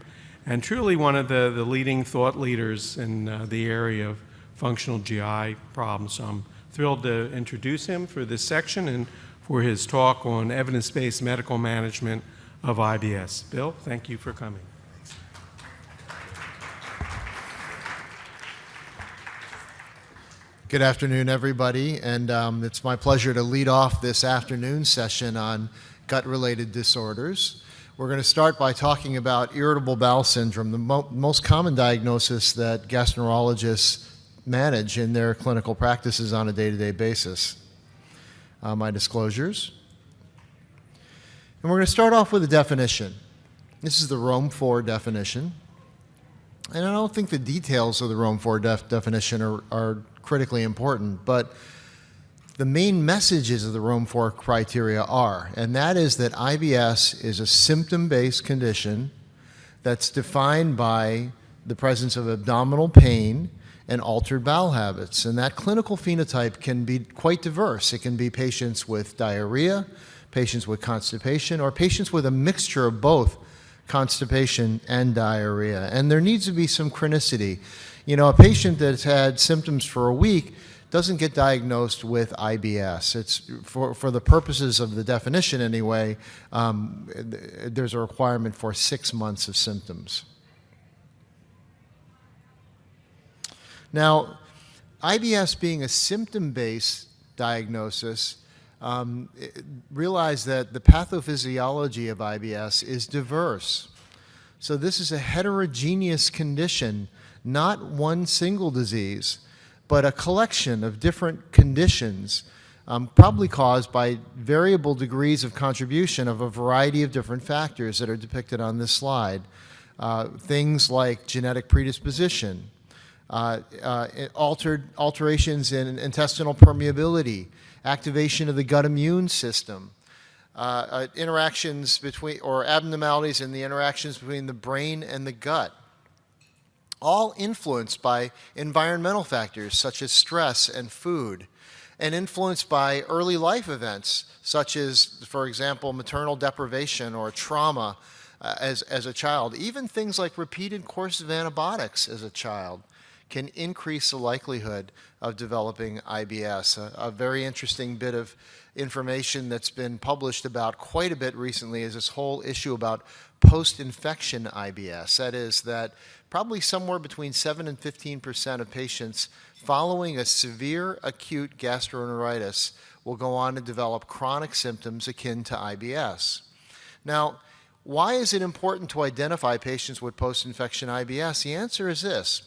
and truly one of the leading thought leaders in the area of functional GI problems. So I'm thrilled to introduce him for this section and for his talk on evidence-based medical management of IBS. Bill, thank you for coming. Good afternoon, everybody, and it's my pleasure to lead off this afternoon session on gut-related disorders. We're going to start by talking about irritable bowel syndrome, the most common diagnosis that gastroenterologists manage in their clinical practices on a day-to-day basis. My disclosures. And we're going to start off with a definition. This is the Rome 4 definition. And I don't think the details of the Rome 4 definition are critically important, but the main messages of the Rome 4 criteria are, and that is that IBS is a symptom-based condition that's defined by the presence of abdominal pain and altered bowel habits. And that clinical phenotype can be quite diverse. It can be patients with diarrhea, patients with constipation, or patients with a mixture of both constipation and diarrhea. And there needs to be some chronicity. A patient that's had symptoms for a week doesn't get diagnosed with IBS. It's for the purposes of the definition anyway, there's a requirement for 6 months of symptoms. Now, IBS being a symptom-based diagnosis, realize that the pathophysiology of IBS is diverse. So this is a heterogeneous condition, not one single disease, but a collection of different conditions, probably caused by variable degrees of contribution of a variety of different factors that are depicted on this slide. Things like genetic predisposition, alterations in intestinal permeability, activation of the gut immune system, interactions between, or abnormalities in the interactions between the brain and the gut, all influenced by environmental factors such as stress and food, and influenced by early life events such as, for example, maternal deprivation or trauma as a child. Even things like repeated courses of antibiotics as a child can increase the likelihood of developing IBS. A very interesting bit of information that's been published about quite a bit recently is this whole issue about post-infection IBS. That is that probably somewhere between 7 and 15% of patients following a severe acute gastroenteritis will go on to develop chronic symptoms akin to IBS. Now, why is it important to identify patients with post-infection IBS? The answer is this.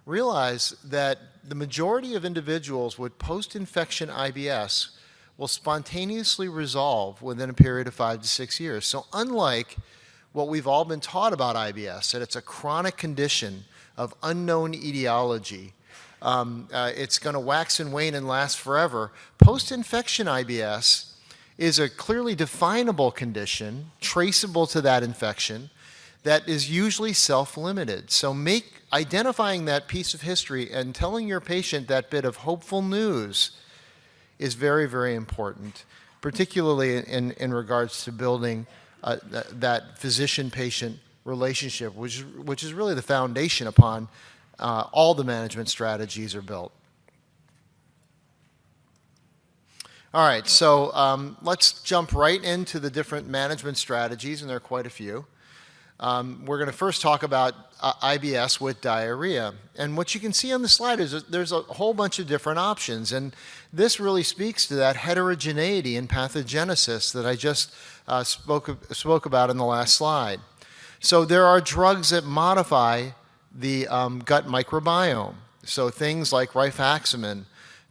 Realize that the majority of individuals with post-infection IBS will spontaneously resolve within a period of 5 to 6 years. So unlike what we've all been taught about IBS, that it's a chronic condition of unknown etiology, It's going to wax and wane and last forever. Post-infection IBS is a clearly definable condition, traceable to that infection, that is usually self-limited. So identifying that piece of history and telling your patient that bit of hopeful news is very, very important, particularly in regards to building that physician-patient relationship, which is really the foundation upon all the management strategies are built. All right, so let's jump right into the different management strategies, and there are quite a few. We're going to first talk about IBS with diarrhea. And what you can see on the slide is that there's a whole bunch of different options. And this really speaks to that heterogeneity in pathogenesis that I just spoke about in the last slide. So there are drugs that modify the gut microbiome. So things like rifaximin,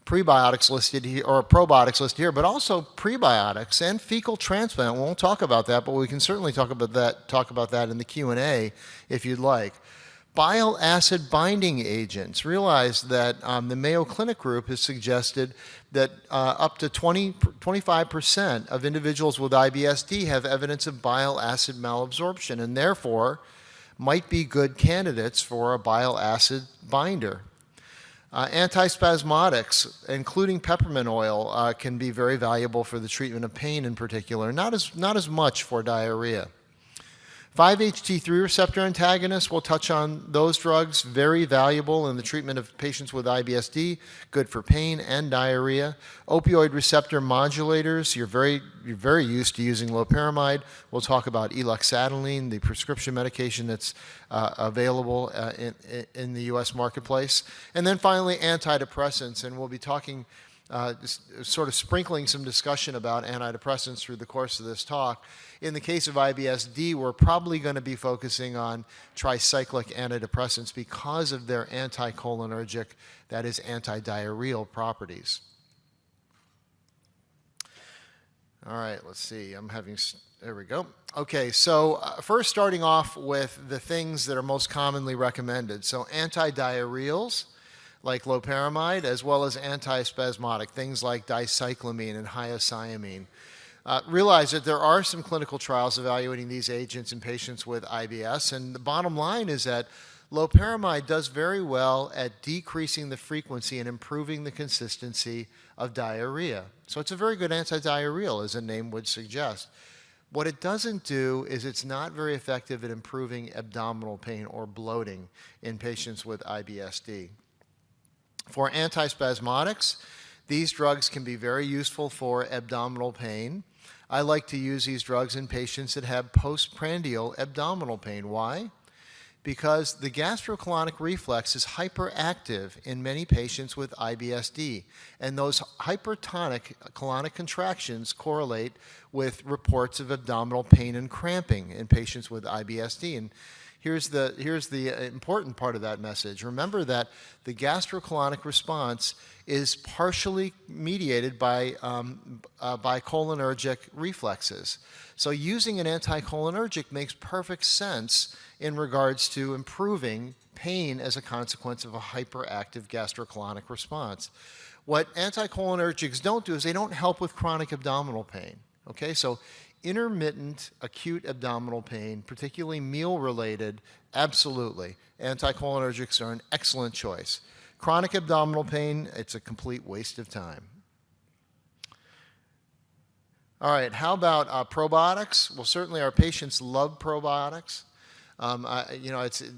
prebiotics listed here, or probiotics listed here, but also prebiotics and fecal transplant. We won't talk about that, but we can certainly talk about that in the Q&A if you'd like. Bile acid binding agents. Realize that the Mayo Clinic group has suggested that up to 25% of individuals with IBS-D have evidence of bile acid malabsorption and therefore might be good candidates for a bile acid binder. Antispasmodics, including peppermint oil, can be very valuable for the treatment of pain in particular, not as much for diarrhea. 5-HT3 receptor antagonists, we'll touch on those drugs, very valuable in the treatment of patients with IBS-D, good for pain and diarrhea. Opioid receptor modulators, you're very used to using loperamide. We'll talk about elaxadeline, the prescription medication that's available in the U.S. marketplace. And then finally, antidepressants, and we'll be talking sort of sprinkling some discussion about antidepressants through the course of this talk. In the case of IBS-D, we're probably going to be focusing on tricyclic antidepressants because of their anticholinergic, that is, antidiarrheal properties. All right, let's see. There we go. Okay, so first starting off with the things that are most commonly recommended. So antidiarrheals, like loperamide, as well as antispasmodic, things like dicyclamine and hyoscyamine. Realize that there are some clinical trials evaluating these agents in patients with IBS, and the bottom line is that loperamide does very well at decreasing the frequency and improving the consistency of diarrhea. So it's a very good antidiarrheal, as the name would suggest. What it doesn't do is it's not very effective at improving abdominal pain or bloating in patients with IBS-D. For antispasmodics, these drugs can be very useful for abdominal pain. I like to use these drugs in patients that have postprandial abdominal pain. Why? Because the gastrocolonic reflex is hyperactive in many patients with IBS-D, and those hypertonic colonic contractions correlate with reports of abdominal pain and cramping in patients with IBS-D. And here's the important part of that message. Remember that the gastrocolonic response is partially mediated by cholinergic reflexes. So using an anticholinergic makes perfect sense in regards to improving pain as a consequence of a hyperactive gastrocolonic response. What anticholinergics don't do is they don't help with chronic abdominal pain. Okay, so intermittent acute abdominal pain, particularly meal-related, absolutely. Anticholinergics are an excellent choice. Chronic abdominal pain, it's a complete waste of time. All right, how about probiotics? Well, certainly our patients love probiotics.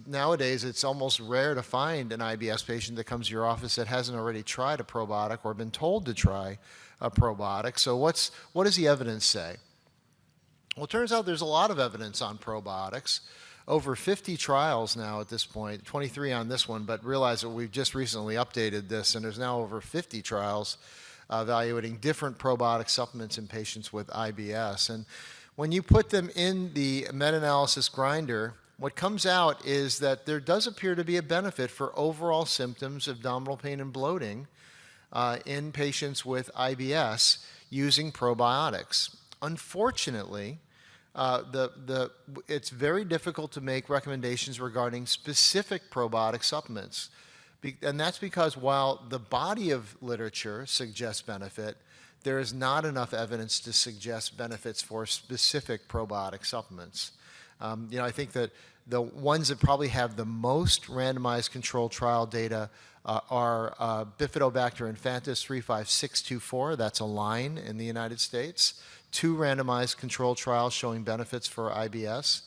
Nowadays it's almost rare to find an IBS patient that comes to your office that hasn't already tried a probiotic or been told to try a probiotic. So what does the evidence say? Well, it turns out there's a lot of evidence on probiotics. Over 50 trials now at this point, 23 on this one, but realize that we've just recently updated this, and there's now over 50 trials evaluating different probiotic supplements in patients with IBS. And when you put them in the meta-analysis grinder, what comes out is that there does appear to be a benefit for overall symptoms of abdominal pain and bloating in patients with IBS using probiotics. Unfortunately, it's very difficult to make recommendations regarding specific probiotic supplements. And that's because while the body of literature suggests benefit, there is not enough evidence to suggest benefits for specific probiotic supplements. I think that the ones that probably have the most randomized controlled trial data are Bifidobacter infantis 35624, that's a line in the United States, 2 randomized controlled trials showing benefits for IBS.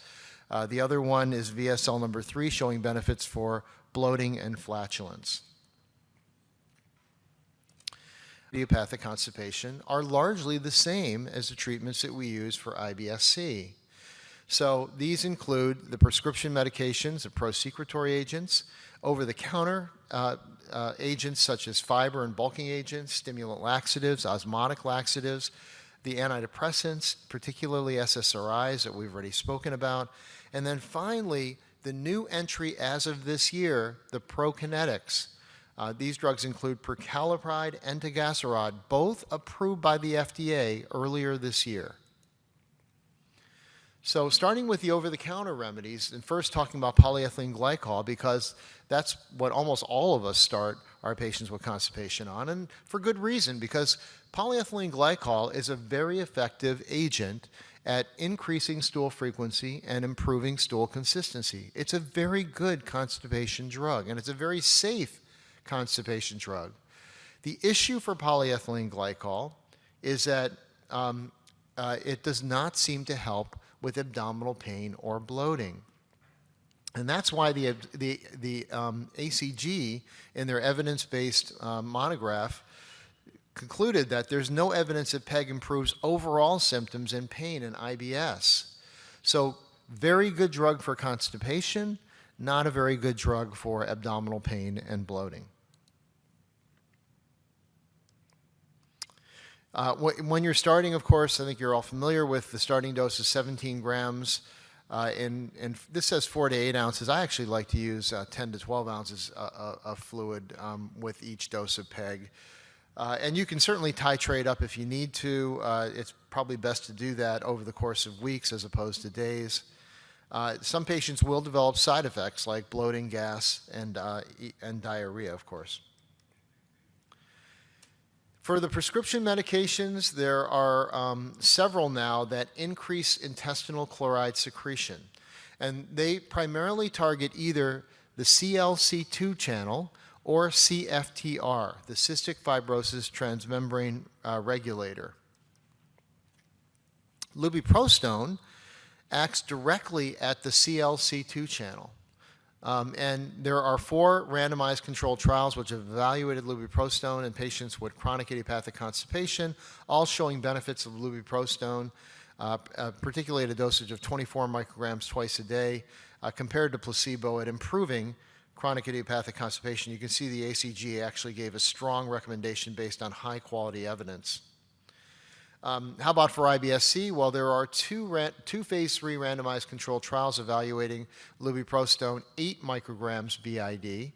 The other one is VSL number 3 showing benefits for bloating and flatulence. Idiopathic constipation are largely the same as the treatments that we use for IBS-C. So these include the prescription medications, the prosecretory agents, over-the-counter agents such as fiber and bulking agents, stimulant laxatives, osmotic laxatives, the antidepressants, particularly SSRIs that we've already spoken about, and then finally, the new entry as of this year, the prokinetics. These drugs include prucalopride and tegaserod, both approved by the FDA earlier this year. So starting with the over-the-counter remedies, and first talking about polyethylene glycol, because that's what almost all of us start our patients with constipation on, and for good reason, because polyethylene glycol is a very effective agent at increasing stool frequency and improving stool consistency. It's a very good constipation drug, and it's a very safe constipation drug. The issue for polyethylene glycol is that it does not seem to help with abdominal pain or bloating. And that's why the ACG, in their evidence-based monograph, concluded that there's no evidence that PEG improves overall symptoms and pain in IBS. So very good drug for constipation, not a very good drug for abdominal pain and bloating. When you're starting, of course, I think you're all familiar with the starting dose of 17 grams. And this says 4 to 8 ounces. I actually like to use 10 to 12 ounces of fluid with each dose of PEG. And you can certainly titrate up if you need to. It's probably best to do that over the course of weeks as opposed to days. Some patients will develop side effects like bloating, gas, and diarrhea, of course. For the prescription medications, there are several now that increase intestinal chloride secretion. And they primarily target either the CLC2 channel or CFTR, the cystic fibrosis transmembrane regulator. Lubiprostone acts directly at the CLC2 channel. And there are 4 randomized controlled trials which have evaluated lubiprostone in patients with chronic idiopathic constipation, all showing benefits of lubiprostone, particularly at a dosage of 24 micrograms twice a day, compared to placebo at improving chronic idiopathic constipation. You can see the ACG actually gave a strong recommendation based on high-quality evidence. How about for IBS-C? Well, there are two phase 3 randomized controlled trials evaluating lubiprostone 8 micrograms BID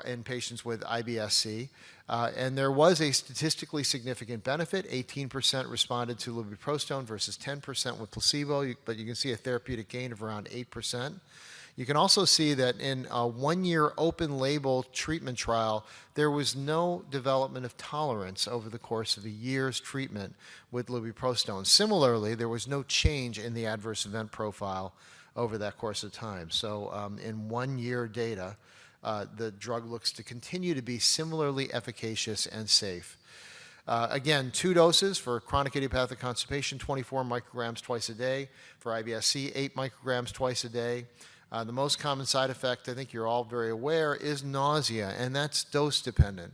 in patients with IBS-C. And there was a statistically significant benefit. 18% responded to lubiprostone versus 10% with placebo, but you can see a therapeutic gain of around 8%. You can also see that in a 1-year open-label treatment trial, there was no development of tolerance over the course of a year's treatment with lubiprostone. Similarly, there was no change in the adverse event profile over that course of time. So in 1-year data, the drug looks to continue to be similarly efficacious and safe. Again, 2 doses for chronic idiopathic constipation, 24 micrograms twice a day. For IBS-C, 8 micrograms twice a day. The most common side effect, I think you're all very aware, is nausea, and that's dose dependent.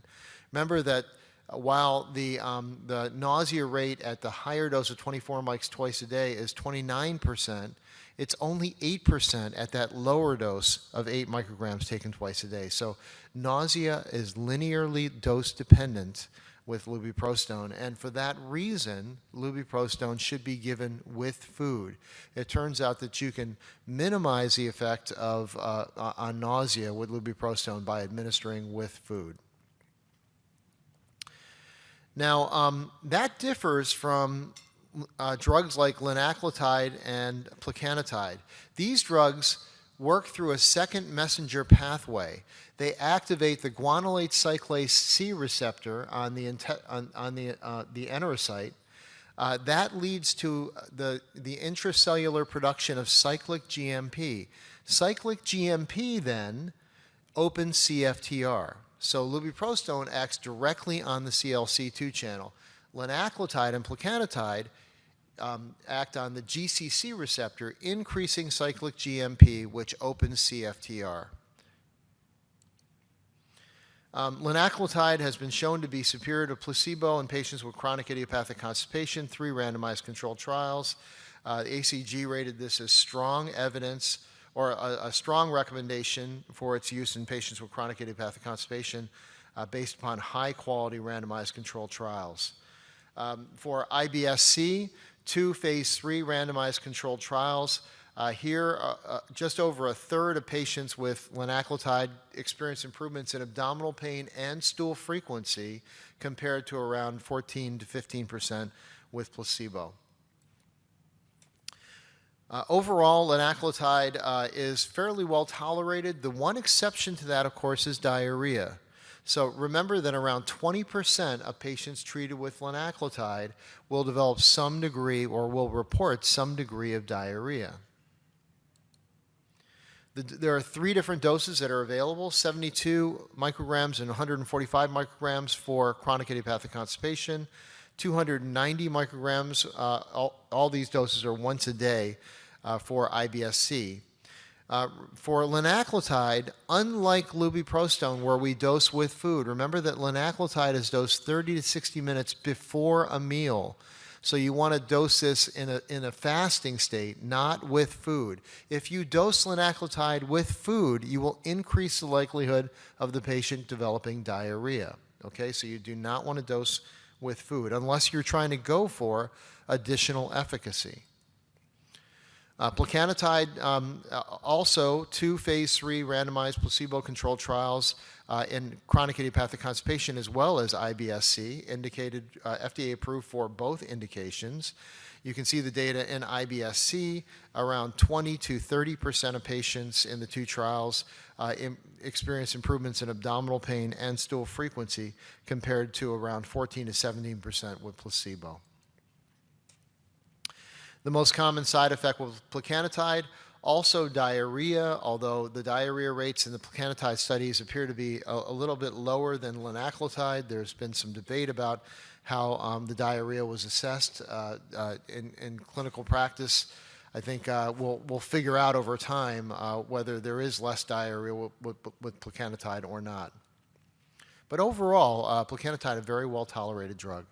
Remember that while the nausea rate at the higher dose of 24 mics twice a day is 29%, it's only 8% at that lower dose of 8 micrograms taken twice a day. So nausea is linearly dose dependent with lubiprostone, and for that reason, lubiprostone should be given with food. It turns out that you can minimize the effect of on nausea with lubiprostone by administering with food. Now, that differs from drugs like linaclotide and plecanatide. These drugs work through a second messenger pathway. They activate the guanylate cyclase C receptor on the enterocyte. That leads to the intracellular production of cyclic GMP. Cyclic GMP then opens CFTR. So lubiprostone acts directly on the CLC2 channel. Linaclotide and plecanatide act on the GCC receptor, increasing cyclic GMP, which opens CFTR. Linaclotide has been shown to be superior to placebo in patients with chronic idiopathic constipation, 3 randomized controlled trials. ACG rated this as strong evidence or a strong recommendation for its use in patients with chronic idiopathic constipation based upon high-quality randomized controlled trials. For IBS-C, 2 phase 3 randomized controlled trials. Here, just over a third of patients with linaclotide experience improvements in abdominal pain and stool frequency compared to around 14 to 15% with placebo. Overall, linaclotide is fairly well tolerated. The one exception to that, of course, is diarrhea. So remember that around 20% of patients treated with linaclotide will develop some degree or will report some degree of diarrhea. There are 3 different doses that are available, 72 micrograms and 145 micrograms for chronic idiopathic constipation, 290 micrograms, all these doses are once a day for IBS-C. For linaclotide, unlike lubiprostone where we dose with food, remember that linaclotide is dosed 30 to 60 minutes before a meal. So you want to dose this in a fasting state, not with food. If you dose linaclotide with food, you will increase the likelihood of the patient developing diarrhea. Okay, so you do not want to dose with food unless you're trying to go for additional efficacy. Plecanatide, also 2 phase 3 randomized placebo-controlled trials in chronic idiopathic constipation as well as IBS-C, indicated FDA approved for both indications. You can see the data in IBS-C, around 20 to 30% of patients in the 2 trials experience improvements in abdominal pain and stool frequency compared to around 14 to 17% with placebo. The most common side effect with plecanatide, also diarrhea, although the diarrhea rates in the plecanatide studies appear to be a little bit lower than linaclotide. There's been some debate about how the diarrhea was assessed in clinical practice. I think we'll figure out over time whether there is less diarrhea with plecanatide or not. But overall, plecanatide, a very well-tolerated drug.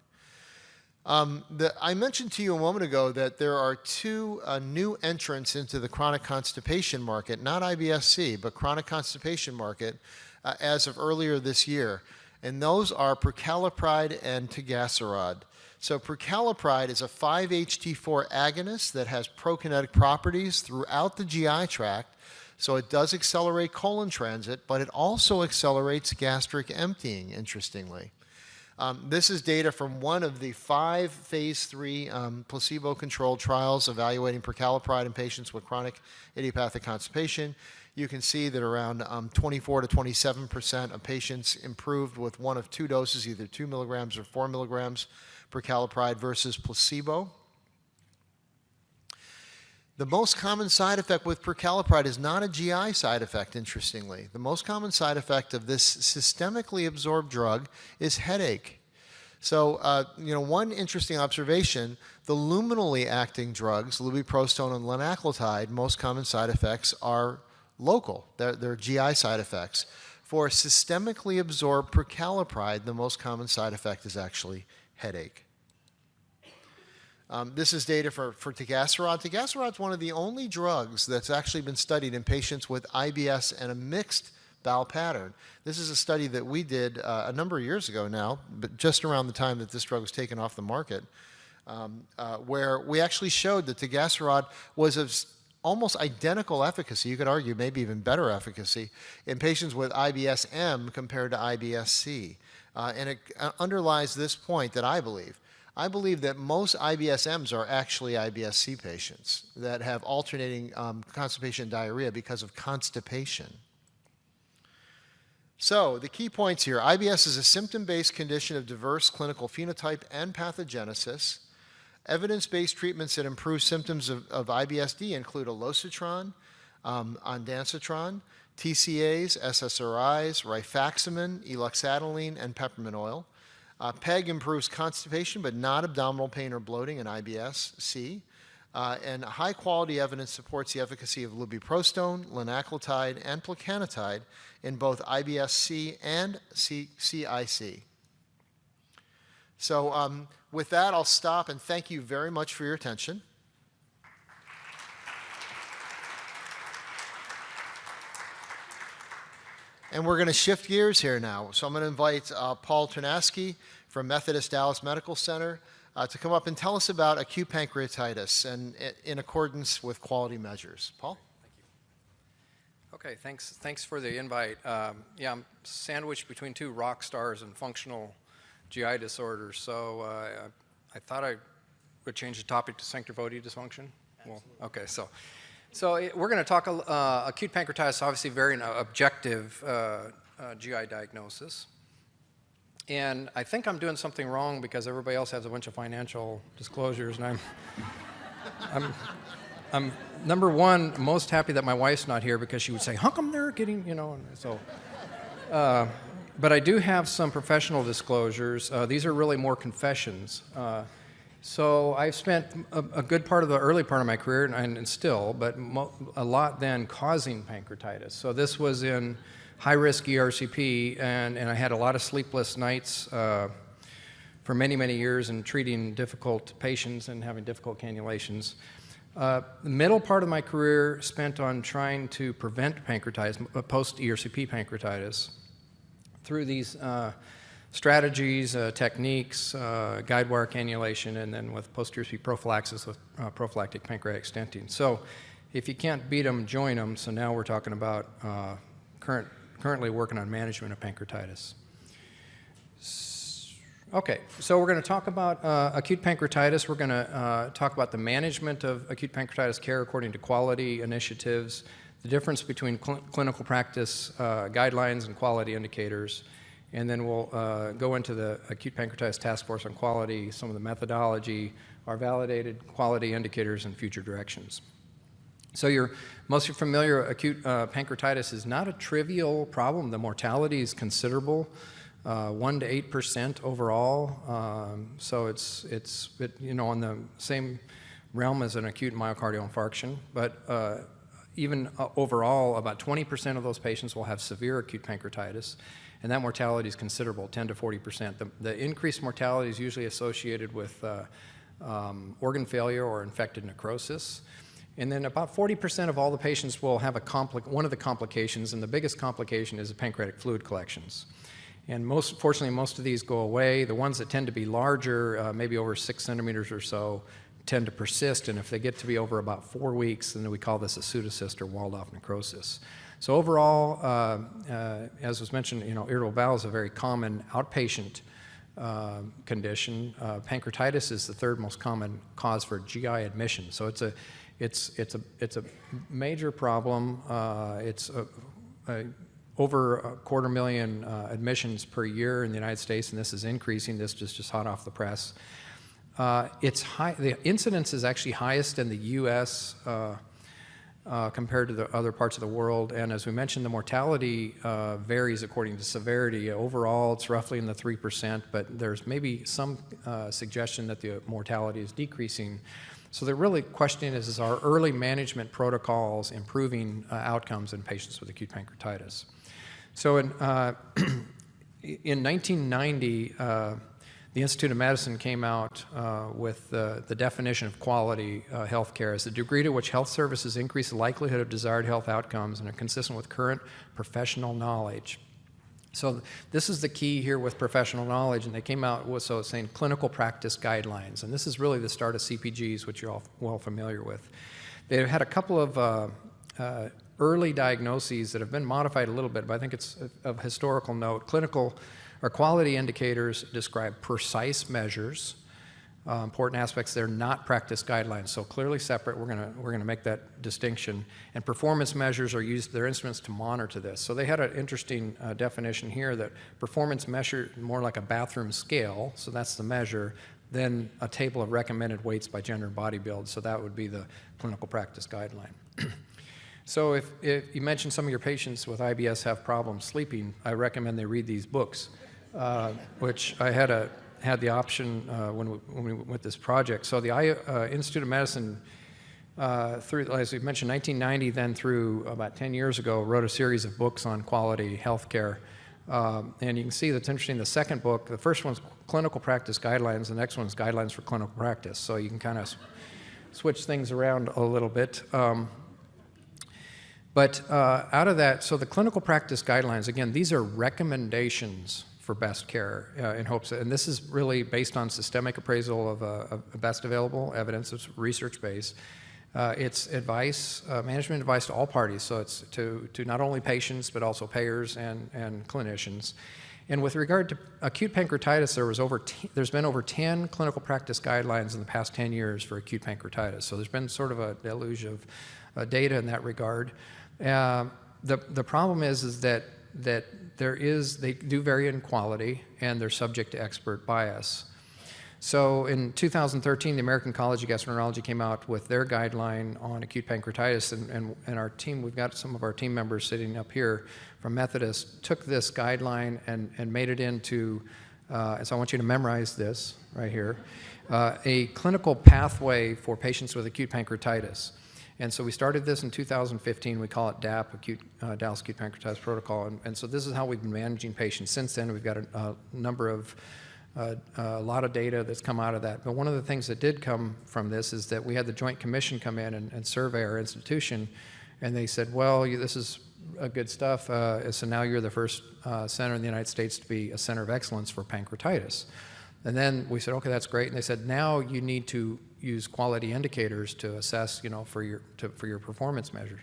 I mentioned to you a moment ago that there are 2 new entrants into the chronic constipation market, not IBS-C, but chronic constipation market as of earlier this year. And those are prucalopride and tegaserod. So prucalopride is a 5-HT4 agonist that has prokinetic properties throughout the GI tract. So it does accelerate colon transit, but it also accelerates gastric emptying, interestingly. This is data from one of the 5 phase 3 placebo-controlled trials evaluating prucalopride in patients with chronic idiopathic constipation. You can see that around 24 to 27% of patients improved with one of 2 doses, either 2 milligrams or 4 milligrams prucalopride versus placebo. The most common side effect with prucalopride is not a GI side effect, interestingly. The most common side effect of this systemically absorbed drug is headache. So, one interesting observation, the luminally acting drugs, lubiprostone and linaclotide, most common side effects are local. They're GI side effects. For systemically absorbed prucalopride, the most common side effect is actually headache. This is data for tegaserod. Tegaserod is one of the only drugs that's actually been studied in patients with IBS and a mixed bowel pattern. This is a study that we did a number of years ago now, but just around the time that this drug was taken off the market, where we actually showed that tegaserod was of almost identical efficacy, you could argue maybe even better efficacy, in patients with IBS-M compared to IBS-C. And it underlies this point that I believe. I believe that most IBS-Ms are actually IBS-C patients that have alternating constipation and diarrhea because of constipation. So the key points here: IBS is a symptom-based condition of diverse clinical phenotype and pathogenesis. Evidence-based treatments that improve symptoms of IBS-D include olocitron, ondansetron, TCAs, SSRIs, rifaximin, eloxatiline, and peppermint oil. PEG improves constipation but not abdominal pain or bloating in IBS-C. And high-quality evidence supports the efficacy of lubiprostone, linaclotide, and plecanatide in both IBS-C and CIC. So with that, I'll stop and thank you very much for your attention. And we're going to shift gears here now. So I'm going to invite Paul Ternaski from Methodist Dallas Medical Center to come up and tell us about acute pancreatitis and in accordance with quality measures. Paul? Thank you. Okay, thanks for the invite. Yeah, I'm sandwiched between two rock stars and functional GI disorders, so I thought I would change the topic to sphincter Vodi dysfunction. Well, okay, so we're going to talk acute pancreatitis, obviously very objective GI diagnosis. And I think I'm doing something wrong because everybody else has a bunch of financial disclosures, and I'm number one, most happy that my wife's not here because she would say, how come they're getting, and so. But I do have some professional disclosures. These are really more confessions. So I've spent a good part of the early part of my career, and still, but a lot then causing pancreatitis. So this was in high-risk ERCP, and I had a lot of sleepless nights for many, many years in treating difficult patients and having difficult cannulations. The middle part of my career spent on trying to prevent pancreatitis, post-ERCP pancreatitis, through these strategies, techniques, guide wire cannulation, and then with post-ERCP prophylaxis with prophylactic pancreatic stenting. So if you can't beat them, join them. So now we're talking about currently working on management of pancreatitis. Okay, so we're going to talk about acute pancreatitis. We're going to talk about the management of acute pancreatitis care according to quality initiatives, the difference between clinical practice guidelines and quality indicators, and then we'll go into the Acute Pancreatitis Task Force on Quality, some of the methodology, our validated quality indicators, and future directions. So you're mostly familiar, acute pancreatitis is not a trivial problem. The mortality is considerable, 1 to 8% overall. So it's on the same realm as an acute myocardial infarction. But even overall, about 20% of those patients will have severe acute pancreatitis, and that mortality is considerable, 10 to 40%. The increased mortality is usually associated with organ failure or infected necrosis. And then about 40% of all the patients will have one of the complications, and the biggest complication is the pancreatic fluid collections. And fortunately, most of these go away. The ones that tend to be larger, maybe over 6 centimeters or so, tend to persist, and if they get to be over about 4 weeks, then we call this a pseudocyst or walled-off necrosis. So overall, as was mentioned, irritable bowel is a very common outpatient condition. Pancreatitis is the third most common cause for GI admission. So it's a major problem. It's over 250,000 admissions per year in the United States, and this is increasing. This is just hot off the press. The incidence is actually highest in the U.S. Compared to the other parts of the world, and as we mentioned, the mortality varies according to severity. Overall, it's roughly in the 3%, but there's maybe some suggestion that the mortality is decreasing. So the really question is our early management protocols improving outcomes in patients with acute pancreatitis? So in 1990, the Institute of Medicine came out with the definition of quality health care as the degree to which health services increase the likelihood of desired health outcomes and are consistent with current professional knowledge. So this is the key here with professional knowledge, and they came out with saying clinical practice guidelines, and this is really the start of CPGs, which you're all well familiar with. They've had a couple of early diagnoses that have been modified a little bit, but I think it's of historical note. Clinical or quality indicators describe precise measures important aspects. They're not practice guidelines, so clearly separate. We're gonna make that distinction. And performance measures are used, they're instruments to monitor this. So they had an interesting definition here that performance measure more like a bathroom scale, so that's the measure, then a table of recommended weights by gender and body build, so that would be the clinical practice guideline. So if you mentioned some of your patients with IBS have problems sleeping, I recommend they read these books, which I had the option when we went with this project. So the Institute of Medicine, through, as we mentioned, 1990, then through about 10 years ago, wrote a series of books on quality healthcare. And you can see that's interesting. The second book, the first one's Clinical Practice Guidelines, the next one's Guidelines for Clinical Practice. So you can kind of switch things around a little bit. But out of that, so the Clinical Practice Guidelines, again, these are recommendations for best care in hopes, and this is really based on systemic appraisal of best available evidence. It's research-based. It's advice, management advice to all parties, so it's to not only patients but also payers and clinicians. And with regard to acute pancreatitis, there's been over 10 clinical practice guidelines in the past 10 years for acute pancreatitis. So there's been sort of a deluge of data in that regard. The problem is that they do vary in quality, and they're subject to expert bias. So in 2013, the American College of Gastroenterology came out with their guideline on acute pancreatitis, and our team, we've got some of our team members sitting up here from Methodist, took this guideline and made it into, so I want you to memorize this right here, a clinical pathway for patients with acute pancreatitis. And so we started this in 2015. We call it DAP, Dallas Acute Pancreatitis Protocol. And so this is how we've been managing patients. Since then, we've got a number of, a lot of data that's come out of that. But one of the things that did come from this is that we had the Joint Commission come in and survey our institution. And they said, well, this is good stuff. So now you're the first center in the United States to be a center of excellence for pancreatitis. And then we said, okay, that's great. And they said, now you need to use quality indicators to assess, for your performance measures.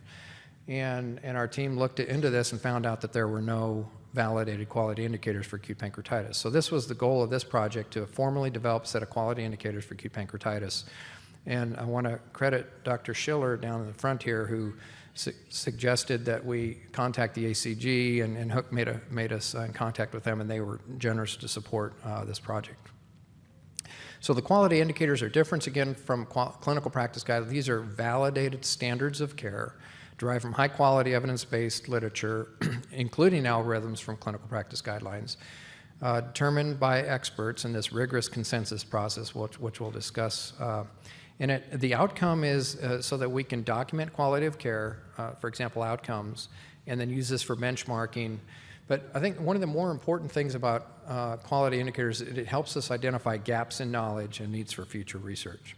And our team looked into this and found out that there were no validated quality indicators for acute pancreatitis. So this was the goal of this project, to formally develop a set of quality indicators for acute pancreatitis. And I want to credit Dr. Schiller down in the front here, who suggested that we contact the ACG, and Hook made us in contact with them, and they were generous to support this project. So the quality indicators are different, again, from clinical practice guidelines. These are validated standards of care derived from high-quality evidence-based literature, including algorithms from clinical practice guidelines, determined by experts in this rigorous consensus process, which we'll discuss. And the outcome is so that we can document quality of care, for example, outcomes, and then use this for benchmarking. But I think one of the more important things about quality indicators is it helps us identify gaps in knowledge and needs for future research.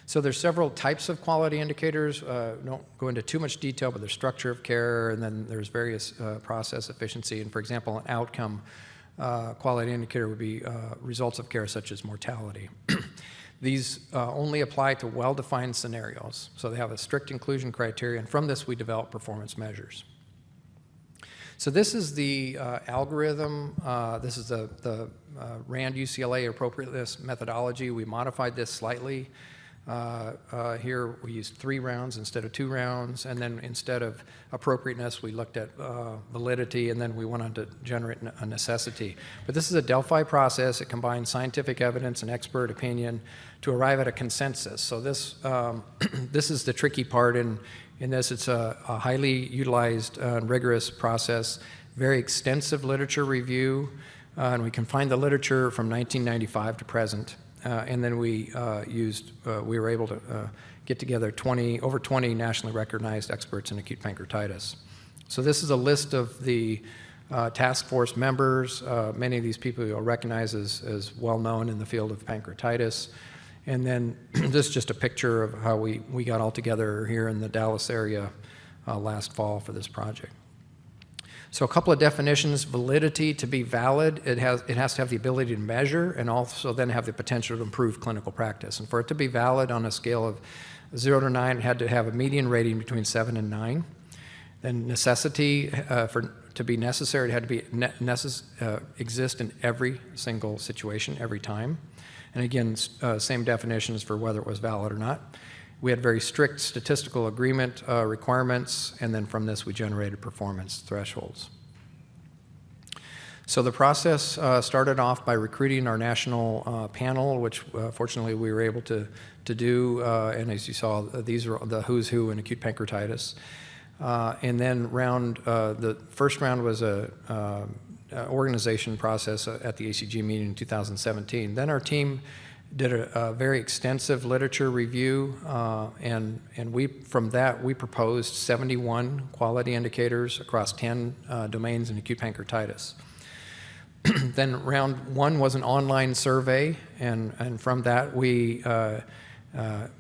So there's several types of quality indicators. Don't go into too much detail, but there's structure of care, and then there's various process efficiency. And for example, an outcome quality indicator would be results of care such as mortality. These only apply to well-defined scenarios. So they have a strict inclusion criteria, and from this we develop performance measures. So this is the algorithm. This is the RAND UCLA appropriateness methodology. We modified this slightly. Here we used 3 rounds instead of 2 rounds, and then instead of appropriateness, we looked at validity, and then we went on to generate a necessity. But this is a Delphi process. It combines scientific evidence and expert opinion to arrive at a consensus. So this, this is the tricky part in this. It's a highly utilized and rigorous process, very extensive literature review, and we can find the literature from 1995 to present. And then we were able to get together over 20 nationally recognized experts in acute pancreatitis. So this is a list of the task force members. Many of these people you'll recognize as well-known in the field of pancreatitis. And then this is just a picture of how we got all together here in the Dallas area last fall for this project. So a couple of definitions: validity. To be valid, it has to have the ability to measure and also then have the potential to improve clinical practice. And for it to be valid on a scale of 0 to 9, it had to have a median rating between 7 and 9. Then necessity, to be necessary, it had to be exist in every single situation, every time. And again, same definitions for whether it was valid or not. We had very strict statistical agreement requirements, and then from this we generated performance thresholds. So the process started off by recruiting our national panel, which fortunately we were able to do, and as you saw, these are the who's who in acute pancreatitis. And then the first round was a organization process at the ACG meeting in 2017. Then our team did a very extensive literature review, and from that we proposed 71 quality indicators across 10 domains in acute pancreatitis. Then round one was an online survey, and from that we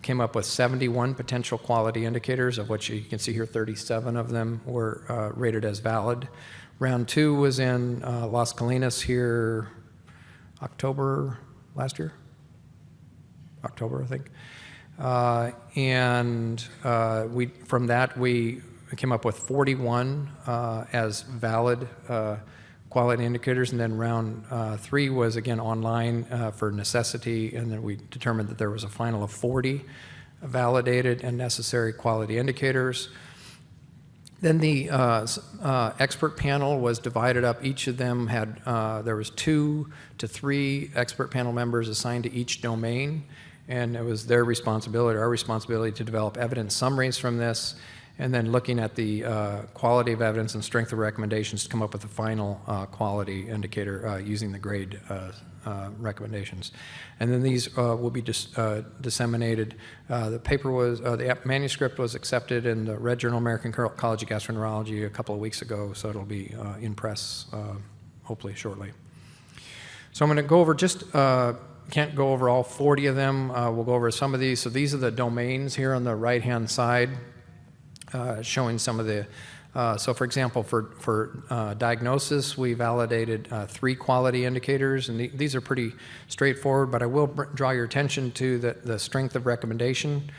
came up with 71 potential quality indicators, of which you can see here 37 of them were rated as valid. Round two was in Las Colinas here October last year? October, I think. From that we came up with 41 as valid quality indicators, and then round three was again online for necessity, and then we determined that there was a final of 40 validated and necessary quality indicators. Then the expert panel was divided up. Each of them had, there was 2 to 3 expert panel members assigned to each domain, and it was their responsibility, our responsibility, to develop evidence summaries from this, and then looking at the quality of evidence and strength of recommendations to come up with a final quality indicator using the grade recommendations. And then these will be disseminated. The manuscript was accepted in the Red Journal American College of Gastroenterology a couple of weeks ago, so it'll be in press hopefully shortly. So I'm going to go over can't go over all 40 of them. We'll go over some of these. So these are the domains here on the right-hand side. Showing some of the, so for example, for diagnosis, we validated 3 quality indicators, and these are pretty straightforward, but I will draw your attention to the strength of recommendation.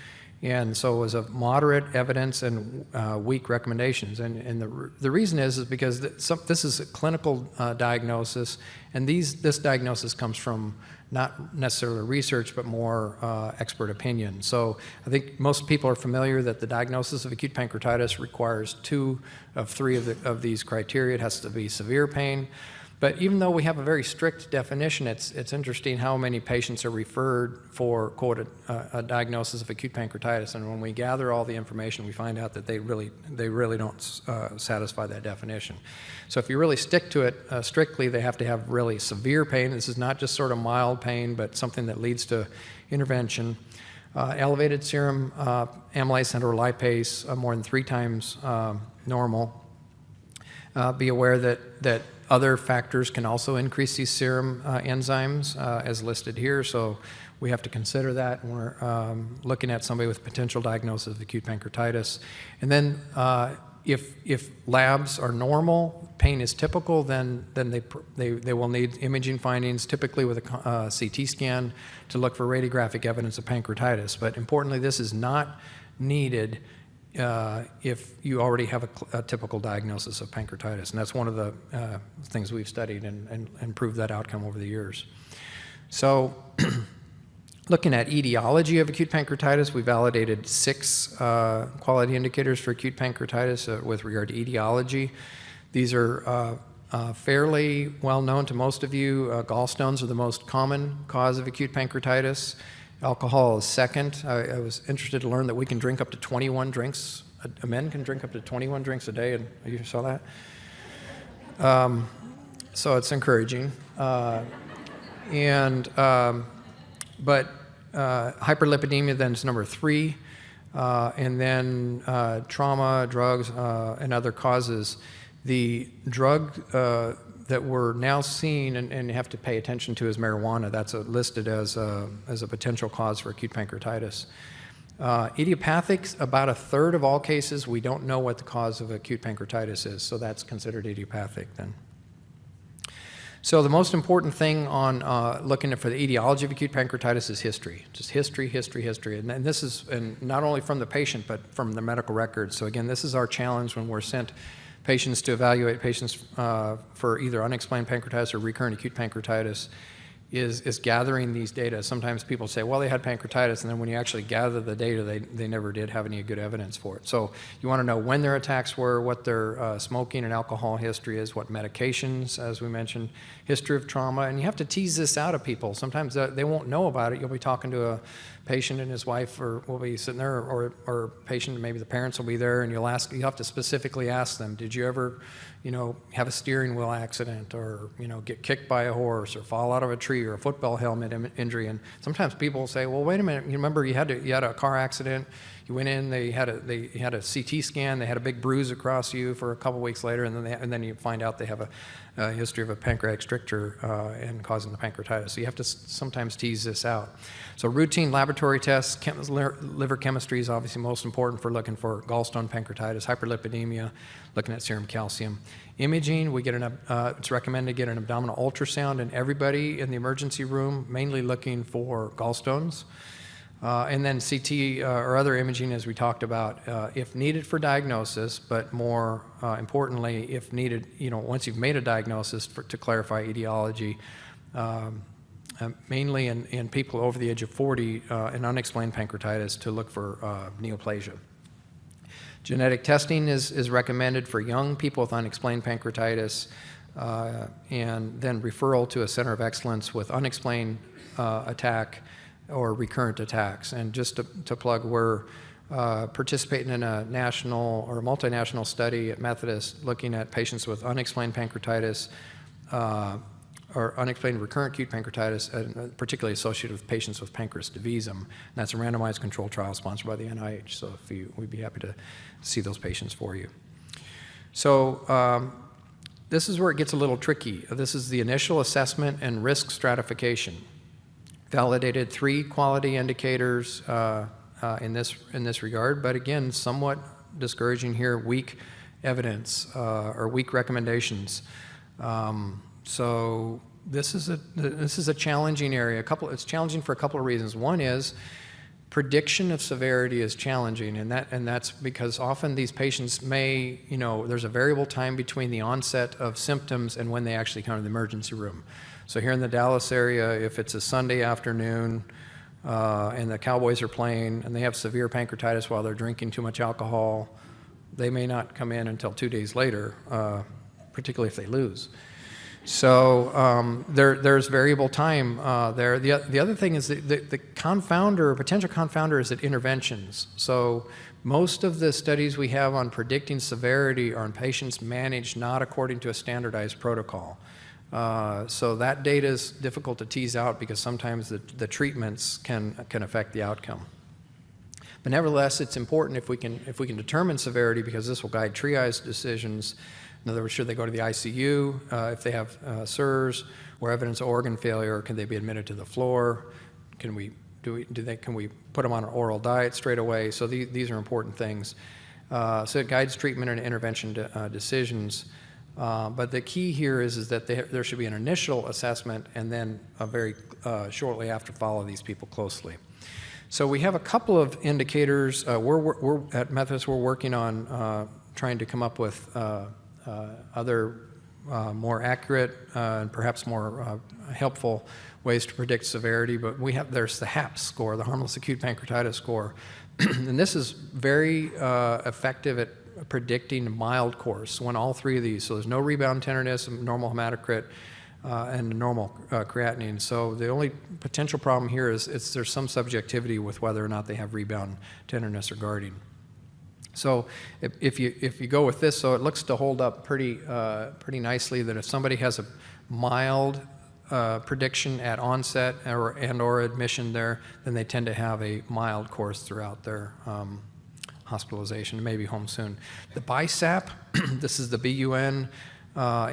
And so it was a moderate evidence and weak recommendations. And the reason is because this is a clinical diagnosis, and this diagnosis comes from not necessarily research, but more expert opinion. So I think most people are familiar that the diagnosis of acute pancreatitis requires 2 of 3 of these criteria. It has to be severe pain. But even though we have a very strict definition, it's interesting how many patients are referred for, quote, a diagnosis of acute pancreatitis. And when we gather all the information, we find out that they really don't satisfy that definition. So if you really stick to it strictly, they have to have really severe pain. This is not just sort of mild pain, but something that leads to intervention. Elevated serum amylase and/or lipase, more than 3 times normal. Be aware that other factors can also increase these serum enzymes as listed here, so we have to consider that when we're looking at somebody with potential diagnosis of acute pancreatitis. And then if labs are normal, pain is typical, then they will need imaging findings, typically with a CT scan, to look for radiographic evidence of pancreatitis. But importantly, this is not needed if you already have a typical diagnosis of pancreatitis. And that's one of the things we've studied and proved that outcome over the years. So looking at etiology of acute pancreatitis, we validated 6 quality indicators for acute pancreatitis with regard to etiology. These are fairly well known to most of you. Gallstones are the most common cause of acute pancreatitis. Alcohol is second. I was interested to learn that we can drink up to 21 drinks. Men can drink up to 21 drinks a day, and you saw that? So it's encouraging. But hyperlipidemia then is number 3. And then trauma, drugs, and other causes. The drug that we're now seeing and you have to pay attention to is marijuana. That's listed as a potential cause for acute pancreatitis. Idiopathic, about 1/3 of all cases, we don't know what the cause of acute pancreatitis is, so that's considered idiopathic then. So the most important thing on looking for the etiology of acute pancreatitis is history. Just history. And this is not only from the patient, but from the medical records. So again, this is our challenge when we're sent patients to evaluate patients for either unexplained pancreatitis or recurrent acute pancreatitis, is gathering these data. Sometimes people say, well, they had pancreatitis, and then when you actually gather the data, they never did have any good evidence for it. So you want to know when their attacks were, what their smoking and alcohol history is, what medications, as we mentioned, history of trauma, and you have to tease this out of people. Sometimes they won't know about it. You'll be talking to a patient and his wife will be sitting there, or patient, maybe the parents will be there, and you have to specifically ask them, did you ever, have a steering wheel accident, or, get kicked by a horse, or fall out of a tree, or a football helmet injury? And sometimes people will say, well, wait a minute, you remember you had a car accident, you went in, they had a CT scan, they had a big bruise across you for a couple weeks later, and then you find out they have a history of a pancreatic stricture and causing the pancreatitis. So you have to sometimes tease this out. So routine laboratory tests, liver chemistry is obviously most important for looking for gallstone pancreatitis, hyperlipidemia, looking at serum calcium. Imaging, it's recommended to get an abdominal ultrasound in everybody in the emergency room, mainly looking for gallstones. And then CT or other imaging, as we talked about, if needed for diagnosis, but more importantly, if needed, once you've made a diagnosis to clarify etiology, mainly in people over the age of 40 and unexplained pancreatitis, to look for neoplasia. Genetic testing is recommended for young people with unexplained pancreatitis, and then referral to a center of excellence with unexplained attack or recurrent attacks. And just to plug, we're participating in a national or multinational study at Methodist looking at patients with unexplained pancreatitis or unexplained recurrent acute pancreatitis, and particularly associated with patients with pancreas divisum. And that's a randomized controlled trial sponsored by the NIH, so we'd be happy to see those patients for you. So this is where it gets a little tricky. This is the initial assessment and risk stratification. Validated 3 quality indicators in this regard, but again, somewhat discouraging here, weak evidence or weak recommendations. So this is a challenging area. It's challenging for a couple of reasons. One is prediction of severity is challenging, and that's because often these patients may, there's a variable time between the onset of symptoms and when they actually come to the emergency room. So here in the Dallas area, if it's a Sunday afternoon and the Cowboys are playing and they have severe pancreatitis while they're drinking too much alcohol, they may not come in until 2 days later, particularly if they lose. So there's variable time there. The other thing is the potential confounder is at interventions. So most of the studies we have on predicting severity are on patients managed not according to a standardized protocol. So that data is difficult to tease out because sometimes the treatments can affect the outcome. But nevertheless, it's important if we can determine severity, because this will guide triage decisions. In other words, should they go to the ICU if they have SIRS or evidence of organ failure? Can they be admitted to the floor? Can we put them on an oral diet straight away? So these are important things. So it guides treatment and intervention decisions. But the key here is that there should be an initial assessment and then very shortly after follow these people closely. So we have a couple of indicators. We're at Methodist, we're working on trying to come up with other more accurate and perhaps more helpful ways to predict severity. But there's the HAPS score, the harmless acute pancreatitis score. And this is very effective at predicting mild course when all 3 of these. So there's no rebound tenderness, normal hematocrit, and normal creatinine. So the only potential problem here is there's some subjectivity with whether or not they have rebound tenderness or guarding. So if you go with this, so it looks to hold up pretty nicely that if somebody has a mild prediction at onset or admission there, then they tend to have a mild course throughout their hospitalization, maybe home soon. The BISAP, this is the BUN,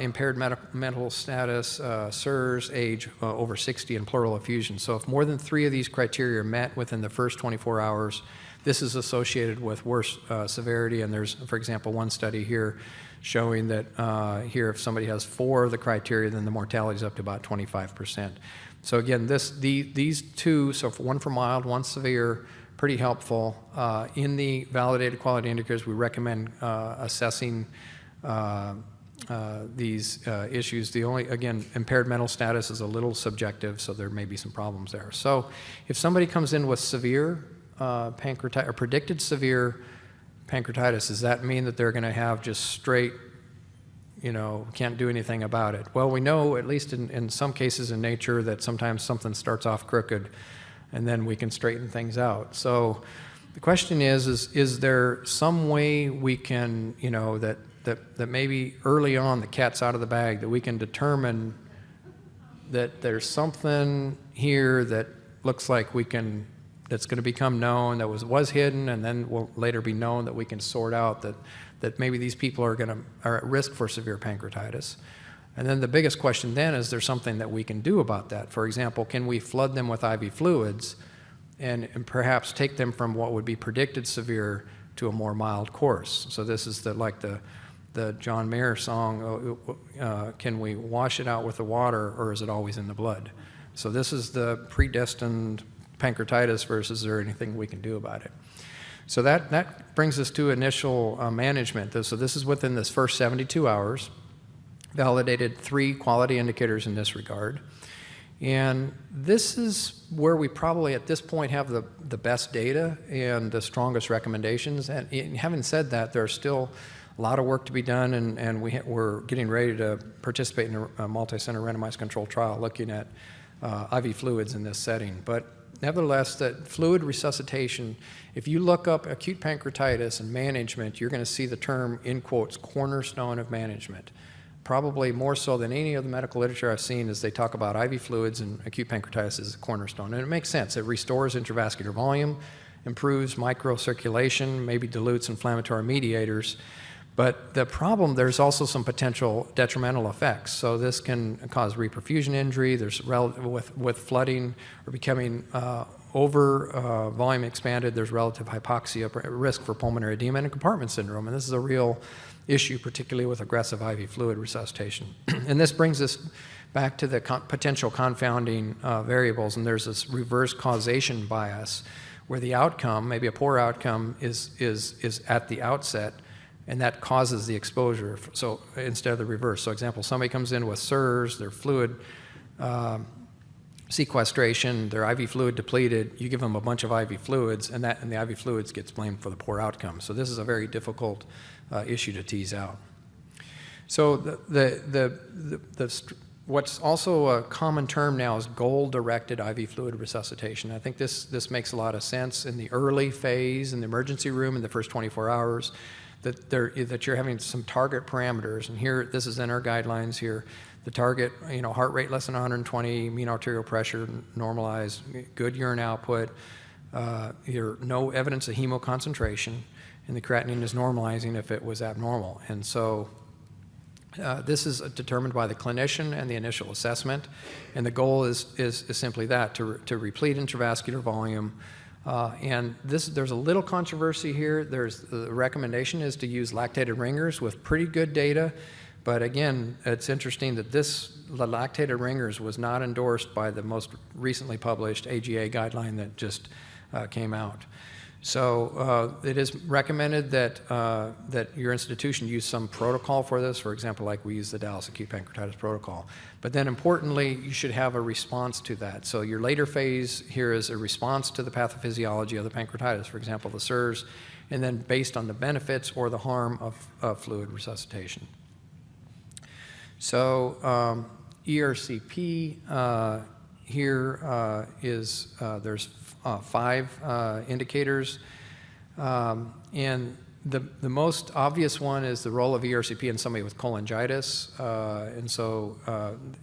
impaired mental status, SIRS, age over 60, and pleural effusion. So if more than 3 of these criteria are met within the first 24 hours, this is associated with worse severity. And there's, for example, one study here showing that here if somebody has 4 of the criteria, then the mortality is up to about 25%. So again, these 2, so one for mild, one severe, pretty helpful. In the validated quality indicators, we recommend assessing these issues. The only, again, impaired mental status is a little subjective, so there may be some problems there. So if somebody comes in with severe pancreatitis, or predicted severe pancreatitis, does that mean that they're going to have just straight, can't do anything about it? Well, we know, at least in some cases in nature, that sometimes something starts off crooked, and then we can straighten things out. So the question is there some way we can, that maybe early on the cat's out of the bag, that we can determine that there's something here that looks like that's going to become known, that was hidden, and then will later be known, that we can sort out that maybe these people are at risk for severe pancreatitis. And then the biggest question then is there something that we can do about that? For example, can we flood them with IV fluids and perhaps take them from what would be predicted severe to a more mild course? So this is the John Mayer song, can we wash it out with the water, or is it always in the blood? So this is the predestined pancreatitis versus is there anything we can do about it? So that brings us to initial management. So this is within this first 72 hours, validated 3 quality indicators in this regard. And this is where we probably at this point have the best data and the strongest recommendations. And having said that, there's still a lot of work to be done, and we're getting ready to participate in a multi-center randomized controlled trial looking at IV fluids in this setting. But nevertheless, that fluid resuscitation, if you look up acute pancreatitis and management, you're going to see the term, in quotes, cornerstone of management. Probably more so than any of the medical literature I've seen, is they talk about IV fluids and acute pancreatitis as a cornerstone. And it makes sense. It restores intravascular volume, improves microcirculation, maybe dilutes inflammatory mediators. But the problem, there's also some potential detrimental effects. So this can cause reperfusion injury. There's with flooding or becoming over volume expanded, there's relative hypoxia, risk for pulmonary edema and compartment syndrome. And this is a real issue, particularly with aggressive IV fluid resuscitation. And this brings us back to the potential confounding variables. And there's this reverse causation bias where the outcome, maybe a poor outcome, is at the outset, and that causes the exposure, so instead of the reverse. So example, somebody comes in with SIRS, their fluid sequestration, their IV fluid depleted, you give them a bunch of IV fluids, and the IV fluids gets blamed for the poor outcome. So this is a very difficult issue to tease out. So what's also a common term now is goal-directed IV fluid resuscitation. I think this makes a lot of sense in the early phase, in the emergency room, in the first 24 hours. That you're having some target parameters, and here, this is in our guidelines here, the target, heart rate less than 120, mean arterial pressure normalized, good urine output, no evidence of hemoconcentration, and the creatinine is normalizing if it was abnormal. And so this is determined by the clinician and the initial assessment, and the goal is simply that, to replete intravascular volume. And there's a little controversy here. The recommendation is to use lactated ringers with pretty good data, but again, it's interesting that the lactated ringers was not endorsed by the most recently published AGA guideline that just came out. So it is recommended that your institution use some protocol for this, for example, like we use the Dallas acute pancreatitis protocol. But then importantly, you should have a response to that. So your later phase here is a response to the pathophysiology of the pancreatitis, for example, the SIRS, and then based on the benefits or the harm of fluid resuscitation. So ERCP here there's 5 indicators, and the most obvious one is the role of ERCP in somebody with cholangitis, and so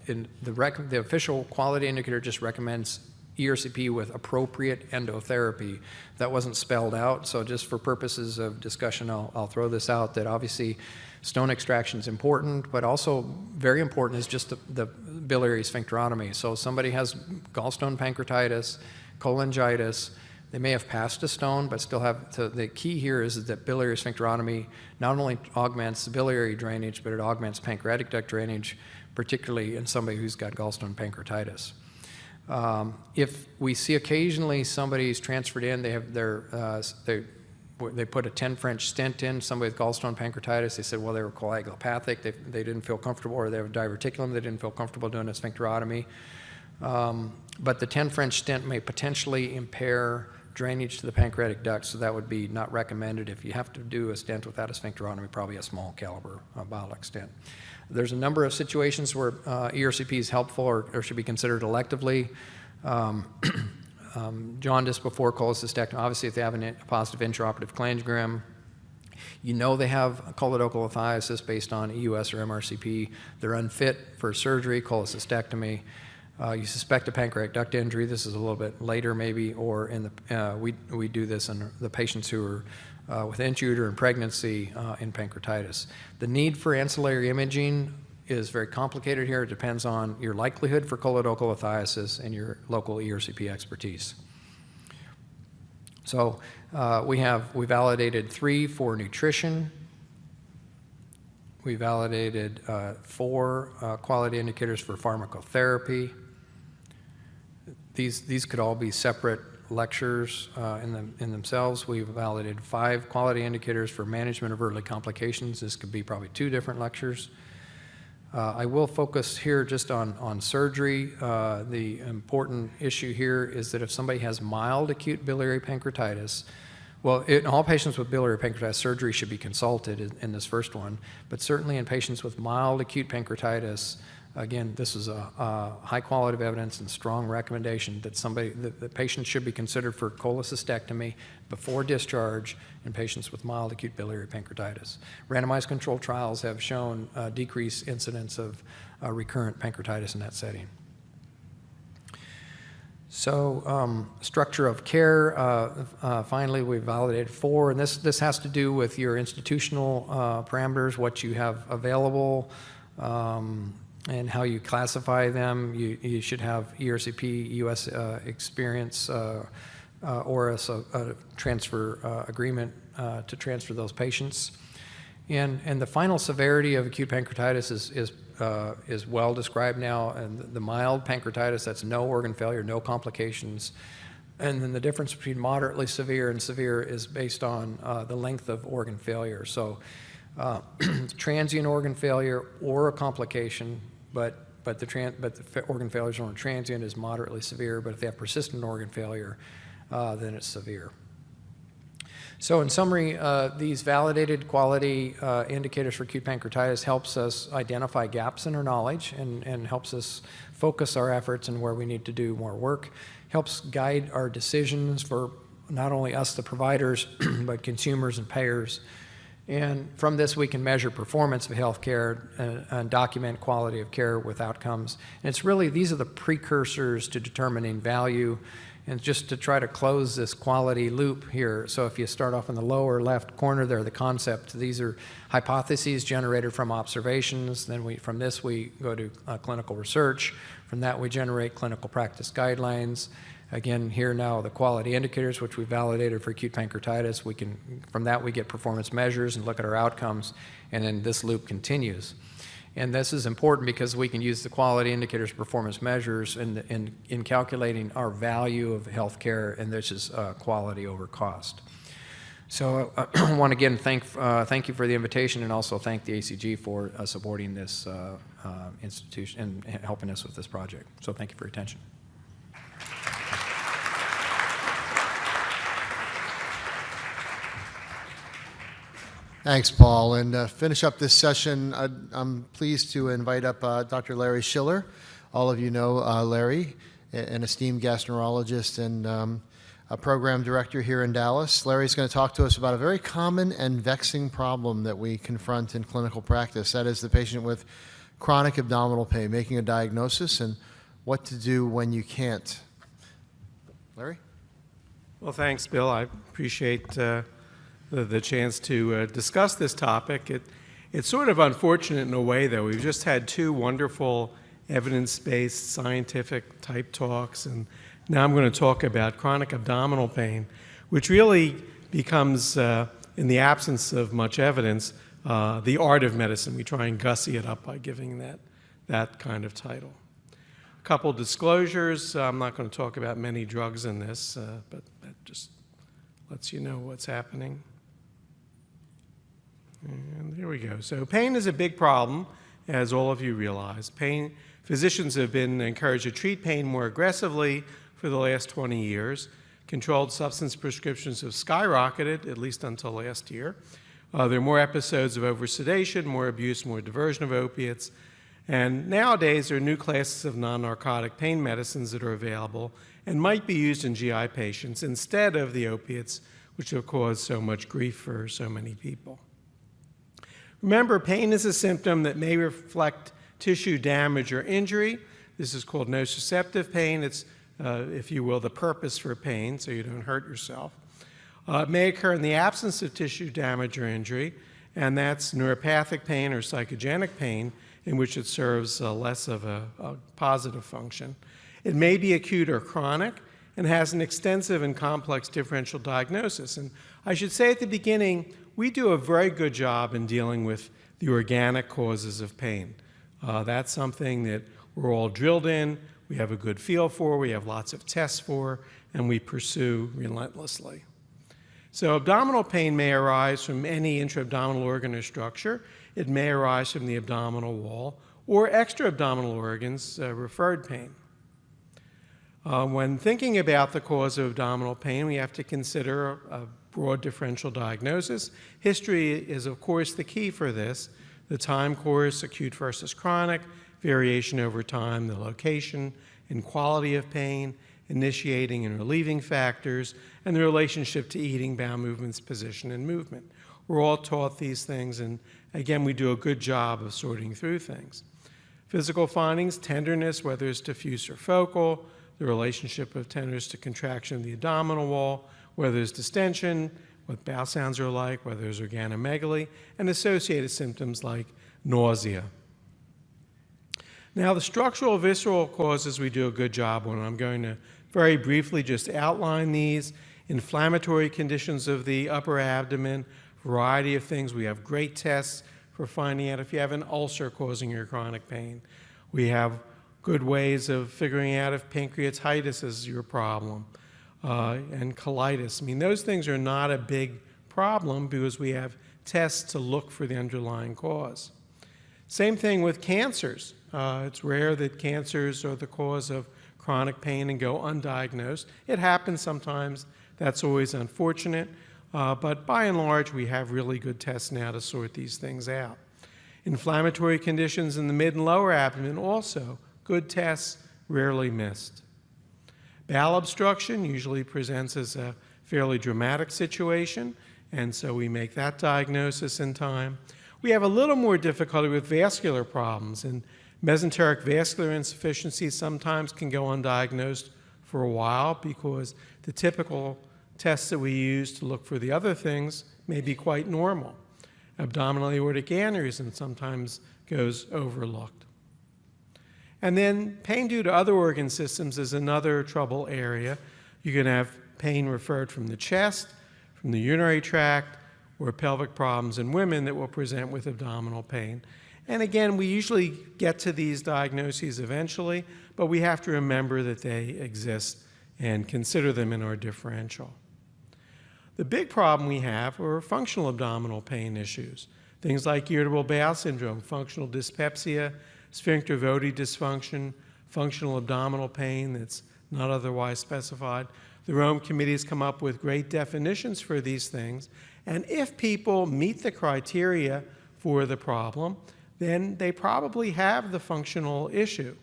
the official quality indicator just recommends ERCP with appropriate endotherapy. That wasn't spelled out, so just for purposes of discussion, I'll throw this out, that obviously stone extraction is important, but also very important is just the biliary sphincterotomy. So somebody has gallstone pancreatitis, cholangitis, they may have passed a stone, but still have, the key here is that biliary sphincterotomy not only augments biliary drainage, but it augments pancreatic duct drainage, particularly in somebody who's got gallstone pancreatitis. If we see occasionally somebody's transferred in, they have they put a 10 French stent in, somebody with gallstone pancreatitis. They said, well, they were coagulopathic. They didn't feel comfortable, or they have diverticulum. They didn't feel comfortable doing a sphincterotomy. But the 10 French stent may potentially impair drainage to the pancreatic duct, so that would be not recommended. If you have to do a stent without a sphincterotomy, probably a small caliber bile duct stent. There's a number of situations where ERCP is helpful or should be considered electively. Jaundice before cholecystectomy, obviously if they have a positive intraoperative cholangiogram, you know they have choledochal lithiasis based on EUS or MRCP. They're unfit for surgery, cholecystectomy. You suspect a pancreatic duct injury. This is a little bit later maybe, or in the we do this in the patients who are with intrauterine pregnancy in pancreatitis. The need for ancillary imaging is very complicated here. It depends on your likelihood for choledochal lithiasis and your local ERCP expertise. So we validated 3 for nutrition. We validated 4 quality indicators for pharmacotherapy. These could all be separate lectures in themselves. We validated 5 quality indicators for management of early complications. This could be probably 2 different lectures. I will focus here just on surgery. The important issue here is that if somebody has mild acute biliary pancreatitis, well, in all patients with biliary pancreatitis, surgery should be consulted in this first one, but certainly in patients with mild acute pancreatitis, again, this is a high quality of evidence and strong recommendation that the patient should be considered for cholecystectomy before discharge in patients with mild acute biliary pancreatitis. Randomized controlled trials have shown decreased incidence of recurrent pancreatitis in that setting. So structure of care, finally we validated 4, and this has to do with your institutional parameters, what you have available, and how you classify them. You should have ERCP, US experience, or a transfer agreement to transfer those patients. And the final severity of acute pancreatitis is well described now, and the mild pancreatitis, that's no organ failure, no complications. And then the difference between moderately severe and severe is based on the length of organ failure. So transient organ failure or a complication, but the organ failure is only transient, is moderately severe, but if they have persistent organ failure, then it's severe. So in summary, these validated quality indicators for acute pancreatitis helps us identify gaps in our knowledge and helps us focus our efforts in where we need to do more work, helps guide our decisions for not only us, the providers, but consumers and payers. And from this, we can measure performance of healthcare and document quality of care with outcomes. And it's really, these are the precursors to determining value. And just to try to close this quality loop here, so if you start off in the lower left corner there, the concept, these are hypotheses generated from observations. Then from this, we go to clinical research. From that, we generate clinical practice guidelines. Again, here now the quality indicators, which we validated for acute pancreatitis. From that, we get performance measures and look at our outcomes, and then this loop continues. And this is important because we can use the quality indicators, performance measures in calculating our value of healthcare, and this is quality over cost. So I want to again thank you for the invitation, and also thank the ACG for supporting this institution and helping us with this project. So thank you for your attention. Thanks, Paul. And finish up this session, I'm pleased to invite up Dr. Larry Schiller. All of you know Larry, an esteemed gastroenterologist and a program director here in Dallas. Larry's going to talk to us about a very common and vexing problem that we confront in clinical practice. That is the patient with chronic abdominal pain, making a diagnosis and what to do when you can't. Larry? Well, thanks, Bill. I appreciate the chance to discuss this topic. It's sort of unfortunate in a way, though. We've just had 2 wonderful evidence-based scientific type talks, and now I'm going to talk about chronic abdominal pain, which really becomes, in the absence of much evidence, the art of medicine. We try and gussy it up by giving that kind of title. A couple disclosures. I'm not going to talk about many drugs in this, but just lets you know what's happening. And there we go. So pain is a big problem, as all of you realize. Physicians have been encouraged to treat pain more aggressively for the last 20 years. Controlled substance prescriptions have skyrocketed, at least until last year. There are more episodes of oversedation, more abuse, more diversion of opiates. And nowadays, there are new classes of non-narcotic pain medicines that are available and might be used in GI patients instead of the opiates, which have caused so much grief for so many people. Remember, pain is a symptom that may reflect tissue damage or injury. This is called nociceptive pain. It's, if you will, the purpose for pain, so you don't hurt yourself. It may occur in the absence of tissue damage or injury, and that's neuropathic pain or psychogenic pain, in which it serves less of a positive function. It may be acute or chronic and has an extensive and complex differential diagnosis. And I should say at the beginning, we do a very good job in dealing with the organic causes of pain. That's something that we're all drilled in, we have a good feel for, we have lots of tests for, and we pursue relentlessly. So abdominal pain may arise from any intra-abdominal organ or structure. It may arise from the abdominal wall or extra-abdominal organs, referred pain. When thinking about the cause of abdominal pain, we have to consider a broad differential diagnosis. History is, of course, the key for this. The time course, acute versus chronic, variation over time, the location and quality of pain, initiating and relieving factors, and the relationship to eating, bowel movements, position, and movement. We're all taught these things, and again, we do a good job of sorting through things. Physical findings, tenderness, whether it's diffuse or focal, the relationship of tenderness to contraction of the abdominal wall, whether there's distension, what bowel sounds are like, whether there's organomegaly, and associated symptoms like nausea. Now, the structural visceral causes we do a good job on. I'm going to very briefly just outline these. Inflammatory conditions of the upper abdomen, variety of things. We have great tests for finding out if you have an ulcer causing your chronic pain. We have good ways of figuring out if pancreatitis is your problem, and colitis. I mean, those things are not a big problem because we have tests to look for the underlying cause. Same thing with cancers. It's rare that cancers are the cause of chronic pain and go undiagnosed. It happens sometimes. That's always unfortunate. But by and large, we have really good tests now to sort these things out. Inflammatory conditions in the mid and lower abdomen also, good tests, rarely missed. Bowel obstruction usually presents as a fairly dramatic situation, and so we make that diagnosis in time. We have a little more difficulty with vascular problems, and mesenteric vascular insufficiency sometimes can go undiagnosed for a while because the typical tests that we use to look for the other things may be quite normal. Abdominal aortic aneurysm sometimes goes overlooked. And then pain due to other organ systems is another trouble area. You can have pain referred from the chest, from the urinary tract, or pelvic problems in women that will present with abdominal pain. And again, we usually get to these diagnoses eventually, but we have to remember that they exist and consider them in our differential. The big problem we have are functional abdominal pain issues, things like irritable bowel syndrome, functional dyspepsia, sphincter voti dysfunction, functional abdominal pain that's not otherwise specified. The Rome Committee has come up with great definitions for these things, and if people meet the criteria for the problem, then they probably have the functional issue.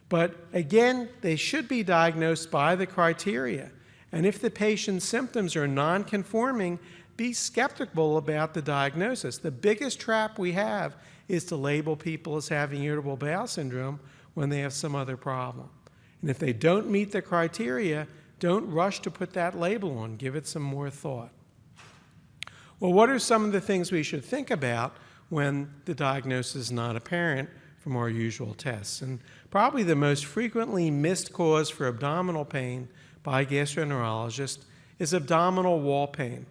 But again, they should be diagnosed by the criteria. And if the patient's symptoms are non-conforming, be skeptical about the diagnosis. The biggest trap we have is to label people as having irritable bowel syndrome when they have some other problem. And if they don't meet the criteria, don't rush to put that label on. Give it some more thought. Well, what are some of the things we should think about when the diagnosis is not apparent from our usual tests? And probably the most frequently missed cause for abdominal pain by gastroenterologists is abdominal wall pain.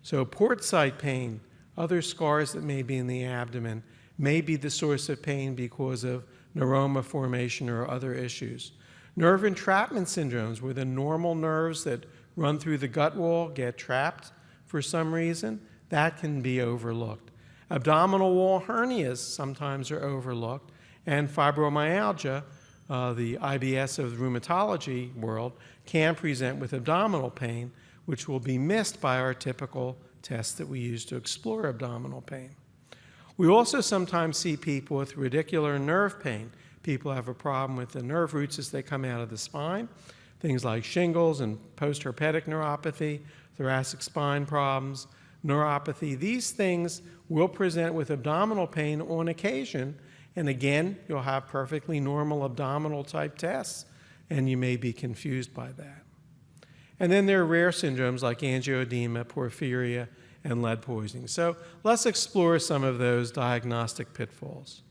So port site pain, other scars that may be in the abdomen, may be the source of pain because of neuroma formation or other issues. Nerve entrapment syndromes, where the normal nerves that run through the gut wall, get trapped for some reason, that can be overlooked. Abdominal wall hernias sometimes are overlooked, and fibromyalgia, the IBS of the rheumatology world, can present with abdominal pain, which will be missed by our typical tests that we use to explore abdominal pain. We also sometimes see people with radicular nerve pain. People have a problem with the nerve roots as they come out of the spine, things like shingles and post-herpetic neuropathy, thoracic spine problems, neuropathy. These things will present with abdominal pain on occasion, and again, you'll have perfectly normal abdominal type tests, and you may be confused by that. And then there are rare syndromes like angioedema, porphyria, and lead poisoning. So let's explore some of those diagnostic pitfalls.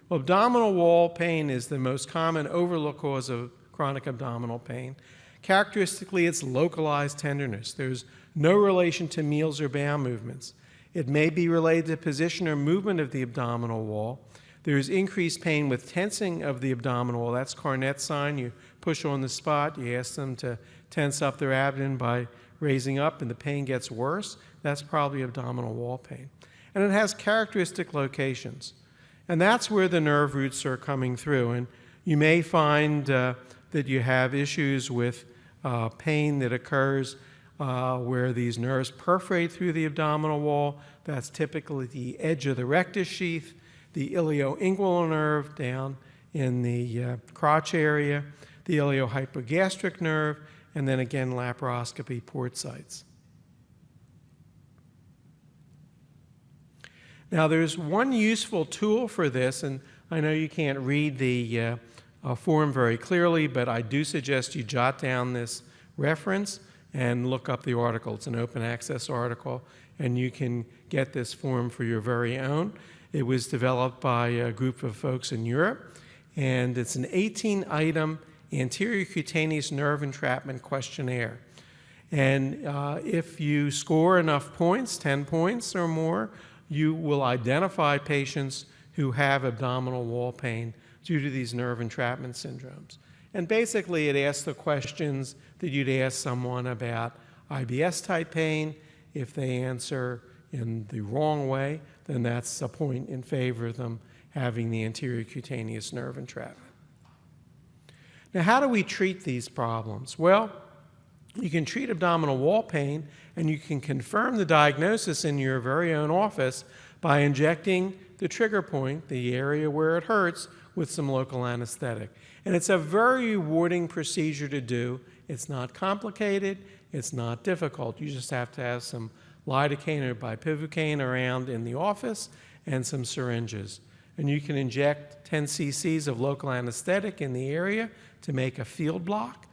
Well, abdominal wall pain is the most common overlooked cause of chronic abdominal pain. Characteristically, it's localized tenderness. There's no relation to meals or bowel movements. It may be related to position or movement of the abdominal wall. There's increased pain with tensing of the abdominal wall. That's Carnet's sign. You push on the spot, you ask them to tense up their abdomen by raising up, and the pain gets worse. That's probably abdominal wall pain. And it has characteristic locations. And that's where the nerve roots are coming through. And you may find that you have issues with pain that occurs where these nerves perforate through the abdominal wall. That's typically the edge of the rectus sheath, the ilioinguinal nerve down in the crotch area, the iliohypogastric nerve, and then again laparoscopy port sites. Now there's one useful tool for this, and I know you can't read the form very clearly, but I do suggest you jot down this reference and look up the article. It's an open access article, and you can get this form for your very own. It was developed by a group of folks in Europe, and it's an 18-item anterior cutaneous nerve entrapment questionnaire. And if you score enough points, 10 points or more, you will identify patients who have abdominal wall pain due to these nerve entrapment syndromes. And basically, it asks the questions that you'd ask someone about IBS-type pain. If they answer in the wrong way, then that's a point in favor of them having the anterior cutaneous nerve entrapment. Now, how do we treat these problems? Well, you can treat abdominal wall pain, and you can confirm the diagnosis in your very own office by injecting the trigger point, the area where it hurts, with some local anesthetic. And it's a very rewarding procedure to do. It's not complicated. It's not difficult. You just have to have some lidocaine or bupivacaine around in the office and some syringes. And you can inject 10 cc's of local anesthetic in the area to make a field block,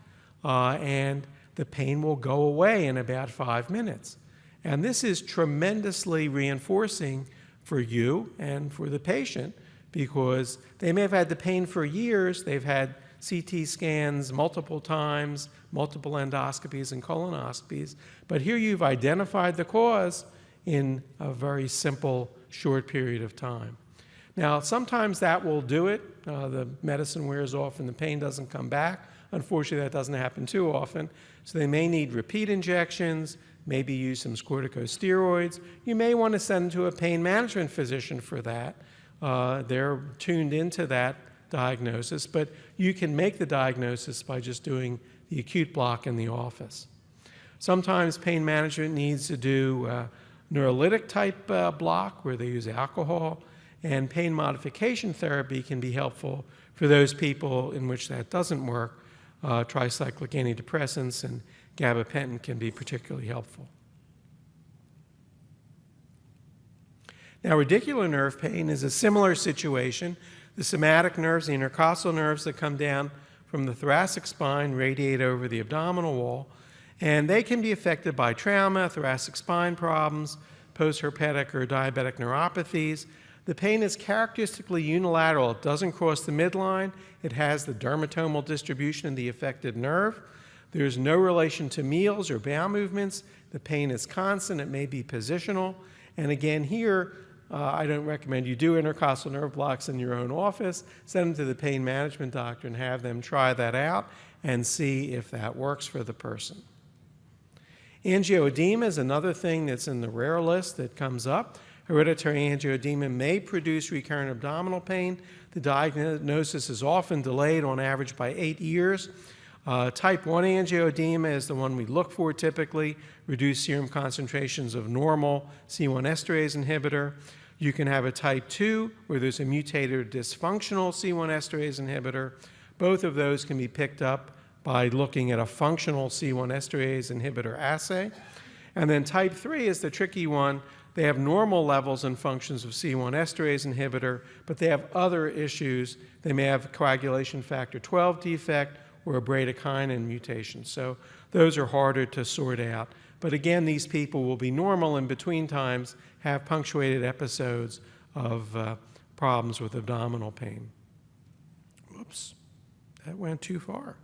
and the pain will go away in about 5 minutes. And this is tremendously reinforcing for you and for the patient, because they may have had the pain for years. They've had CT scans multiple times, multiple endoscopies and colonoscopies, but here you've identified the cause in a very simple, short period of time. Now, sometimes that will do it. The medicine wears off and the pain doesn't come back. Unfortunately, that doesn't happen too often. So they may need repeat injections, maybe use some corticosteroids. You may want to send them to a pain management physician for that. They're tuned into that diagnosis, but you can make the diagnosis by just doing the acute block in the office. Sometimes pain management needs to do neurolytic type block where they use alcohol, and pain modification therapy can be helpful for those people in which that doesn't work. Tricyclic antidepressants and gabapentin can be particularly helpful. Now, radicular nerve pain is a similar situation. The somatic nerves, the intercostal nerves that come down from the thoracic spine radiate over the abdominal wall, and they can be affected by trauma, thoracic spine problems, post-herpetic or diabetic neuropathies. The pain is characteristically unilateral. It doesn't cross the midline. It has the dermatomal distribution of the affected nerve. There's no relation to meals or bowel movements. The pain is constant. It may be positional. And again, here, I don't recommend you do intercostal nerve blocks in your own office. Send them to the pain management doctor and have them try that out and see if that works for the person. Angioedema is another thing that's in the rare list that comes up. Hereditary angioedema may produce recurrent abdominal pain. The diagnosis is often delayed, on average by 8 years. Type 1 angioedema is the one we look for typically, reduced serum concentrations of normal C1 esterase inhibitor. You can have a type 2 where there's a mutated or dysfunctional C1 esterase inhibitor. Both of those can be picked up by looking at a functional C1 esterase inhibitor assay. And then type 3 is the tricky one. They have normal levels and functions of C1 esterase inhibitor, but they have other issues. They may have coagulation factor 12 defect or a bradykinin mutation. So those are harder to sort out. But again, these people will be normal and between times have punctuated episodes of problems with abdominal pain. Whoops, that went too far.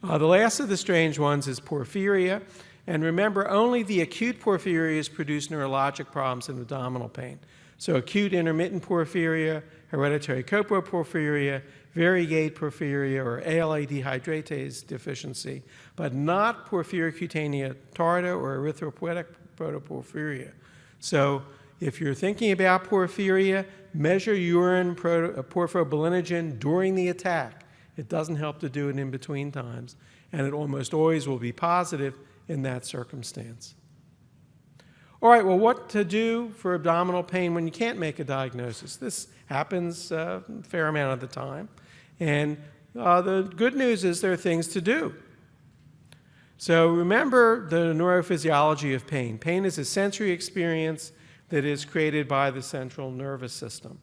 The last of the strange ones is porphyria. And remember, only the acute porphyrias produce neurologic problems and abdominal pain. So acute intermittent porphyria, hereditary coproporphyria, variegate porphyria, or ALA dehydratase deficiency, but not porphyria cutanea tarda or erythropoietic protoporphyria. So if you're thinking about porphyria, measure urine porphobilinogen during the attack. It doesn't help to do it in between times, and it almost always will be positive in that circumstance. All right, well, what to do for abdominal pain when you can't make a diagnosis? This happens a fair amount of the time. And the good news is there are things to do. So remember the neurophysiology of pain. Pain is a sensory experience that is created by the central nervous system.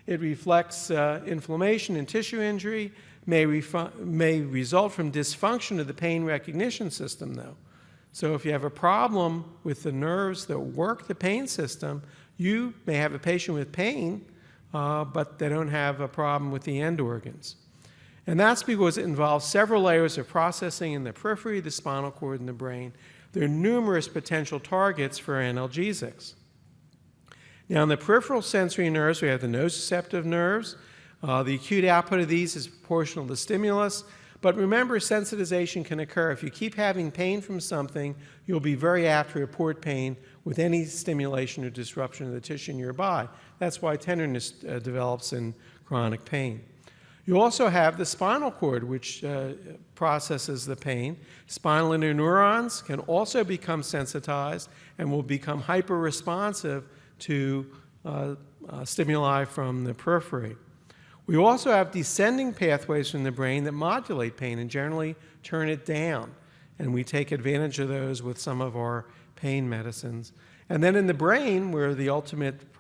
It reflects inflammation and tissue injury, may result from dysfunction of the pain recognition system, though. So if you have a problem with the nerves that work the pain system, you may have a patient with pain, but they don't have a problem with the end organs. And that's because it involves several layers of processing in the periphery, the spinal cord, and the brain. There are numerous potential targets for analgesics. Now, in the peripheral sensory nerves, we have the nociceptive nerves. The acute output of these is proportional to stimulus. But remember, sensitization can occur. If you keep having pain from something, you'll be very apt to report pain with any stimulation or disruption of the tissue nearby. That's why tenderness develops in chronic pain. You also have the spinal cord, which processes the pain. Spinal interneurons can also become sensitized and will become hyperresponsive to stimuli from the periphery. We also have descending pathways from the brain that modulate pain and generally turn it down, and we take advantage of those with some of our pain medicines. And then in the brain, where the ultimate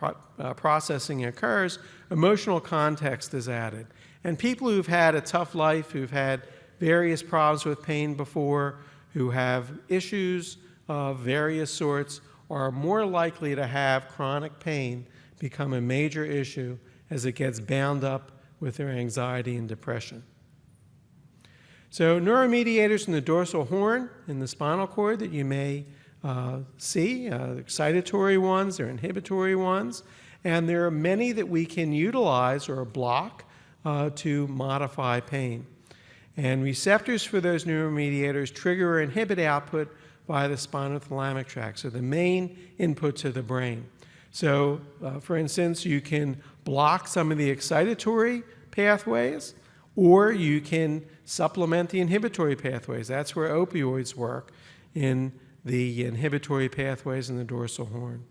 processing occurs, emotional context is added. And people who've had a tough life, who've had various problems with pain before, who have issues of various sorts, are more likely to have chronic pain become a major issue as it gets bound up with their anxiety and depression. So neuromédiators in the dorsal horn in the spinal cord that you may see, excitatory ones, they're inhibitory ones, and there are many that we can utilize or block to modify pain. And receptors for those neuromédiators trigger or inhibit output via the spinothalamic tract, so the main input to the brain. So, for instance, you can block some of the excitatory pathways, or you can supplement the inhibitory pathways. That's where opioids work, in the inhibitory pathways in the dorsal horn.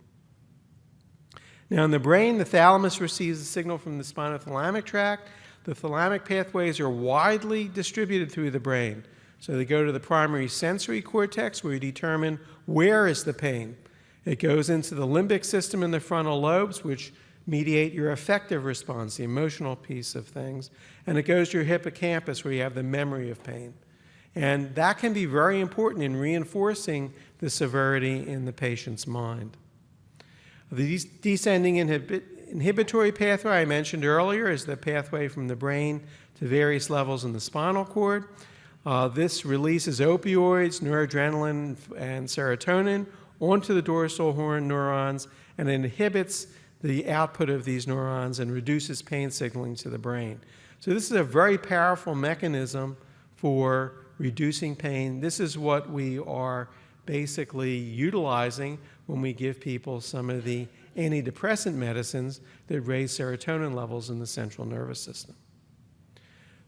Now, in the brain, the thalamus receives a signal from the spinothalamic tract. The thalamic pathways are widely distributed through the brain. So they go to the primary sensory cortex, where you determine where is the pain. It goes into the limbic system in the frontal lobes, which mediate your affective response, the emotional piece of things. And it goes to your hippocampus, where you have the memory of pain. And that can be very important in reinforcing the severity in the patient's mind. The descending inhibitory pathway I mentioned earlier is the pathway from the brain to various levels in the spinal cord. This releases opioids, noradrenaline, and serotonin onto the dorsal horn neurons and inhibits the output of these neurons and reduces pain signaling to the brain. So this is a very powerful mechanism for reducing pain. This is what we are basically utilizing when we give people some of the antidepressant medicines that raise serotonin levels in the central nervous system.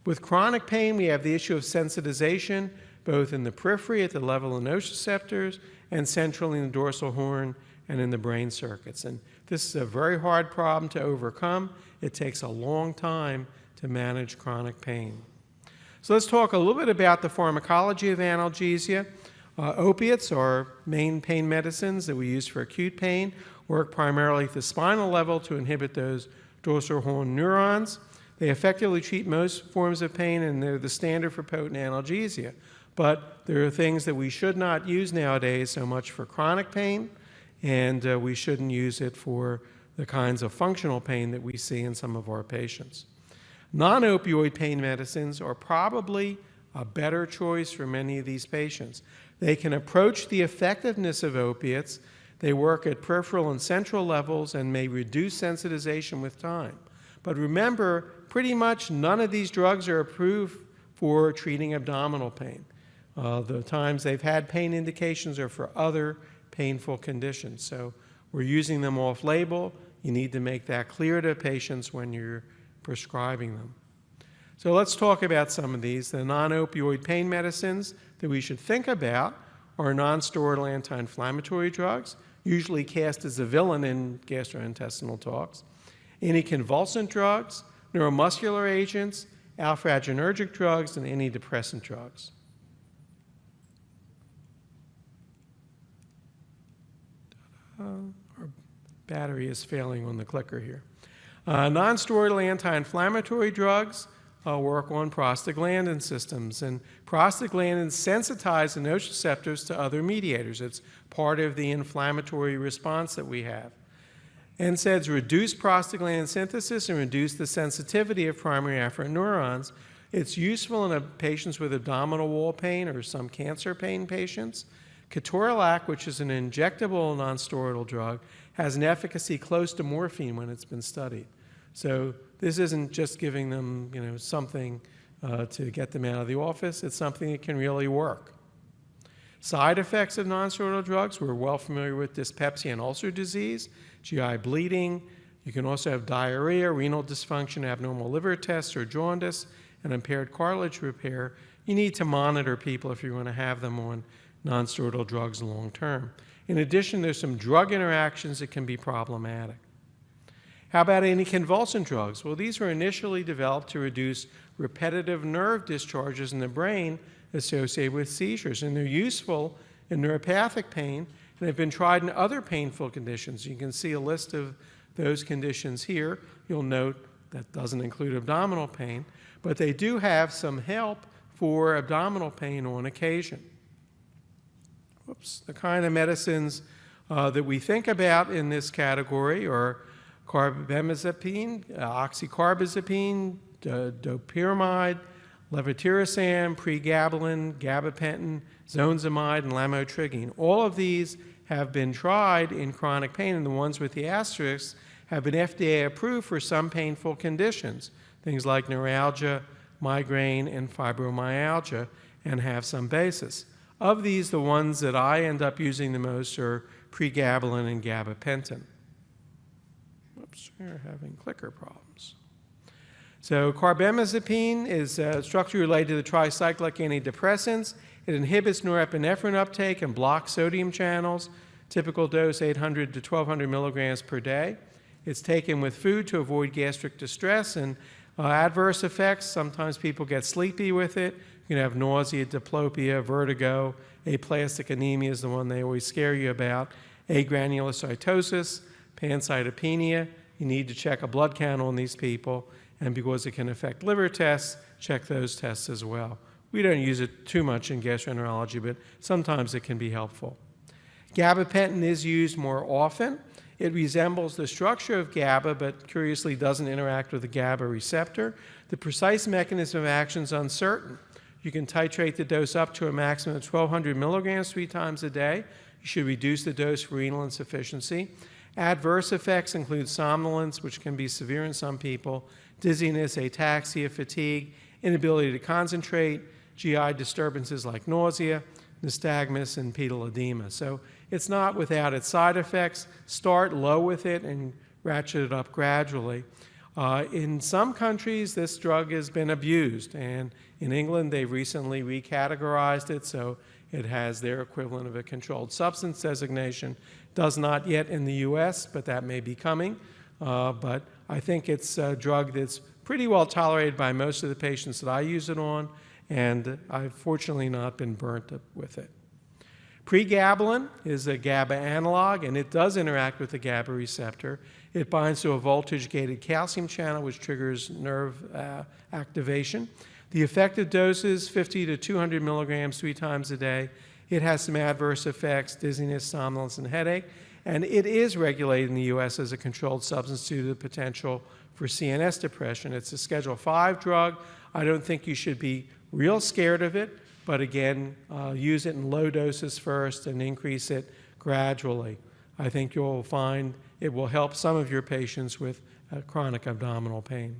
With chronic pain, we have the issue of sensitization, both in the periphery at the level of nociceptors and centrally in the dorsal horn and in the brain circuits. And this is a very hard problem to overcome. It takes a long time to manage chronic pain. So let's talk a little bit about the pharmacology of analgesia. Opiates are main pain medicines that we use for acute pain, work primarily at the spinal level to inhibit those dorsal horn neurons. They effectively treat most forms of pain, and they're the standard for potent analgesia. But there are things that we should not use nowadays so much for chronic pain, and we shouldn't use it for the kinds of functional pain that we see in some of our patients. Non-opioid pain medicines are probably a better choice for many of these patients. They can approach the effectiveness of opiates. They work at peripheral and central levels and may reduce sensitization with time. But remember, pretty much none of these drugs are approved for treating abdominal pain. The times they've had pain indications are for other painful conditions. So we're using them off-label. You need to make that clear to patients when you're prescribing them. So let's talk about some of these. The non-opioid pain medicines that we should think about are non-steroidal anti-inflammatory drugs, usually cast as a villain in gastrointestinal talks, anticonvulsant drugs, neuromuscular agents, alpha-adrenergic drugs, and antidepressant drugs. Our battery is failing on the clicker here. Non-steroidal anti-inflammatory drugs work on prostaglandin systems, and prostaglandins sensitize the nociceptors to other mediators. It's part of the inflammatory response that we have. NSAIDs reduce prostaglandin synthesis and reduce the sensitivity of primary afferent neurons. It's useful in patients with abdominal wall pain or some cancer pain patients. Ketorolac, which is an injectable non-steroidal drug, has an efficacy close to morphine when it's been studied. So this isn't just giving them, something to get them out of the office. It's something that can really work. Side effects of non-steroidal drugs, we're well familiar with dyspepsia and ulcer disease, GI bleeding. You can also have diarrhea, renal dysfunction, abnormal liver tests, or jaundice, and impaired cartilage repair. You need to monitor people if you're going to have them on non-steroidal drugs long term. In addition, there's some drug interactions that can be problematic. How about anticonvulsant drugs? Well, these were initially developed to reduce repetitive nerve discharges in the brain associated with seizures, and they're useful in neuropathic pain and have been tried in other painful conditions. You can see a list of those conditions here. You'll note that doesn't include abdominal pain, but they do have some help for abdominal pain on occasion. The kind of medicines that we think about in this category are carbamazepine, oxycarbazepine, dopyramide, levetiracetam, pregabalin, gabapentin, zonzamide, and lamotrigine. All of these have been tried in chronic pain, and the ones with the asterisks have been FDA approved for some painful conditions, things like neuralgia, migraine, and fibromyalgia, and have some basis. Of these, the ones that I end up using the most are pregabalin and gabapentin. Whoops, we're having clicker problems. So carbamazepine is structurally related to the tricyclic antidepressants. It inhibits norepinephrine uptake and blocks sodium channels. Typical dose 800 to 1200 milligrams per day. It's taken with food to avoid gastric distress, and adverse effects, sometimes people get sleepy with it. You can have nausea, diplopia, vertigo. Aplastic anemia is the one they always scare you about. Agranulocytosis, pancytopenia. You need to check a blood count on these people, and because it can affect liver tests, check those tests as well. We don't use it too much in gastroenterology, but sometimes it can be helpful. Gabapentin is used more often. It resembles the structure of GABA, but curiously doesn't interact with the GABA receptor. The precise mechanism of action is uncertain. You can titrate the dose up to a maximum of 1,200 milligrams 3 times a day. You should reduce the dose for renal insufficiency. Adverse effects include somnolence, which can be severe in some people, dizziness, ataxia, fatigue, inability to concentrate, GI disturbances like nausea, nystagmus, and pedal edema. So it's not without its side effects. Start low with it and ratchet it up gradually. In some countries, this drug has been abused, and in England, they've recently recategorized it, so it has their equivalent of a controlled substance designation. Does not yet in the US, but that may be coming. But I think it's a drug that's pretty well tolerated by most of the patients that I use it on, and I've fortunately not been burnt with it. Pregabalin is a GABA analog, and it does interact with the GABA receptor. It binds to a voltage-gated calcium channel, which triggers nerve activation. The effective dose is 50 to 200 milligrams 3 times a day. It has some adverse effects, dizziness, somnolence, and headache, and it is regulated in the U.S. as a controlled substance due to the potential for CNS depression. It's a Schedule V drug. I don't think you should be real scared of it, but again, use it in low doses first and increase it gradually. I think you'll find it will help some of your patients with chronic abdominal pain.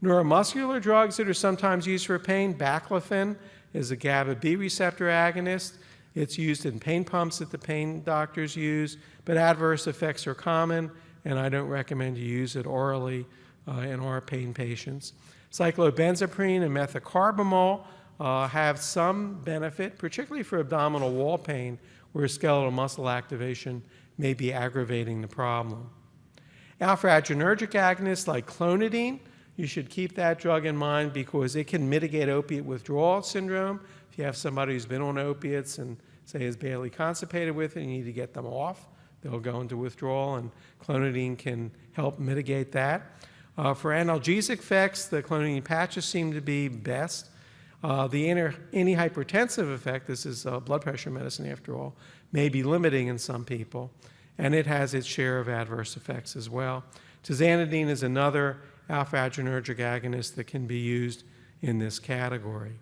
Neuromuscular drugs that are sometimes used for pain, baclofen is a GABA B receptor agonist. It's used in pain pumps that the pain doctors use, but adverse effects are common, and I don't recommend you use it orally in our pain patients. Cyclobenzaprine and methocarbamol have some benefit, particularly for abdominal wall pain, where skeletal muscle activation may be aggravating the problem. Alpha-adrenergic agonists like clonidine, you should keep that drug in mind because it can mitigate opiate withdrawal syndrome. If you have somebody who's been on opiates and say is barely constipated with it, you need to get them off. They'll go into withdrawal, and clonidine can help mitigate that. For analgesic effects, the clonidine patches seem to be best. The antihypertensive effect, this is blood pressure medicine after all, may be limiting in some people, and it has its share of adverse effects as well. Tizanidine is another alpha-adrenergic agonist that can be used in this category.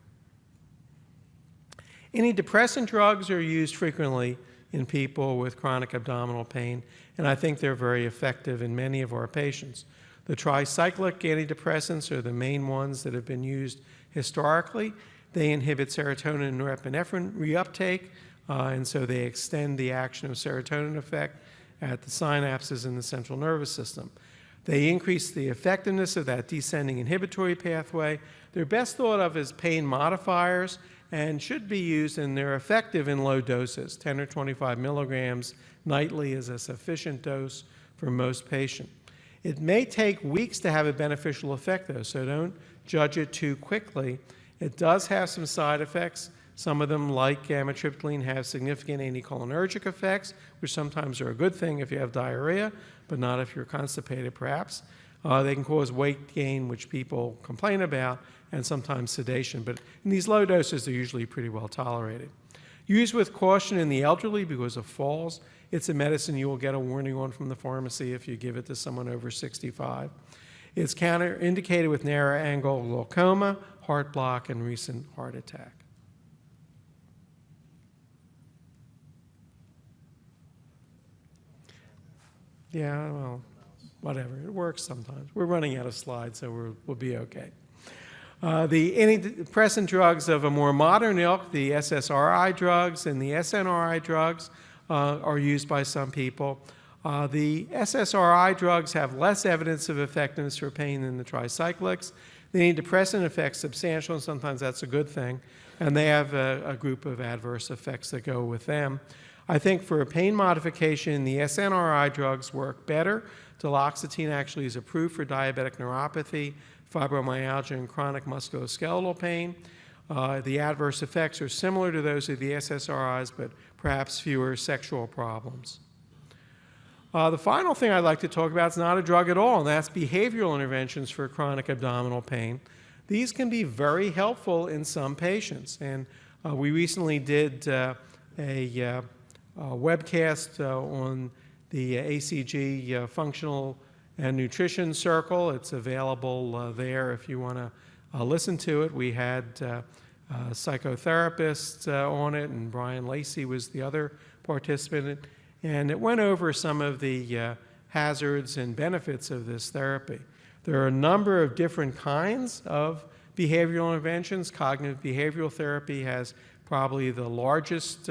Antidepressant drugs are used frequently in people with chronic abdominal pain, and I think they're very effective in many of our patients. The tricyclic antidepressants are the main ones that have been used historically. They inhibit serotonin and norepinephrine reuptake, and so they extend the action of serotonin effect at the synapses in the central nervous system. They increase the effectiveness of that descending inhibitory pathway. They're best thought of as pain modifiers and should be used, and they're effective in low doses. 10 or 25 milligrams nightly is a sufficient dose for most patients. It may take weeks to have a beneficial effect, though, so don't judge it too quickly. It does have some side effects. Some of them, like amitriptyline, have significant anticholinergic effects, which sometimes are a good thing if you have diarrhea, but not if you're constipated, perhaps. They can cause weight gain, which people complain about, and sometimes sedation. But in these low doses, they're usually pretty well tolerated. Used with caution in the elderly because of falls. It's a medicine you will get a warning on from the pharmacy if you give it to someone over 65. It's counterindicated with narrow angle glaucoma, heart block, and recent heart attack. Yeah, well, whatever. It works sometimes. We're running out of slides, so we'll be okay. The antidepressant drugs of a more modern ilk, the SSRI drugs and the SNRI drugs, are used by some people. The SSRI drugs have less evidence of effectiveness for pain than the tricyclics. The antidepressant effect's substantial, and sometimes that's a good thing, and they have a group of adverse effects that go with them. I think for a pain modification, the SNRI drugs work better. Duloxetine actually is approved for diabetic neuropathy, fibromyalgia, and chronic musculoskeletal pain. The adverse effects are similar to those of the SSRIs, but perhaps fewer sexual problems. The final thing I'd like to talk about is not a drug at all, and that's behavioral interventions for chronic abdominal pain. These can be very helpful in some patients, and we recently did a webcast on the ACG Functional and Nutrition Circle. It's available there if you want to listen to it. We had psychotherapists on it, and Brian Lacey was the other participant, and it went over some of the hazards and benefits of this therapy. There are a number of different kinds of behavioral interventions. Cognitive behavioral therapy has probably the largest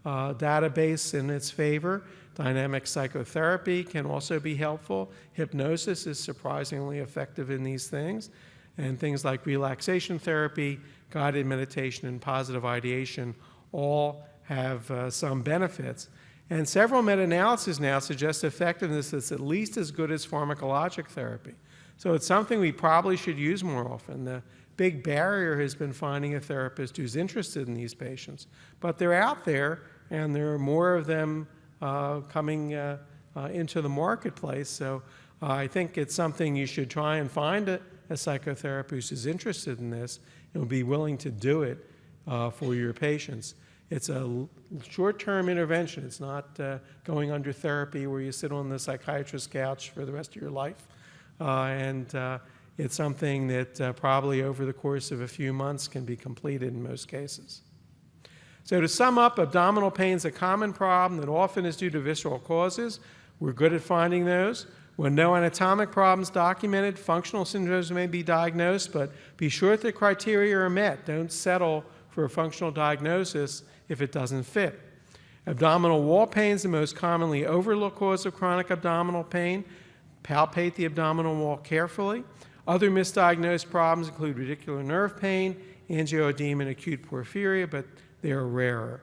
database in its favor. Dynamic psychotherapy can also be helpful. Hypnosis is surprisingly effective in these things. And things like relaxation therapy, guided meditation, and positive ideation all have some benefits. And several meta-analyses now suggest effectiveness that's at least as good as pharmacologic therapy. So it's something we probably should use more often. The big barrier has been finding a therapist who's interested in these patients. But they're out there, and there are more of them coming into the marketplace. So I think it's something you should try and find a psychotherapist who's interested in this and will be willing to do it for your patients. It's a short-term intervention. It's not going under therapy where you sit on the psychiatrist's couch for the rest of your life. It's something that probably over the course of a few months can be completed in most cases. So to sum up, abdominal pain is a common problem that often is due to visceral causes. We're good at finding those. When no anatomic problems documented, functional syndromes may be diagnosed, but be sure that the criteria are met. Don't settle for a functional diagnosis if it doesn't fit. Abdominal wall pain is the most commonly overlooked cause of chronic abdominal pain. Palpate the abdominal wall carefully. Other misdiagnosed problems include radicular nerve pain, angioedema, and acute porphyria, but they are rarer.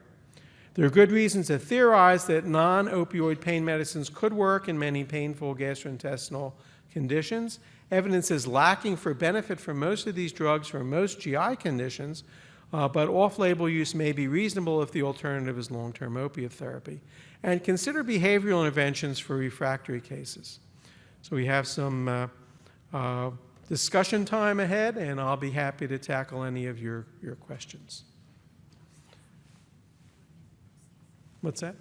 There are good reasons to theorize that non-opioid pain medicines could work in many painful gastrointestinal conditions. Evidence is lacking for benefit from most of these drugs for most GI conditions, but off-label use may be reasonable if the alternative is long-term opiate therapy. And consider behavioral interventions for refractory cases. So we have some discussion time ahead, and I'll be happy to tackle any of your questions. What's that?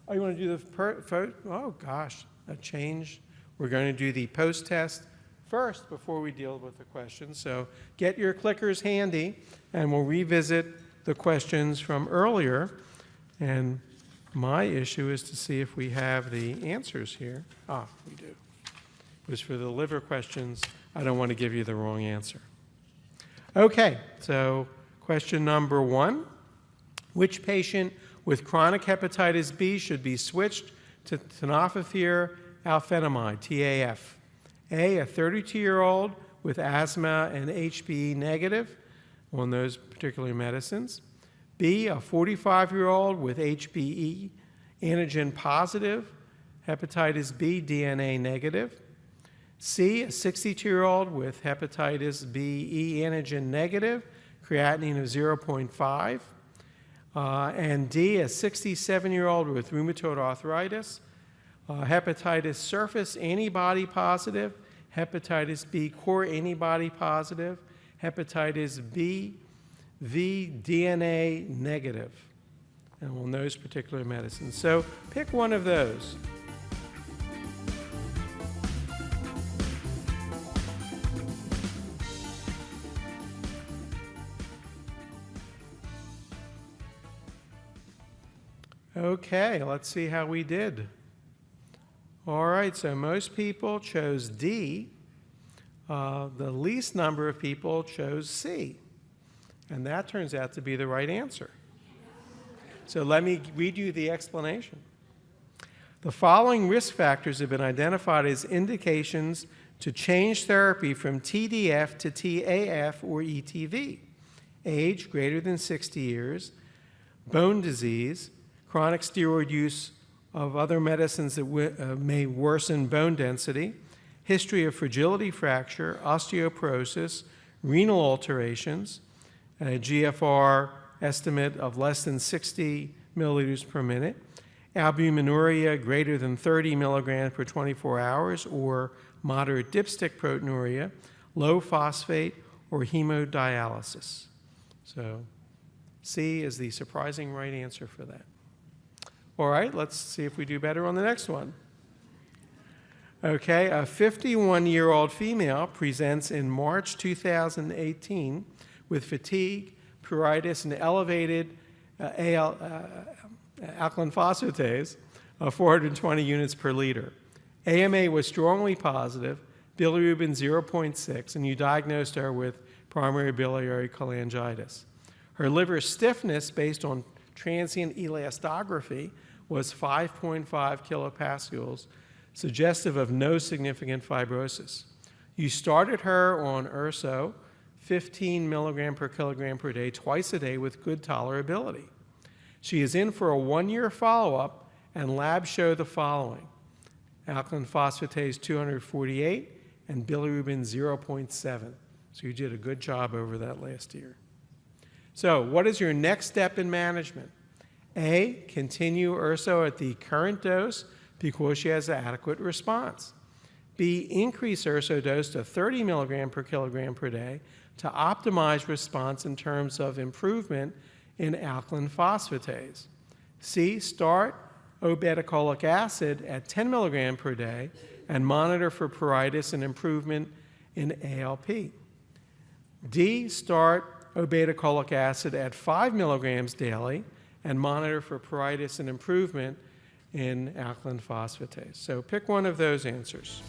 Oh, you want to do the oh gosh, a change. We're going to do the post-test first before we deal with the questions. So get your clickers handy, and we'll revisit the questions from earlier. And my issue is to see if we have the answers here. Ah, we do. It was for the liver questions. I don't want to give you the wrong answer. Okay, so question number 1. Which patient with chronic hepatitis B should be switched to tenofovir alfenamide, TAF? A 32-year-old with asthma and HBE negative on those particular medicines. B, a 45-year-old with HBE antigen positive, hepatitis B DNA negative. C, a 62-year-old with hepatitis B E antigen negative, creatinine of 0.5. And D, a 67-year-old with rheumatoid arthritis, hepatitis surface antibody positive, hepatitis B core antibody positive, hepatitis B V DNA negative, and on those particular medicines. So pick one of those. Okay, let's see how we did. All right, so most people chose D. The least number of people chose C. And that turns out to be the right answer. So let me read you the explanation. The following risk factors have been identified as indications to change therapy from TDF to TAF or ETV. Age greater than 60 years, bone disease, chronic steroid use of other medicines that may worsen bone density, history of fragility fracture, osteoporosis, renal alterations, a GFR estimate of less than 60 milliliters per minute, albuminuria greater than 30 milligrams per 24 hours, or moderate dipstick proteinuria, low phosphate, or hemodialysis. So C is the surprising right answer for that. All right, let's see if we do better on the next one. Okay, a 51-year-old female presents in March 2018 with fatigue, pruritus, and elevated alkaline phosphatase of 420 units per liter. AMA was strongly positive, bilirubin 0.6, and you diagnosed her with primary biliary cholangitis. Her liver stiffness based on transient elastography was 5.5 kilopascals, suggestive of no significant fibrosis. You started her on urso, 15 milligram per kilogram per day, twice a day with good tolerability. She is in for a 1-year follow-up, and labs show the following: alkaline phosphatase 248 and bilirubin 0.7. So you did a good job over that last year. So what is your next step in management? A, continue urso at the current dose because she has an adequate response. B, increase urso dose to 30 milligram per kilogram per day to optimize response in terms of improvement in alkaline phosphatase. C, start obeticholic acid at 10 milligram per day and monitor for pruritus and improvement in ALP. D, start obeticholic acid at 5 milligrams daily and monitor for pruritus and improvement in alkaline phosphatase. So pick one of those answers.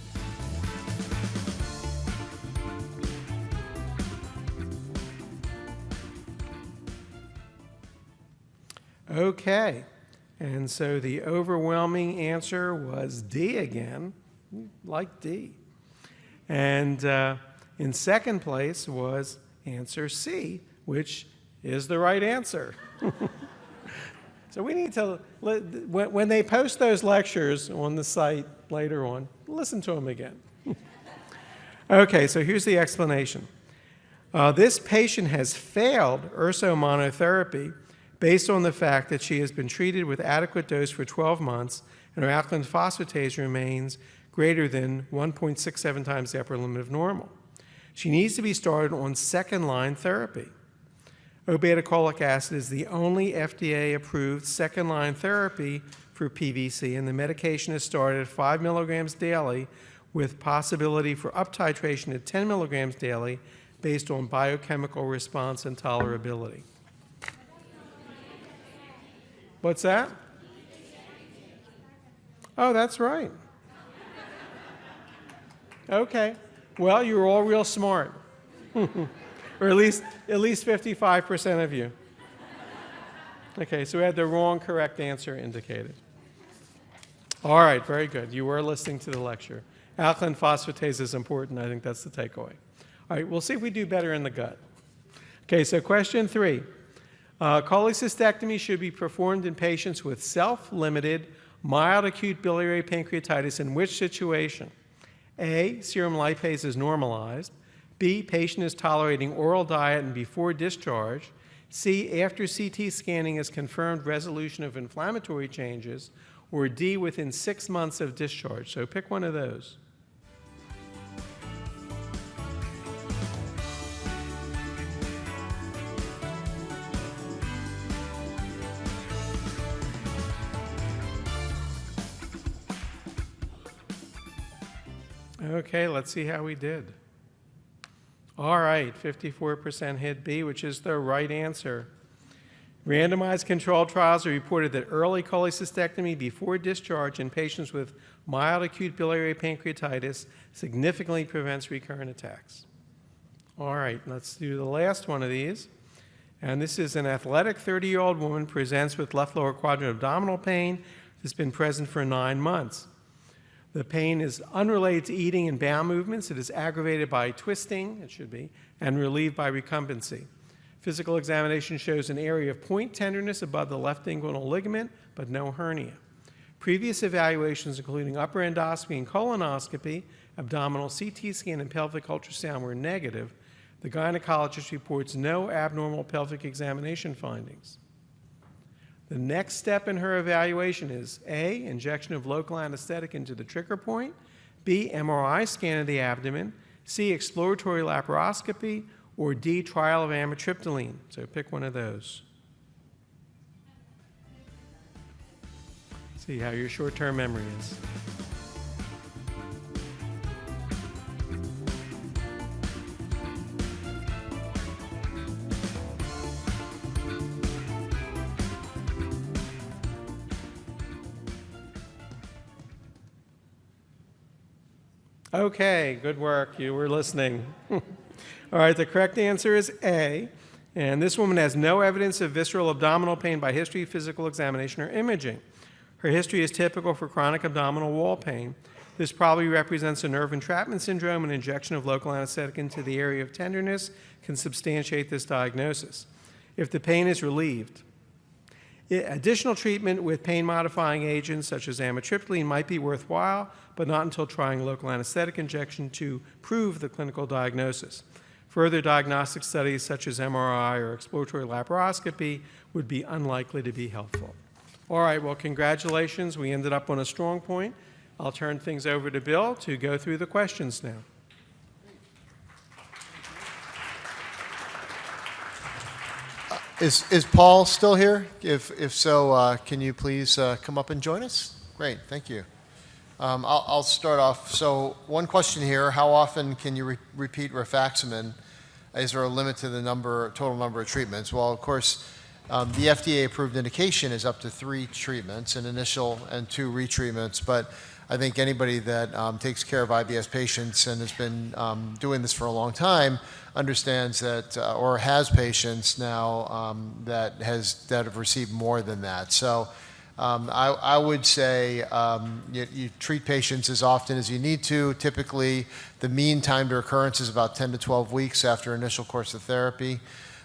Okay, and so the overwhelming answer was D again, like D. And in second place was answer C, which is the right answer. So we need to, when they post those lectures on the site later on, listen to them again. Okay, so here's the explanation. This patient has failed urso monotherapy based on the fact that she has been treated with adequate dose for 12 months and her alkaline phosphatase remains greater than 1.67 times the upper limit of normal. She needs to be started on second-line therapy. Obeticholic acid is the only FDA-approved second-line therapy for PBC, and the medication is started at 5 milligrams daily with possibility for up-titration at 10 milligrams daily based on biochemical response and tolerability. What's that? Oh, that's right. Okay. Well, you're all real smart. Or at least 55% of you. Okay, so we had the wrong correct answer indicated. All right, very good. You were listening to the lecture. Alkaline phosphatase is important. I think that's the takeaway. All right, we'll see if we do better in the gut. Okay, so question 3. Cholecystectomy should be performed in patients with self-limited mild acute biliary pancreatitis in which situation? A, serum lipase is normalized. B, patient is tolerating oral diet and before discharge. C, after CT scanning is confirmed resolution of inflammatory changes. Or D, within 6 months of discharge. So pick one of those. Okay, let's see how we did. All right, 54% hit B, which is the right answer. Randomized controlled trials have reported that early cholecystectomy before discharge in patients with mild acute biliary pancreatitis significantly prevents recurrent attacks. All right, let's do the last one of these. And this is an athletic 30-year-old woman presents with left lower quadrant abdominal pain that's been present for 9 months. The pain is unrelated to eating and bowel movements. It is aggravated by twisting, it should be, and relieved by recumbency. Physical examination shows an area of point tenderness above the left inguinal ligament, but no hernia. Previous evaluations, including upper endoscopy and colonoscopy, abdominal CT scan, and pelvic ultrasound were negative. The gynecologist reports no abnormal pelvic examination findings. The next step in her evaluation is A, injection of local anesthetic into the trigger point, B, MRI scan of the abdomen, C, exploratory laparoscopy, or D, trial of amitriptyline. So pick one of those. See how your short-term memory is. Okay, good work. You were listening. All right, the correct answer is A. And this woman has no evidence of visceral abdominal pain by history, physical examination, or imaging. Her history is typical for chronic abdominal wall pain. This probably represents a nerve entrapment syndrome. An injection of local anesthetic into the area of tenderness can substantiate this diagnosis. If the pain is relieved, additional treatment with pain-modifying agents such as amitriptyline might be worthwhile, but not until trying local anesthetic injection to prove the clinical diagnosis. Further diagnostic studies such as MRI or exploratory laparoscopy would be unlikely to be helpful. All right, well, congratulations. We ended up on a strong point. I'll turn things over to Bill to go through the questions now. Is Paul still here? If so, can you please come up and join us? Great, thank you. I'll start off. So one question here, how often can you repeat rifaximin? Is there a limit to the total number of treatments? Well, of course, the FDA-approved indication is up to 3 treatments, an initial and 2 retreatments, but I think anybody that takes care of IBS patients and has been doing this for a long time understands that, or has patients now that have received more than that. So I would say you treat patients as often as you need to. Typically, the mean time to recurrence is about 10 to 12 weeks after initial course of therapy.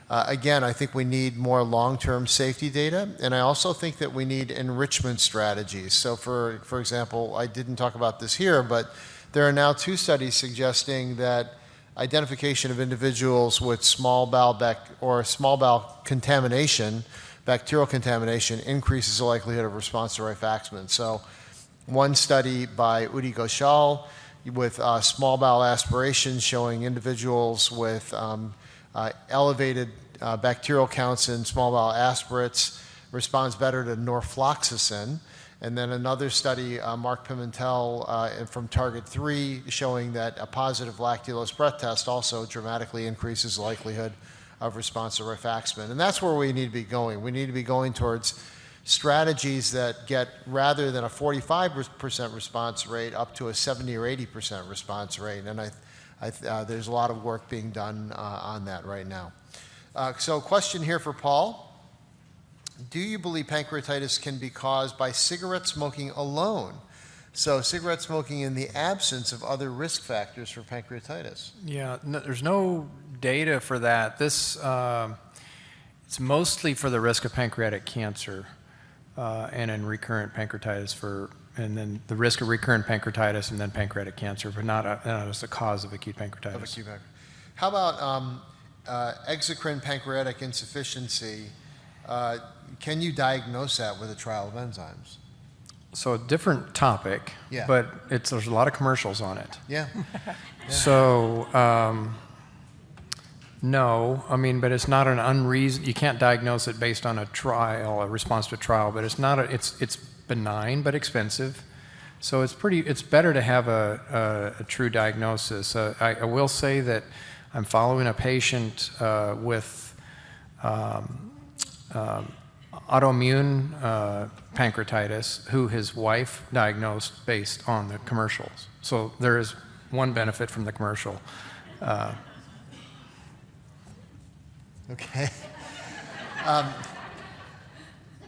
Again, I think we need more long-term safety data, and I also think that we need enrichment strategies. So for example, I didn't talk about this here, but there are now 2 studies suggesting that identification of individuals with small bowel contamination, bacterial contamination, increases the likelihood of response to rifaximin. So one study by Udi Ghoshal with small bowel aspiration showing individuals with elevated bacterial counts in small bowel aspirates responds better to norfloxacin. And then another study, Mark Pimentel from Target 3, showing that a positive lactulose breath test also dramatically increases the likelihood of response to rifaximin. And that's where we need to be going. We need to be going towards strategies that get, rather than a 45% response rate, up to a 70 or 80% response rate. And there's a lot of work being done on that right now. So question here for Paul. Do you believe pancreatitis can be caused by cigarette smoking alone? So cigarette smoking in the absence of other risk factors for pancreatitis? Yeah, there's no data for that. This it's mostly for the risk of pancreatic cancer and in recurrent pancreatitis and then the risk of recurrent pancreatitis and then pancreatic cancer, but not as a cause of acute pancreatitis. How about exocrine pancreatic insufficiency? Can you diagnose that with a trial of enzymes? So a different topic, Yeah. but there's a lot of commercials on it. Yeah. So no, I mean, but it's not an unreason. You can't diagnose it based on a trial, a response to a trial. But it's not. It's benign but expensive. So it's better to have a true diagnosis. I will say that I'm following a patient with autoimmune pancreatitis who his wife diagnosed based on the commercials. So there is one benefit from the commercial. Okay.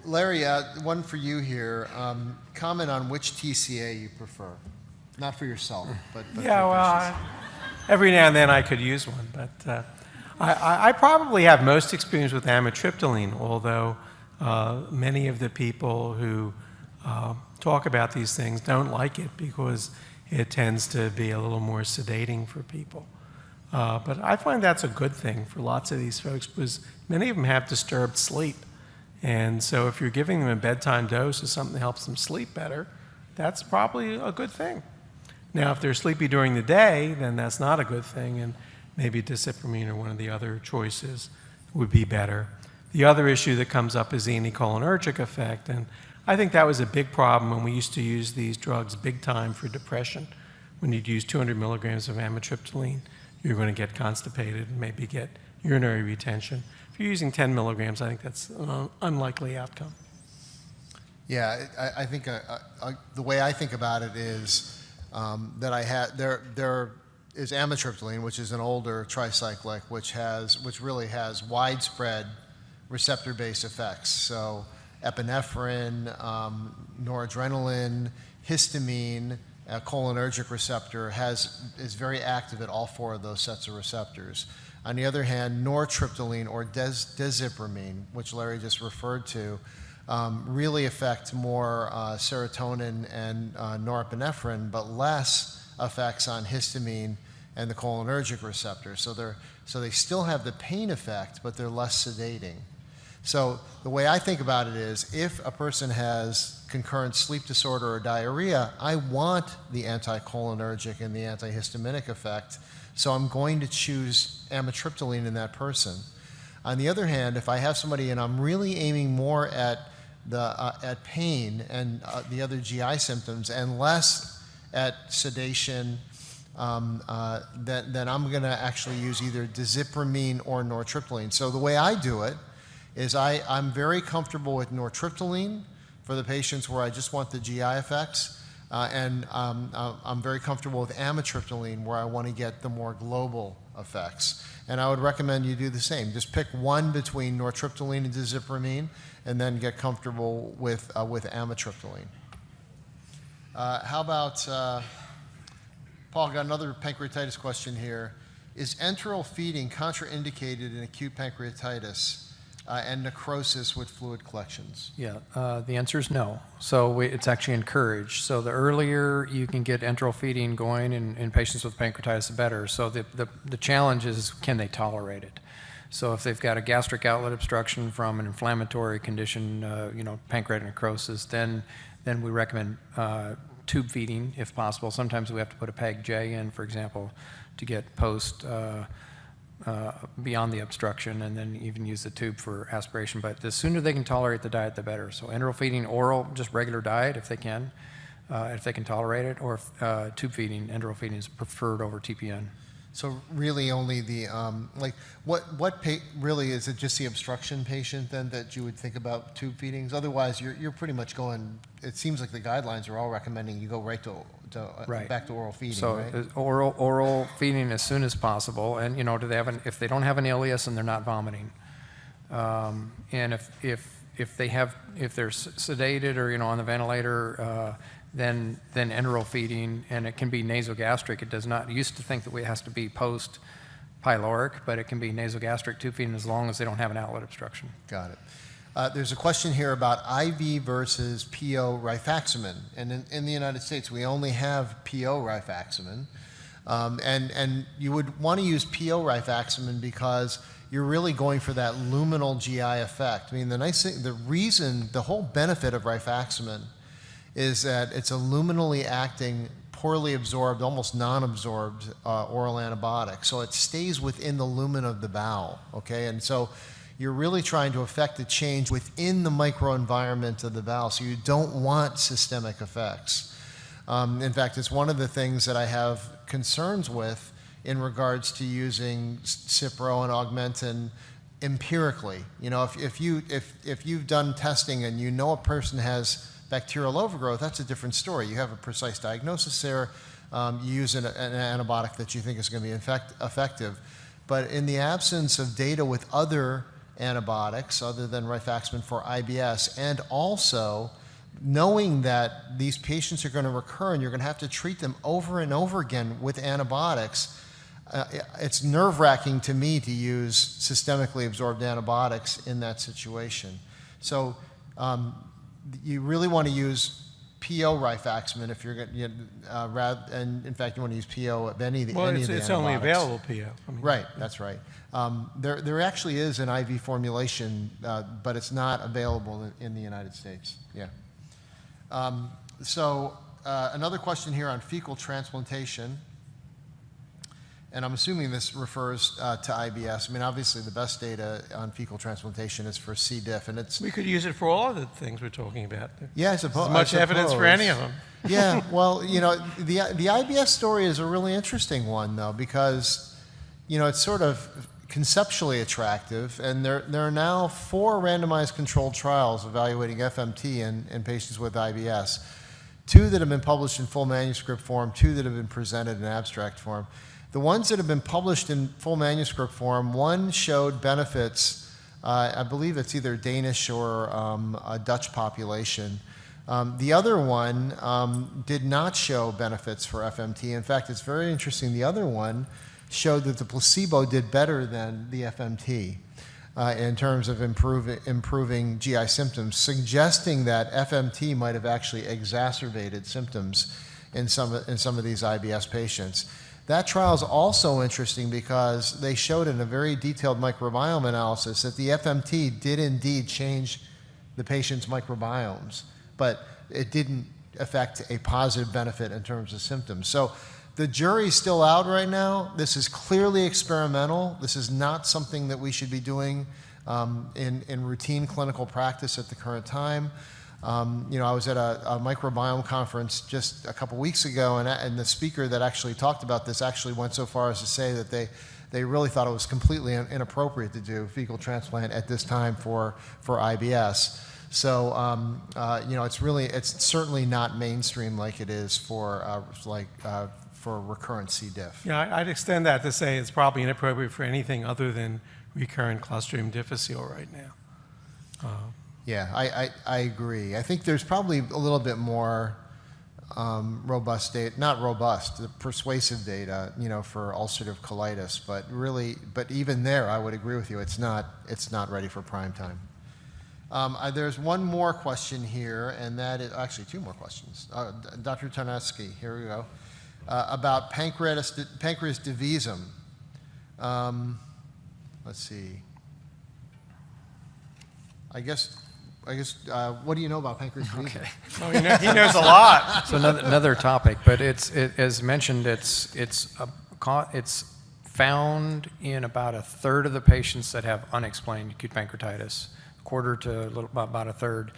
Larry, one for you here. Comment on which TCA you prefer. Not for yourself, but Yeah, for well, patients. every now and then I could use one, but I probably have most experience with amitriptyline, although many of the people who talk about these things don't like it because it tends to be a little more sedating for people. But I find that's a good thing for lots of these folks because many of them have disturbed sleep. And so if you're giving them a bedtime dose of something that helps them sleep better, that's probably a good thing. Now, if they're sleepy during the day, then that's not a good thing, and maybe disipramine or one of the other choices would be better. The other issue that comes up is the anticholinergic effect, and I think that was a big problem when we used to use these drugs big time for depression. When you'd use 200 milligrams of amitriptyline, you're going to get constipated and maybe get urinary retention. If you're using 10 milligrams, I think that's an unlikely outcome. Yeah, I think the way I think about it is that there are is amitriptyline, which is an older tricyclic, which really has widespread receptor-based effects. So epinephrine, noradrenaline, histamine, cholinergic receptor is very active at all four of those sets of receptors. On the other hand, nortriptyline or desipramine, which Larry just referred to, really affect more serotonin and norepinephrine, but less effects on histamine and the cholinergic receptor. So they still have the pain effect, but they're less sedating. So the way I think about it is, if a person has concurrent sleep disorder or diarrhea, I want the anticholinergic and the antihistaminic effect, so I'm going to choose amitriptyline in that person. On the other hand, if I have somebody and I'm really aiming more at pain and the other GI symptoms and less at sedation, then I'm going to actually use either desipramine or nortriptyline. So the way I do it is I'm very comfortable with nortriptyline for the patients where I just want the GI effects, and I'm very comfortable with amitriptyline where I want to get the more global effects. And I would recommend you do the same. Just pick one between nortriptyline and desipramine, and then get comfortable with amitriptyline. How about, Paul, got another pancreatitis question here. Is enteral feeding contraindicated in acute pancreatitis and necrosis with fluid collections? Yeah, the answer is no. So it's actually encouraged. So the earlier you can get enteral feeding going in patients with pancreatitis, the better. So the challenge is, can they tolerate it? So if they've got a gastric outlet obstruction from an inflammatory condition, pancreatic necrosis, then we recommend tube feeding if possible. Sometimes we have to put a PEG-J in, for example, to get post beyond the obstruction, and then even use the tube for aspiration. But the sooner they can tolerate the diet, the better. So enteral feeding, oral, just regular diet if they can tolerate it, or tube feeding, enteral feeding is preferred over TPN. So really only the, really, is it just the obstruction patient then that you would think about tube feedings? Otherwise, you're pretty much going, it seems like the guidelines are all recommending you go right to back to oral feeding, so right? Oral feeding as soon as possible, and do they have if they don't have an ileus and they're not vomiting, and if they're sedated or on the ventilator, then enteral feeding, and it can be nasogastric. It does not. Used to think that it has to be post pyloric, but it can be nasogastric tube feeding as long as they don't have an outlet obstruction. Got it. There's a question here about IV versus PO rifaximin. And in the United States, we only have PO rifaximin. And you would want to use PO rifaximin because you're really going for that luminal GI effect. I mean, the nice thing, the whole benefit of rifaximin is that it's a luminally acting, poorly absorbed, almost non-absorbed oral antibiotic. So it stays within the lumen of the bowel, okay? And so you're really trying to affect the change within the microenvironment of the bowel, so you don't want systemic effects. In fact, it's one of the things that I have concerns with in regards to using Cipro and Augmentin empirically. If you've done testing and you know a person has bacterial overgrowth, that's a different story. You have a precise diagnosis there. You use an antibiotic that you think is going to be effective. But in the absence of data with other antibiotics other than rifaximin for IBS, and also knowing that these patients are going to recur and you're going to have to treat them over and over again with antibiotics, it's nerve-wracking to me to use systemically absorbed antibiotics in that situation. So you really want to use PO rifaximin if you're going to, and in fact you want to use PO of any of the antibiotics. It's only available PO. Right, that's right. There actually is an IV formulation, but it's not available in the United States. Yeah. Another question here on fecal transplantation, and I'm assuming this refers to IBS. I mean, obviously the best data on fecal transplantation is for C. diff, and it's... We could use it for all of the things we're talking about. Yeah, I suppose. There's much evidence for any of them. Yeah, well, the IBS story is a really interesting one, though, because, it's sort of conceptually attractive, and there are now 4 randomized controlled trials evaluating FMT in patients with IBS. 2 that have been published in full manuscript form, 2 that have been presented in abstract form. The ones that have been published in full manuscript form, one showed benefits, I believe it's either Danish or a Dutch population. The other one did not show benefits for FMT. In fact, it's very interesting. The other one showed that the placebo did better than the FMT in terms of improving GI symptoms, suggesting that FMT might have actually exacerbated symptoms in some of these IBS patients. That trial is also interesting because they showed in a very detailed microbiome analysis that the FMT did indeed change the patient's microbiomes, but it didn't affect a positive benefit in terms of symptoms. So the jury's still out right now. This is clearly experimental. This is not something that we should be doing in routine clinical practice at the current time. I was at a microbiome conference just a couple weeks ago, and the speaker that actually talked about this actually went so far as to say that they really thought it was completely inappropriate to do fecal transplant at this time for IBS. So it's certainly not mainstream like it is for recurrent C. diff. Yeah, I'd extend that to say it's probably inappropriate for anything other than recurrent Clostridium difficile right now. Yeah, I agree. I think there's probably a little bit more robust data, not robust, the persuasive data, for ulcerative colitis, but even there, I would agree with you, it's not ready for prime time. There's one more question here, and that is actually two more questions. Dr. Tarnowski, here we go, about pancreas divisum. Let's see. I guess. What do you know about pancreas divisum? Okay. Oh, he knows a lot. So another topic, but as mentioned, it's found in about a third of the patients that have unexplained acute pancreatitis, quarter to about a third.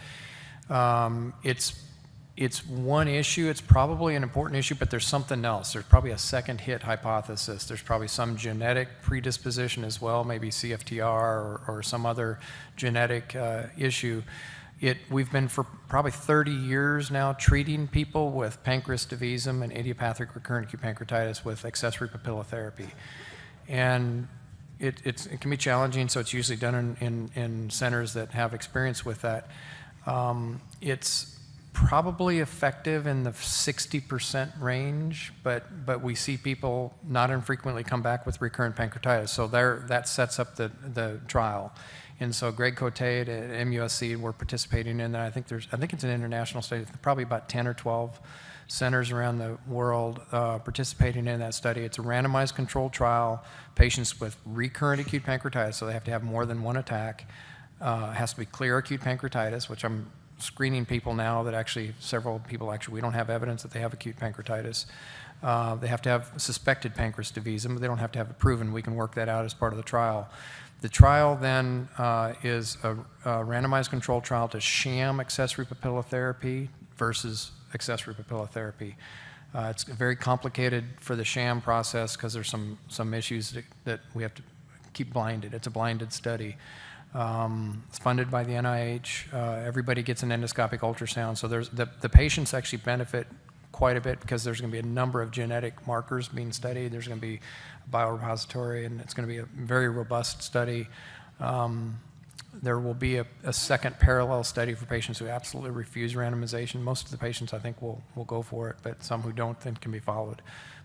It's one issue. It's probably an important issue, but there's something else. There's probably a second hit hypothesis. There's probably some genetic predisposition as well, maybe CFTR or some other genetic issue. We've been for probably 30 years now treating people with pancreas divisum and idiopathic recurrent acute pancreatitis with accessory papillotherapy. And it can be challenging, so it's usually done in centers that have experience with that. It's probably effective in the 60% range, but we see people not infrequently come back with recurrent pancreatitis. So that sets up the trial. And so Greg Cote at MUSC, we're participating in that. I think it's an international study, probably about 10 or 12 centers around the world participating in that study. It's a randomized controlled trial, patients with recurrent acute pancreatitis, so they have to have more than one attack. It has to be clear acute pancreatitis, which I'm screening people now that several people we don't have evidence that they have acute pancreatitis. They have to have suspected pancreas divisum, but they don't have to have it proven. We can work that out as part of the trial. The trial then is a randomized controlled trial to sham accessory papillotherapy versus accessory papillotherapy. It's very complicated for the sham process because there's some issues that we have to keep blinded. It's a blinded study. It's funded by the NIH. Everybody gets an endoscopic ultrasound. So the patients actually benefit quite a bit because there's going to be a number of genetic markers being studied. There's going to be a biorepository, and it's going to be a very robust study. There will be a second parallel study for patients who absolutely refuse randomization. Most of the patients, I think, will go for it, but some who don't then can be followed.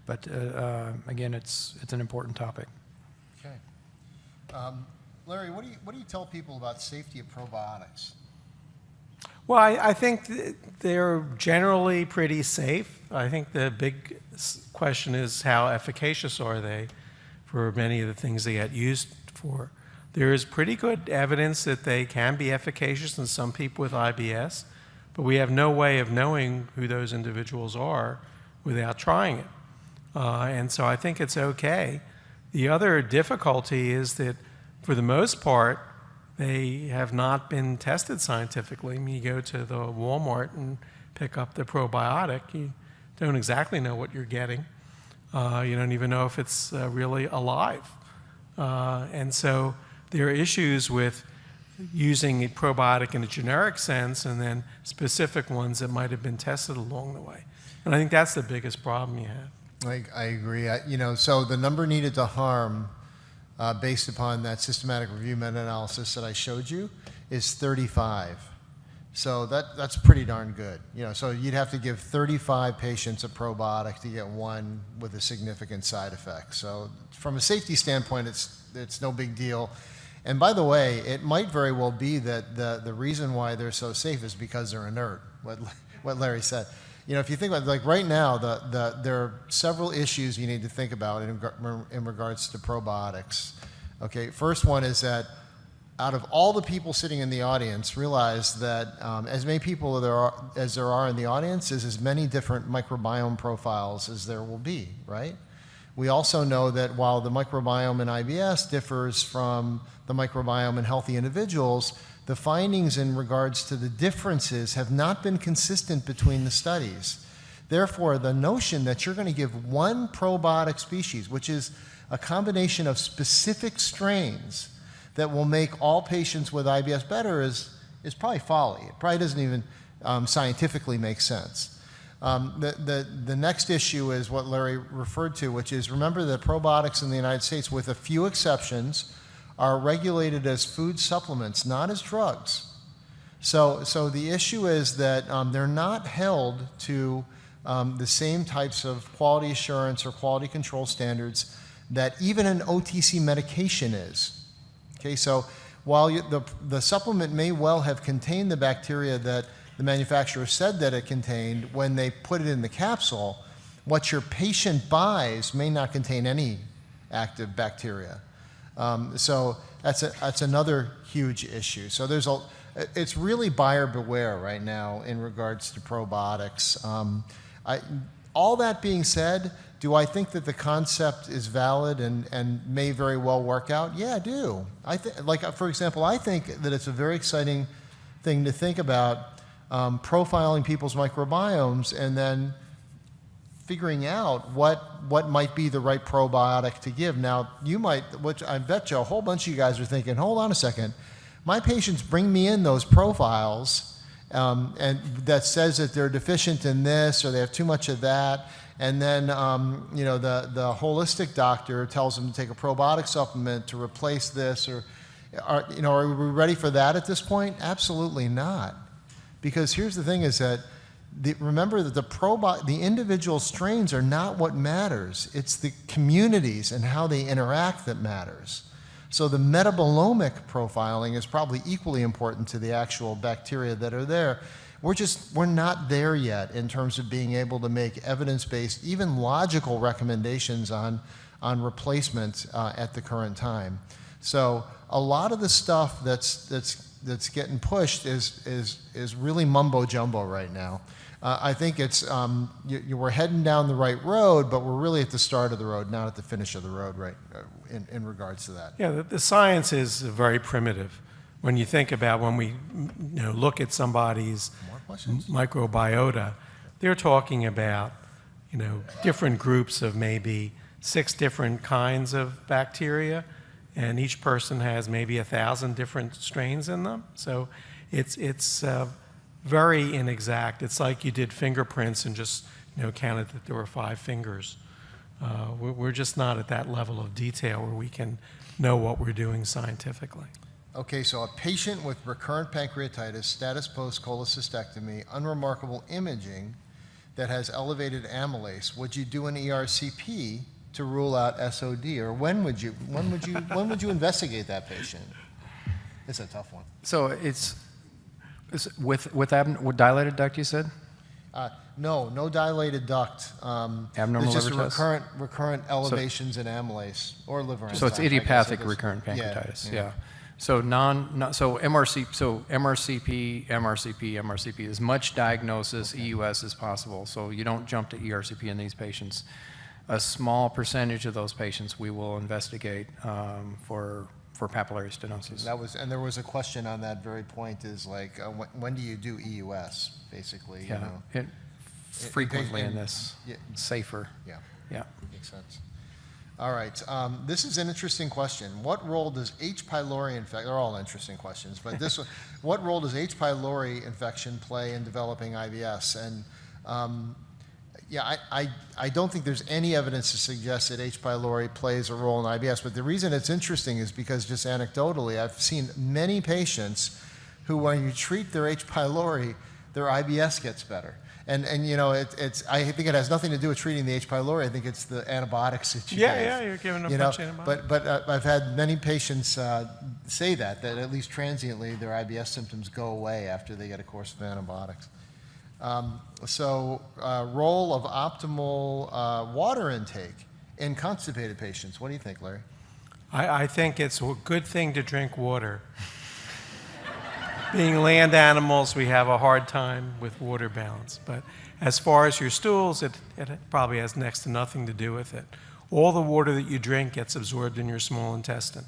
But again, it's an important topic. Okay. Larry, what do you tell people about safety of probiotics? Well, I think they're generally pretty safe. I think the big question is how efficacious are they for many of the things they get used for. There is pretty good evidence that they can be efficacious in some people with IBS, but we have no way of knowing who those individuals are without trying it. And so I think it's okay. The other difficulty is that for the most part, they have not been tested scientifically. I mean, you go to the Walmart and pick up the probiotic, you don't exactly know what you're getting. You don't even know if it's really alive. And so there are issues with using a probiotic in a generic sense and then specific ones that might have been tested along the way. And I think that's the biggest problem you have. I agree. So the number needed to harm, based upon that systematic review meta-analysis that I showed you, is 35. So that's pretty darn good. So you'd have to give 35 patients a probiotic to get one with a significant side effect. So from a safety standpoint, it's no big deal. And by the way, it might very well be that the reason why they're so safe is because they're inert, what Larry said. If you think about it, like right now, there are several issues you need to think about in regards to probiotics. Okay, first one is that out of all the people sitting in the audience, realize that as many people as there are in the audience is as many different microbiome profiles as there will be, right? We also know that while the microbiome in IBS differs from the microbiome in healthy individuals, the findings in regards to the differences have not been consistent between the studies. Therefore, the notion that you're going to give one probiotic species, which is a combination of specific strains that will make all patients with IBS better, is probably folly. It probably doesn't even scientifically make sense. The next issue is what Larry referred to, which is, remember that probiotics in the United States, with a few exceptions, are regulated as food supplements, not as drugs. So the issue is that they're not held to the same types of quality assurance or quality control standards that even an OTC medication is. Okay, so while the supplement may well have contained the bacteria that the manufacturer said that it contained when they put it in the capsule, what your patient buys may not contain any active bacteria. So that's another huge issue. So it's really buyer beware right now in regards to probiotics. All that being said, do I think that the concept is valid and may very well work out? Yeah, I do. For example, I think that it's a very exciting thing to think about profiling people's microbiomes and then figuring out what might be the right probiotic to give. Now, which I bet you a whole bunch of you guys are thinking, hold on a second, my patients bring me in those profiles and that says that they're deficient in this or they have too much of that, and then the holistic doctor tells them to take a probiotic supplement to replace this, or are we ready for that at this point? Absolutely not. Because here's the thing is that remember that the individual strains are not what matters. It's the communities and how they interact that matters. So the metabolomic profiling is probably equally important to the actual bacteria that are there. We're not there yet in terms of being able to make evidence-based, even logical recommendations on replacement at the current time. So a lot of the stuff that's getting pushed is really mumbo jumbo right now. I think we're heading down the right road, but we're really at the start of the road, not at the finish of the road, right? In regards to that. Yeah, the science is very primitive. When you think about when we look at somebody's microbiota, they're talking about different groups of maybe 6 different kinds of bacteria, and each person has maybe 1,000 different strains in them. So it's very inexact. It's like you did fingerprints and just counted that there were 5 fingers. We're just not at that level of detail where we can know what we're doing scientifically. Okay, so a patient with recurrent pancreatitis, status post cholecystectomy, unremarkable imaging that has elevated amylase, would you do an ERCP to rule out SOD, or when would you investigate that patient? It's a tough one. So it's with dilated duct, you said? No dilated duct. Abnormal it's liver just test? recurrent elevations in amylase or liver enzymes. So it's idiopathic recurrent pancreatitis. Yeah. So MRCP, as much diagnosis, EUS as possible. So you don't jump to ERCP in these patients. A small percentage of those patients we will investigate for papillary stenosis. There was a question on that very point, is like, when do you do EUS, basically? Yeah. Frequently in this. Yeah. Safer. Yeah. Makes sense. All right. This is an interesting question. What role does H. pylori infection? They're all interesting questions, but this one, what role does H. pylori infection play in developing IBS? And Yeah, I don't think there's any evidence to suggest that H. pylori plays a role in IBS, but the reason it's interesting is because just anecdotally, I've seen many patients who, when you treat their H. pylori, their IBS gets better. And you know, I think it has nothing to do with treating the H. pylori. I think it's the antibiotics that you gave. You're giving them You a know, bunch of antibiotics. but I've had many patients say that at least transiently their IBS symptoms go away after they get a course of antibiotics. Role of optimal water intake in constipated patients. What do you think, Larry? I think it's a good thing to drink water. Being land animals, we have a hard time with water balance. But as far as your stools, it probably has next to nothing to do with it. All the water that you drink gets absorbed in your small intestine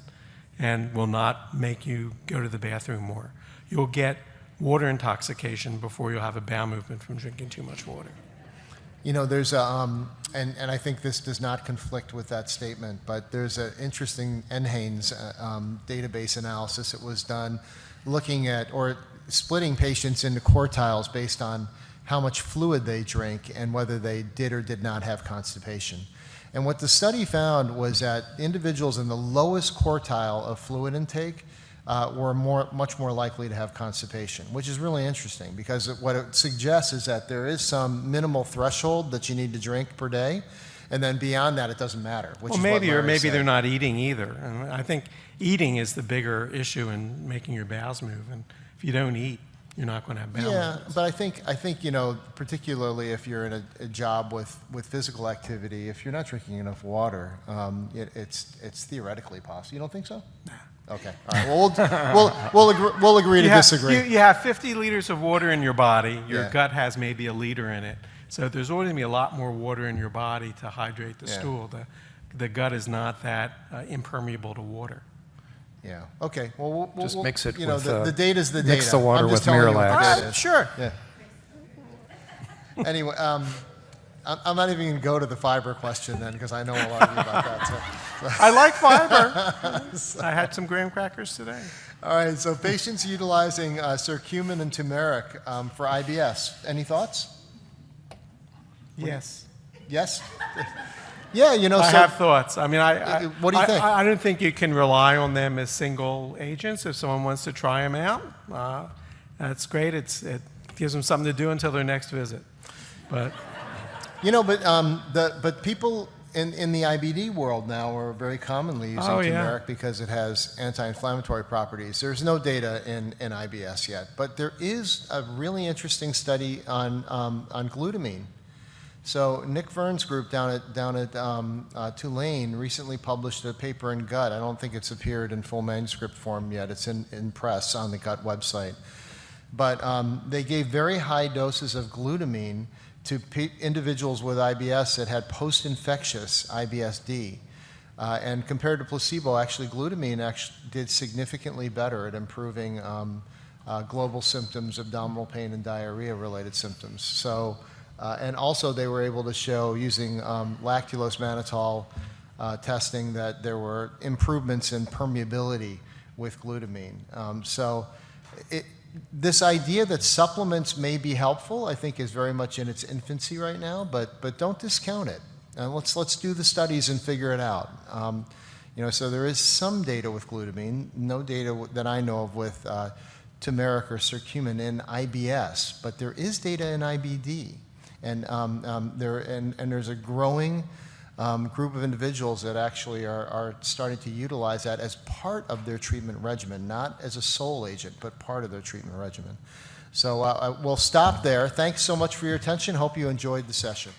and will not make you go to the bathroom more. You'll get water intoxication before you'll have a bowel movement from drinking too much water. You know, there's a, and I think this does not conflict with that statement, but there's an interesting NHANES database analysis that was done looking at or splitting patients into quartiles based on how much fluid they drink and whether they did or did not have constipation. And what the study found was that individuals in the lowest quartile of fluid intake were much more likely to have constipation, which is really interesting because what it suggests is that there is some minimal threshold that you need to drink per day, and then beyond that it doesn't matter. Which Well, is what maybe, or Larry maybe said. they're not eating either. And I think eating is the bigger issue in making your bowels move. And if you don't eat, you're not going to have bowel Yeah, movements. but I think you know, particularly if you're in a job with physical activity, if you're not drinking enough water, it's theoretically possible. You don't think so? Nah. Okay. All right. Well, we'll agree to disagree. You have 50 liters of water in your body. Your Yeah. gut has maybe a liter in it. So there's always going to be a lot more water in your body to hydrate the Yeah. stool. The gut is not that impermeable to water. Yeah. Okay. Well, Just mix it You know, with, the data's the data. mix the water I'm just with telling you what Miralax. the All data right, is. sure. Yeah. Anyway, I'm not even going to go to the fiber question then because I know a lot of you about that. So. I like fiber. I had some graham crackers today. All right. So patients utilizing curcumin and turmeric for IBS. Any thoughts? Yes. Yes. Yeah. You know. I so, have thoughts. I mean, What do you think? I don't think you can rely on them as single agents. If someone wants to try them out, that's great. It gives them something to do until their next visit. But You know, but people in the IBD world now are very commonly using turmeric because it has anti-inflammatory properties. There's no data in IBS yet, but there is a really interesting study on glutamine. So Nick Verne's group down at Tulane recently published a paper in Gut. I don't think it's appeared in full manuscript form yet. It's in press on the Gut website. But they gave very high doses of glutamine to individuals with IBS that had post-infectious IBS-D. And compared to placebo, actually glutamine did significantly better at improving global symptoms, abdominal pain, and diarrhea-related symptoms. So, and also they were able to show using lactulose mannitol testing that there were improvements in permeability with glutamine. This idea that supplements may be helpful, I think, is very much in its infancy right now, but don't discount it. And let's do the studies and figure it out. You know, so there is some data with glutamine, no data that I know of with turmeric or curcumin in IBS, but there is data in IBD, and there's a growing group of individuals that actually are starting to utilize that as part of their treatment regimen, not as a sole agent, but part of their treatment regimen. So we'll stop there. Thanks so much for your attention. Hope you enjoyed the session.